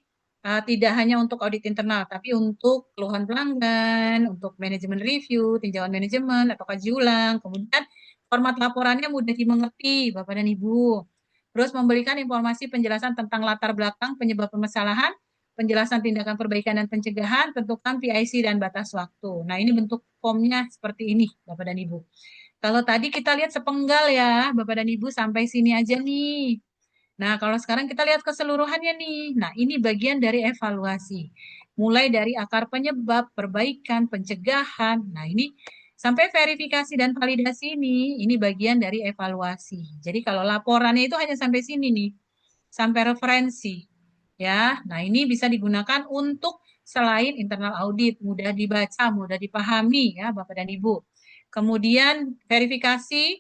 tidak hanya untuk audit internal, tapi untuk keluhan pelanggan, untuk manajemen review, tinjauan manajemen atau kaji ulang. Kemudian format laporannya mudah dimengerti Bapak dan Ibu. Terus memberikan informasi penjelasan tentang latar belakang penyebab permasalahan, penjelasan tindakan perbaikan dan pencegahan, tentukan PIC dan batas waktu. Nah, ini bentuk formnya seperti ini, Bapak dan Ibu. Kalau tadi kita lihat sepenggal ya, Bapak dan Ibu, sampai sini aja nih. Nah, kalau sekarang kita lihat keseluruhannya nih. Nah, ini bagian dari evaluasi. Mulai dari akar penyebab, perbaikan, pencegahan. Nah, ini sampai verifikasi dan validasi ini bagian dari evaluasi. Jadi kalau laporannya itu hanya sampai sini nih, sampai referensi. Ya, nah ini bisa digunakan untuk selain internal audit, mudah dibaca, mudah dipahami ya Bapak dan Ibu. Kemudian verifikasi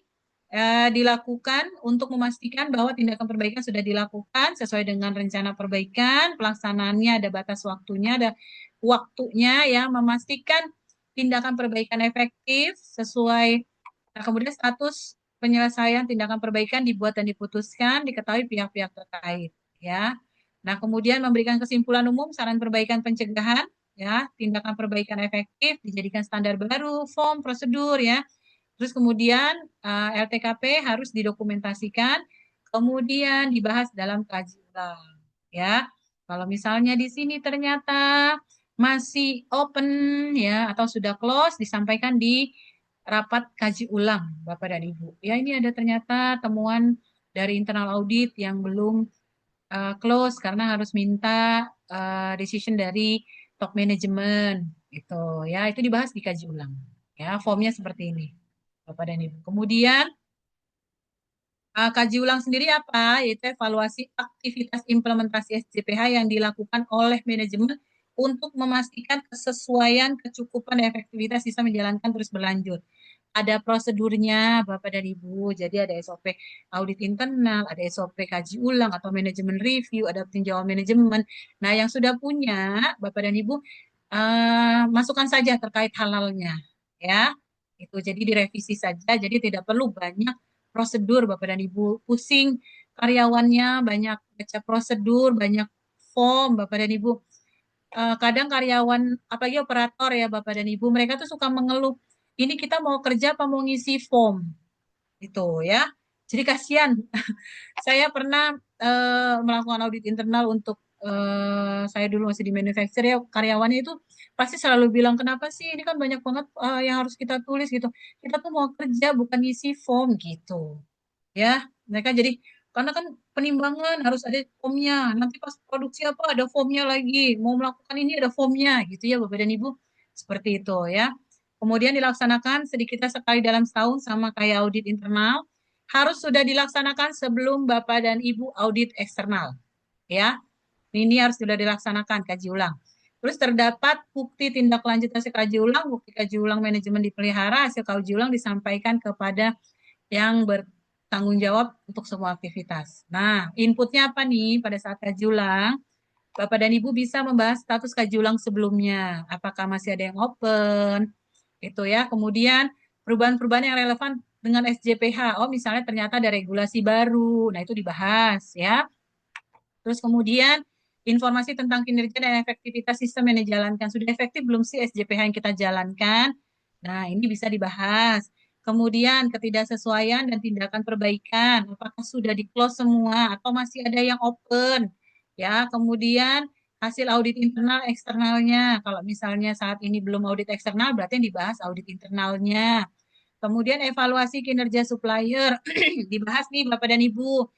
dilakukan untuk memastikan bahwa tindakan perbaikan sudah dilakukan sesuai dengan rencana perbaikan, pelaksanaannya ada batas waktunya, ada waktunya ya, memastikan tindakan perbaikan efektif sesuai. Nah, kemudian status penyelesaian tindakan perbaikan dibuat dan diputuskan, diketahui pihak-pihak terkait ya. Nah, kemudian memberikan kesimpulan umum saran perbaikan pencegahan ya, tindakan perbaikan efektif dijadikan standar baru, form, prosedur ya. Terus kemudian LTKP harus didokumentasikan, kemudian dibahas dalam kaji ulang ya. Kalau misalnya di sini ternyata masih open ya atau sudah close, disampaikan di rapat kaji ulang Bapak dan Ibu. Ya, ini ada ternyata temuan dari internal audit yang belum close karena harus minta decision dari top management gitu ya. Itu dibahas di kaji ulang. Ya, formnya seperti ini Bapak dan Ibu. Kemudian kaji ulang sendiri apa? Yaitu evaluasi aktivitas implementasi SJPH yang dilakukan oleh manajemen untuk memastikan kesesuaian, kecukupan, dan efektivitas bisa menjalankan terus berlanjut. Ada prosedurnya Bapak dan Ibu, jadi ada SOP audit internal, ada SOP kaji ulang atau manajemen review, ada tinjauan manajemen. Nah, yang sudah punya Bapak dan Ibu, masukkan saja terkait halalnya, ya. Itu jadi direvisi saja, jadi tidak perlu banyak prosedur Bapak dan Ibu. Pusing karyawannya, banyak baca prosedur, banyak form Bapak dan Ibu. Kadang karyawan, apalagi operator ya Bapak dan Ibu, mereka tuh suka mengeluh, ini kita mau kerja apa mau ngisi form, itu ya. Jadi kasihan. Saya pernah melakukan audit internal untuk saya dulu masih di manufacturer ya, karyawannya itu pasti selalu bilang, kenapa sih ini kan banyak banget yang harus kita tulis gitu. Kita tuh mau kerja bukan ngisi form gitu. Ya, mereka jadi karena kan penimbangan harus ada formnya. Nanti pas produksi apa ada formnya lagi. Mau melakukan ini ada formnya gitu ya Bapak dan Ibu. Seperti itu ya. Kemudian dilaksanakan sedikitnya sekali dalam setahun sama kayak audit internal. Harus sudah dilaksanakan sebelum Bapak dan Ibu audit eksternal. Ya, ini harus sudah dilaksanakan kaji ulang. Terus terdapat bukti tindak lanjut hasil kaji ulang, bukti kaji ulang manajemen dipelihara, hasil kaji ulang disampaikan kepada yang bertanggung jawab untuk semua aktivitas. Nah, inputnya apa nih pada saat kaji ulang? Bapak dan Ibu bisa membahas status kaji ulang sebelumnya. Apakah masih ada yang open? Itu ya. Kemudian perubahan-perubahan yang relevan dengan SJPH. Oh, misalnya ternyata ada regulasi baru. Nah, itu dibahas ya. Terus kemudian informasi tentang kinerja dan efektivitas sistem yang dijalankan. Sudah efektif belum sih SJPH yang kita jalankan? Nah, ini bisa dibahas. Kemudian ketidaksesuaian dan tindakan perbaikan. Apakah sudah di-close semua atau masih ada yang open? Ya, kemudian hasil audit internal eksternalnya. Kalau misalnya saat ini belum audit eksternal, berarti yang dibahas audit internalnya. Kemudian evaluasi kinerja supplier. Dibahas nih Bapak dan Ibu.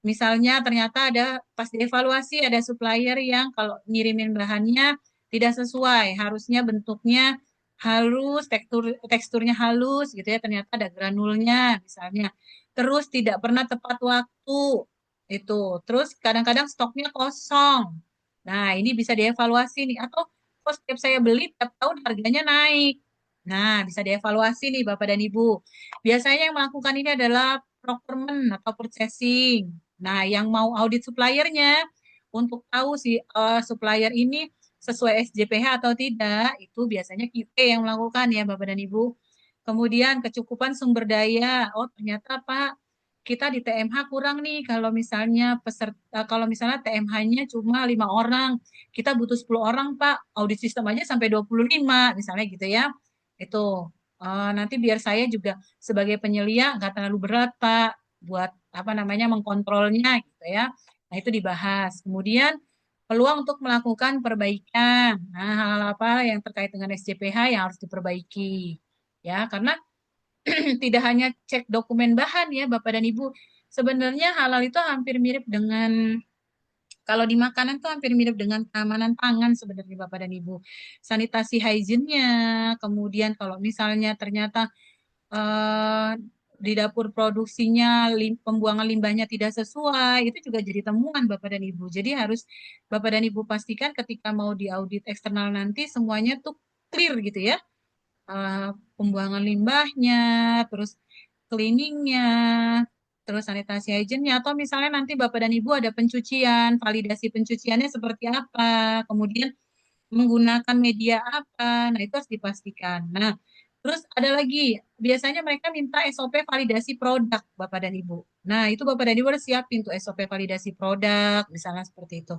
Misalnya ternyata ada pas dievaluasi ada supplier yang kalau ngirimin bahannya tidak sesuai, harusnya bentuknya halus, teksturnya halus gitu ya, ternyata ada granulnya misalnya. Terus tidak pernah tepat waktu itu. Terus kadang-kadang stoknya kosong. Nah, ini bisa dievaluasi nih atau kok setiap saya beli tiap tahun harganya naik. Nah, bisa dievaluasi nih Bapak dan Ibu. Biasanya yang melakukan ini adalah procurement atau purchasing. Nah, yang mau audit suppliernya untuk tahu si supplier ini sesuai SJPH atau tidak, itu biasanya QA yang melakukan ya Bapak dan Ibu. Kemudian kecukupan sumber daya. Oh, ternyata Pak, kita di TMH kurang nih kalau misalnya kalau misalnya TMH-nya cuma 5 orang, kita butuh 10 orang Pak, audit sistem aja sampai 25 misalnya gitu ya. Itu nanti biar saya juga sebagai penyelia nggak terlalu berat Pak buat apa namanya mengkontrolnya gitu ya. Nah, itu dibahas. Kemudian peluang untuk melakukan perbaikan. Nah, hal-hal apa yang terkait dengan SJPH yang harus diperbaiki. Ya, karena tidak hanya cek dokumen bahan ya Bapak dan Ibu. Sebenarnya halal itu hampir mirip dengan kalau di makanan tuh hampir mirip dengan keamanan pangan sebenarnya Bapak dan Ibu. Sanitasi hygiene-nya, kemudian kalau misalnya ternyata di dapur produksinya pembuangan limbahnya tidak sesuai, itu juga jadi temuan Bapak dan Ibu. Jadi harus Bapak dan Ibu pastikan ketika mau diaudit eksternal nanti semuanya tuh clear gitu ya. Pembuangan limbahnya, terus cleaningnya, terus sanitasi hygiene-nya, atau misalnya nanti Bapak dan Ibu ada pencucian, validasi pencuciannya seperti apa, kemudian menggunakan media apa, nah itu harus dipastikan. Nah, terus ada lagi, biasanya mereka minta SOP validasi produk Bapak dan Ibu. Nah, itu Bapak dan Ibu harus siapin tuh SOP validasi produk, misalnya seperti itu.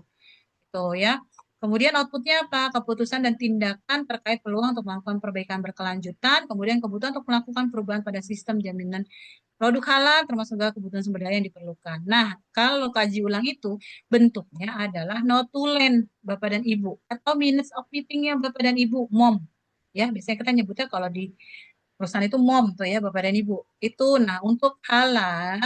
Itu ya. Kemudian outputnya apa? Keputusan dan tindakan terkait peluang untuk melakukan perbaikan berkelanjutan, kemudian kebutuhan untuk melakukan perubahan pada sistem jaminan produk halal, termasuk juga kebutuhan sumber daya yang diperlukan. Nah, kalau kaji ulang itu bentuknya adalah notulen Bapak dan Ibu, atau minutes of meeting-nya Bapak dan Ibu, MOM. Ya, biasanya kita nyebutnya kalau di perusahaan itu MOM tuh ya Bapak dan Ibu. Itu, nah untuk halal,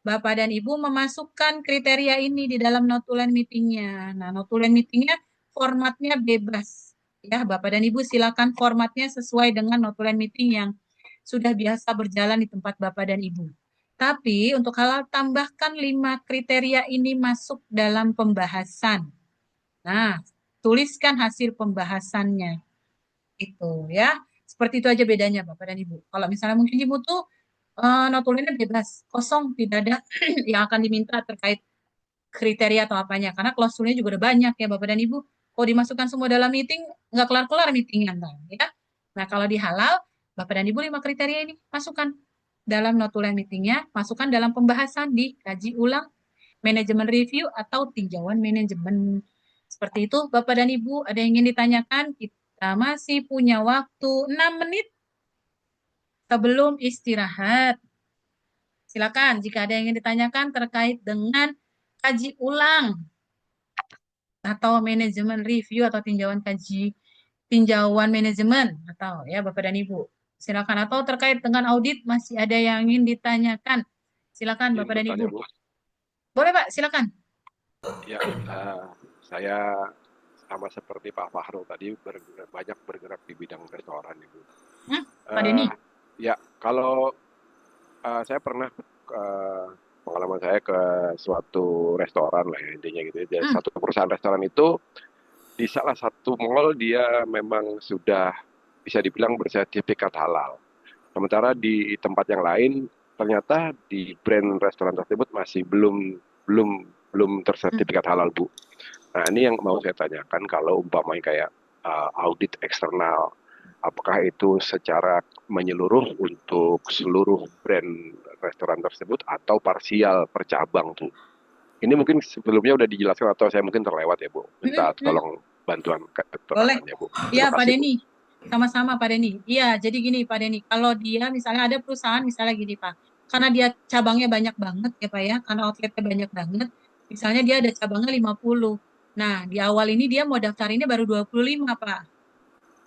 Bapak dan Ibu memasukkan kriteria ini di dalam notulen meetingnya. Nah, notulen meetingnya formatnya bebas. Ya, Bapak dan Ibu silakan formatnya sesuai dengan notulen meeting yang sudah biasa berjalan di tempat Bapak dan Ibu. Tapi untuk halal tambahkan 5 kriteria ini masuk dalam pembahasan. Nah, tuliskan hasil pembahasannya. Itu ya. Seperti itu aja bedanya Bapak dan Ibu. Kalau misalnya mungkin Ibu tuh notulennya bebas, kosong, tidak ada yang akan diminta terkait kriteria atau apanya. Karena klausulnya juga udah banyak ya Bapak dan Ibu. Kalau dimasukkan semua dalam meeting, nggak kelar-kelar meetingnya. Ya. Nah, kalau di halal, Bapak dan Ibu 5 kriteria ini masukkan dalam notulen meetingnya, masukkan dalam pembahasan di kaji ulang, manajemen review, atau tinjauan manajemen. Seperti itu, Bapak dan Ibu, ada yang ingin ditanyakan? Kita masih punya waktu 6 menit sebelum istirahat. Silakan jika ada yang ingin ditanyakan terkait dengan kaji ulang atau manajemen review atau tinjauan manajemen atau ya Bapak dan Ibu. Silakan, atau terkait dengan audit masih ada yang ingin ditanyakan. Silakan Bapak dan Ibu. Boleh Pak, silakan. Ya, saya sama seperti Pak Fahrul tadi banyak bergerak di bidang restoran, Ibu. Pak Denny. Ya, kalau saya pernah pengalaman saya ke suatu restoran lah ya, intinya gitu ya. Satu perusahaan restoran itu di salah satu mall dia memang sudah bisa dibilang bersertifikat halal. Sementara di tempat yang lain ternyata di brand restoran tersebut masih belum tersertifikat halal, Bu. Nah, ini yang mau saya tanyakan, kalau umpamanya kayak audit eksternal, apakah itu secara menyeluruh untuk seluruh brand restoran tersebut atau parsial per cabang tuh? Ini mungkin sebelumnya udah dijelaskan atau saya mungkin terlewat ya, Bu. Minta tolong bantuan keterangannya, Bu. Iya, Pak kasih, Bu. Denny. Sama-sama Pak Denny. Iya, jadi gini Pak Denny, kalau dia misalnya ada perusahaan misalnya gini Pak, karena dia cabangnya banyak banget ya Pak ya, karena outletnya banyak banget, misalnya dia ada cabangnya 50. Nah, di awal ini dia mau daftarinnya baru 25 Pak.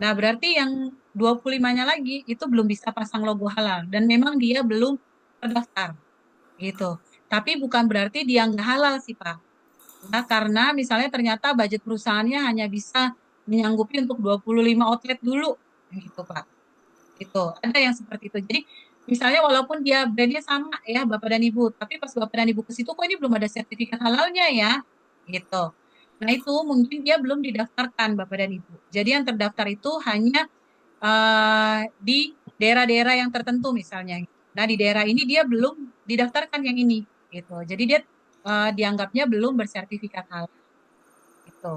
Nah, berarti yang 25-nya lagi itu belum bisa pasang logo halal dan memang dia belum terdaftar gitu. Tapi bukan berarti dia nggak halal sih Pak. Nah, karena misalnya ternyata budget perusahaannya hanya bisa menyanggupi untuk 25 outlet dulu gitu Pak. Itu ada yang seperti itu. Jadi misalnya walaupun dia brandnya sama ya Bapak dan Ibu, tapi pas Bapak dan Ibu ke situ kok ini belum ada sertifikat halalnya ya gitu. Nah, itu mungkin dia belum didaftarkan Bapak dan Ibu. Jadi yang terdaftar itu hanya di daerah-daerah yang tertentu misalnya. Nah, di daerah ini dia belum didaftarkan yang ini gitu. Jadi dia dianggapnya belum bersertifikat halal. Gitu.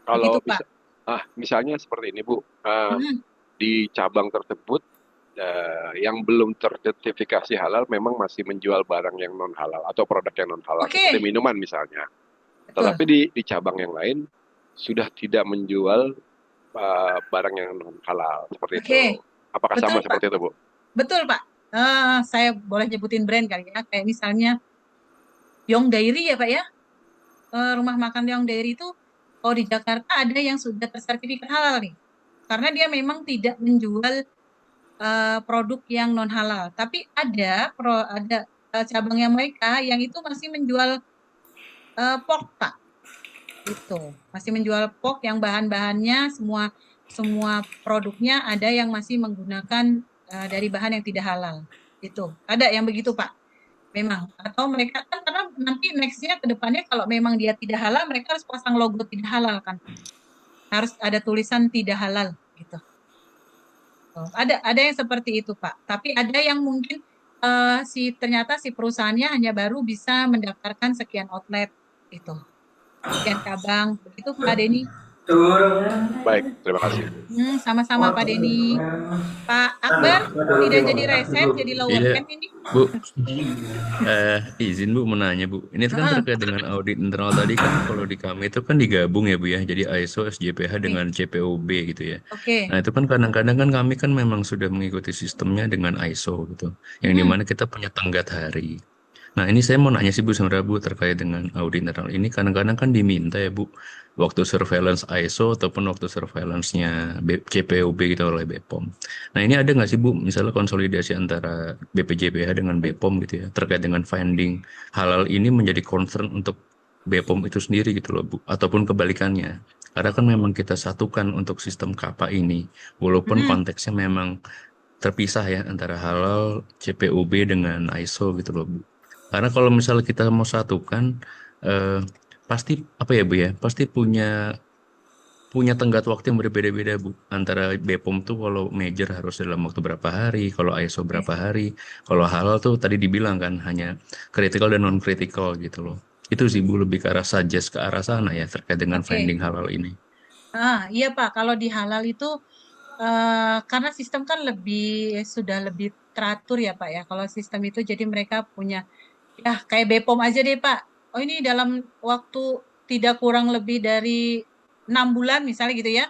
Kalau Begitu, Pak. misalnya seperti ini, Bu, di cabang tersebut yang belum tersertifikasi halal memang masih menjual barang yang non halal atau produk yang non halal, seperti minuman misalnya. Tetapi di cabang yang lain sudah tidak menjual barang yang non halal seperti itu. Apakah Betul, sama Pak. seperti itu, Bu? Betul, Pak. Saya boleh nyebutin brand kali ya, kayak misalnya Yong Dairy ya, Pak ya. Rumah makan Yong Dairy itu kalau di Jakarta ada yang sudah tersertifikat halal nih. Karena dia memang tidak menjual produk yang non halal, tapi ada cabangnya mereka yang itu masih menjual pork Pak, itu masih menjual pork yang bahan-bahannya semua produknya ada yang masih menggunakan dari bahan yang tidak halal, itu ada yang begitu Pak, memang. Atau mereka kan karena nanti nextnya ke depannya kalau memang dia tidak halal mereka harus pasang logo tidak halal kan, harus ada tulisan tidak halal gitu. Ada yang seperti itu Pak, tapi ada yang mungkin ternyata si perusahaannya hanya baru bisa mendaftarkan sekian outlet itu, sekian cabang, begitu Pak Denny. Baik, terima kasih. Sama-sama Pak Denny. Pak Akbar tidak jadi reset, jadi lower camp ini. Bu, izin Bu menanya Bu, ini kan terkait dengan audit internal tadi kan, kalau di kami itu kan digabung ya Bu ya, jadi ISO, SJPH dengan CPOB gitu ya. Nah itu kan kadang-kadang kan kami kan memang sudah mengikuti sistemnya dengan ISO gitu, yang dimana kita punya tenggat hari. Nah ini saya mau nanya sih Bu sebenarnya Bu, terkait dengan audit internal ini kadang-kadang kan diminta ya Bu, waktu surveillance ISO ataupun waktu surveillance-nya CPOB gitu oleh BPOM. Nah ini ada nggak sih Bu, misalnya konsolidasi antara BPJPH dengan BPOM gitu ya, terkait dengan finding halal ini menjadi concern untuk BPOM itu sendiri gitu loh Bu, ataupun kebalikannya. Karena kan memang kita satukan untuk sistem KAPA ini, walaupun konteksnya memang terpisah ya antara halal CPOB dengan ISO gitu loh Bu. Karena kalau misalnya kita mau satukan, pasti apa ya Bu ya, pasti punya tenggat waktu yang berbeda-beda Bu. Antara BPOM tuh kalau major harus dalam waktu berapa hari, kalau ISO berapa hari, kalau halal tuh tadi dibilang kan hanya critical dan non critical gitu loh. Itu sih Bu, lebih ke arah suggest ke arah sana ya terkait dengan finding halal ini. Iya Pak, kalau di halal itu karena sistem kan sudah lebih teratur ya Pak ya. Kalau sistem itu jadi mereka punya, ya kayak BPOM aja deh Pak. Oh ini dalam waktu tidak kurang lebih dari 6 bulan misalnya gitu ya,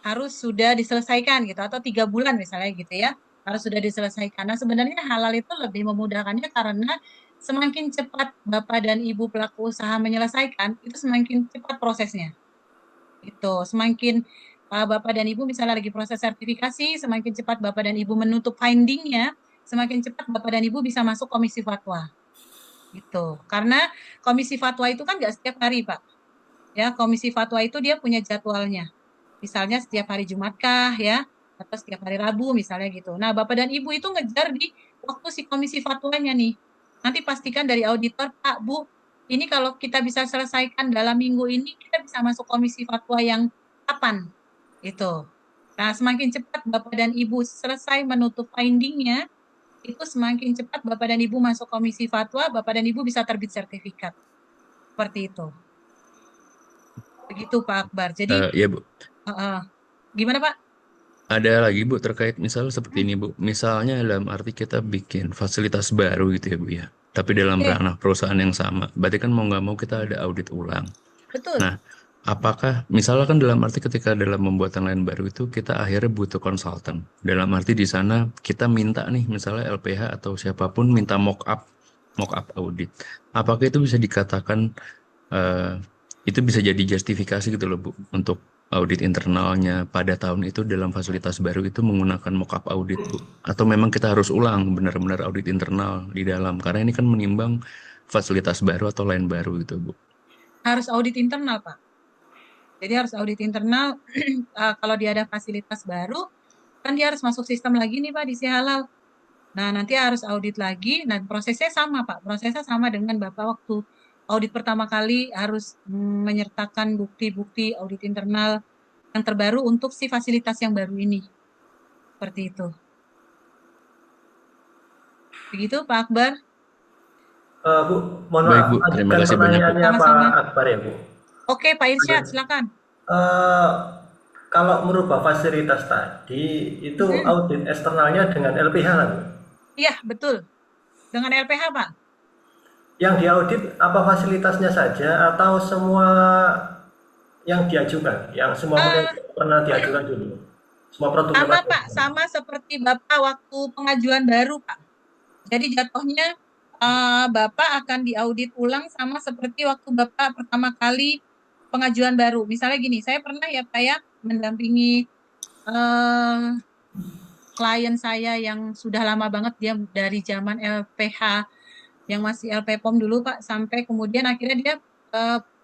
harus sudah diselesaikan gitu, atau 3 bulan misalnya gitu ya, harus sudah diselesaikan. Nah sebenarnya halal itu lebih memudahkannya karena semakin cepat Bapak dan Ibu pelaku usaha menyelesaikan, itu semakin cepat prosesnya. Itu semakin Bapak dan Ibu misalnya lagi proses sertifikasi, semakin cepat Bapak dan Ibu menutup findingnya, semakin cepat Bapak dan Ibu bisa masuk komisi fatwa. Gitu. Karena komisi fatwa itu kan nggak setiap hari, Pak. Ya, komisi fatwa itu dia punya jadwalnya. Misalnya setiap hari Jumat kah ya, atau setiap hari Rabu misalnya gitu. Nah, Bapak dan Ibu itu ngejar di waktu si komisi fatwanya nih. Nanti pastikan dari auditor, Pak, Bu, ini kalau kita bisa selesaikan dalam minggu ini, kita bisa masuk komisi fatwa yang kapan? Itu. Nah, semakin cepat Bapak dan Ibu selesai menutup findingnya, itu semakin cepat Bapak dan Ibu masuk komisi fatwa, Bapak dan Ibu bisa terbit sertifikat. Seperti itu. Begitu Pak Akbar. Jadi, Ya Bu, gimana Pak? ada lagi Bu terkait misal seperti ini Bu. Misalnya dalam arti kita bikin fasilitas baru gitu ya Bu ya. Tapi dalam ranah perusahaan yang sama. Berarti kan mau nggak mau kita ada audit ulang. Betul. Nah, apakah misalnya kan dalam arti ketika dalam pembuatan lain baru itu kita akhirnya butuh konsultan. Dalam arti di sana kita minta nih misalnya LPH atau siapapun minta mock up audit. Apakah itu bisa dikatakan itu bisa jadi justifikasi gitu loh Bu untuk audit internalnya pada tahun itu dalam fasilitas baru itu menggunakan mock up audit Bu, atau memang kita harus ulang benar-benar audit internal di dalam karena ini kan menimbang fasilitas baru atau lain baru gitu Bu. Harus audit internal Pak. Jadi harus audit internal. Kalau dia ada fasilitas baru kan dia harus masuk sistem lagi nih Pak di Si Halal. Nah nanti harus audit lagi. Nah prosesnya sama Pak, prosesnya sama dengan Bapak waktu audit pertama kali harus menyertakan bukti-bukti audit internal yang terbaru untuk si fasilitas yang baru ini. Seperti itu. Begitu Pak Akbar. Bu, mohon Baik, maaf, Bu. Terima kasih banyak, Bu. pertanyaannya Pak Akbar ya Bu. Oke Pak Irsyad, silakan. Kalau merubah fasilitas tadi, itu audit eksternalnya dengan LPH kan? Iya, betul. Dengan LPH Pak. Yang diaudit apa fasilitasnya saja atau semua yang diajukan, yang semua pernah diajukan dulu, semua produk sama Pak, sama seperti Bapak waktu pengajuan baru Pak. Jadi jatuhnya Bapak akan diaudit ulang sama seperti waktu Bapak pertama kali pengajuan baru. Misalnya gini, saya pernah ya Pak ya mendampingi klien saya yang sudah lama banget, dia dari zaman LPH yang masih LPPOM dulu Pak, sampai kemudian akhirnya dia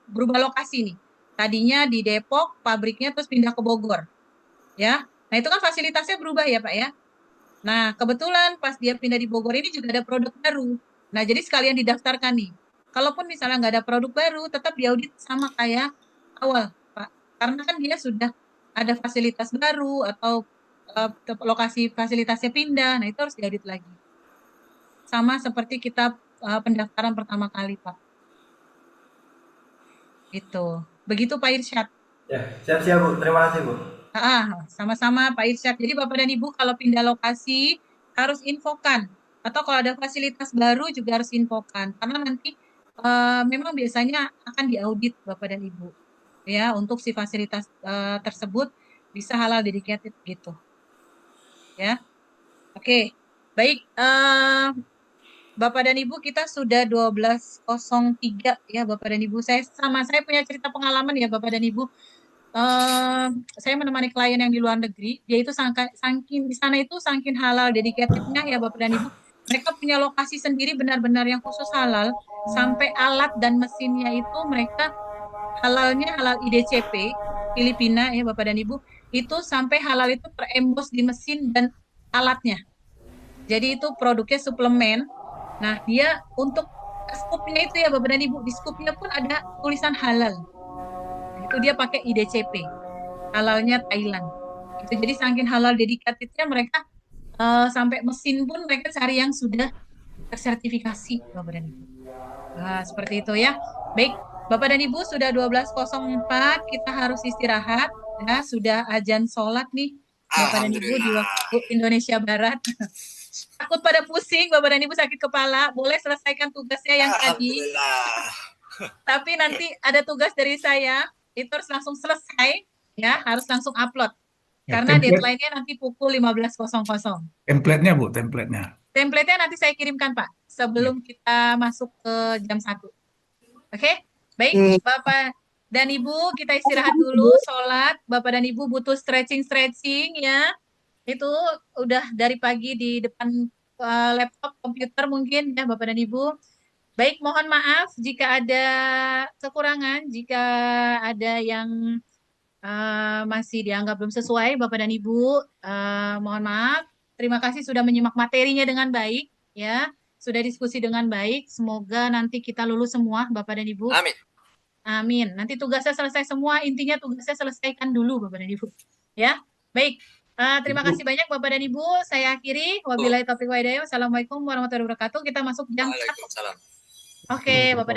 berubah lokasi nih. Tadinya di Depok, pabriknya terus pindah ke Bogor. Ya. Nah, itu kan fasilitasnya berubah ya Pak ya. Nah, kebetulan pas dia pindah di Bogor ini juga ada produk baru. Nah, jadi sekalian didaftarkan nih. Kalaupun misalnya nggak ada produk baru, tetap diaudit sama kayak awal Pak. Karena kan dia sudah ada fasilitas baru atau lokasi fasilitasnya pindah. Nah, itu harus diaudit lagi. Sama seperti kita pendaftaran pertama kali Pak. Itu. Begitu Pak Irsyad. Ya, siap-siap Bu. Terima kasih Bu. Sama-sama Pak Irsyad. Jadi Bapak dan Ibu kalau pindah lokasi harus infokan. Atau kalau ada fasilitas baru juga harus infokan. Karena nanti memang biasanya akan diaudit Bapak dan Ibu. Ya, untuk si fasilitas tersebut bisa halal dedicated gitu. Ya. Oke. Baik, Bapak dan Ibu, kita sudah 12.03 ya Bapak dan Ibu. Saya punya cerita pengalaman ya Bapak dan Ibu. Saya menemani klien yang di luar negeri. Dia itu saking di sana itu saking halal dedicatednya ya Bapak dan Ibu. Mereka punya lokasi sendiri benar-benar yang khusus halal. Sampai alat dan mesinnya itu mereka halalnya halal IDCP Filipina ya Bapak dan Ibu. Itu sampai halal itu terembos di mesin dan alatnya. Jadi itu produknya suplemen. Nah, dia untuk skupnya itu ya Bapak dan Ibu, di skupnya pun ada tulisan halal. Itu dia pakai IDCP. Halalnya Thailand. Itu jadi saking halal dedicatednya mereka sampai mesin pun mereka cari yang sudah tersertifikasi Bapak dan Ibu. Nah, seperti itu ya. Baik, Bapak dan Ibu sudah 12.04, kita harus istirahat. Ya, sudah azan sholat nih. Bapak dan Ibu di Alhamdulillah. waktu Indonesia Barat. Takut pada pusing, Bapak dan Ibu sakit kepala, boleh selesaikan tugasnya yang tadi. Alhamdulillah. Tapi nanti ada tugas dari saya, itu harus langsung selesai, ya, harus langsung upload. Ya, Karena template, deadline-nya nanti pukul 15.00. template-nya Bu, template-nya. Template-nya nanti saya kirimkan, Pak, sebelum kita masuk ke jam 1. Oke? Baik, Bapak dan Ibu, kita istirahat dulu, sholat. Bapak dan Ibu butuh stretching-stretching, ya. Itu udah dari pagi di depan laptop, komputer mungkin, ya, Bapak dan Ibu. Baik, mohon maaf jika ada kekurangan, jika ada yang masih dianggap belum sesuai, Bapak dan Ibu, mohon maaf. Terima kasih sudah menyimak materinya dengan baik, ya. Sudah diskusi dengan baik. Semoga nanti kita lulus semua, Bapak dan Ibu. Amin. Amin. Nanti tugasnya selesai semua, intinya tugasnya selesaikan dulu, Bapak dan Ibu. Ya, baik. Terima kasih banyak Bapak dan Ibu. Saya akhiri. Wabillahi taufiq wa hidayah. Wassalamualaikum warahmatullahi wabarakatuh. Kita masuk jam 1. Waalaikumsalam. Oke, Bapak dan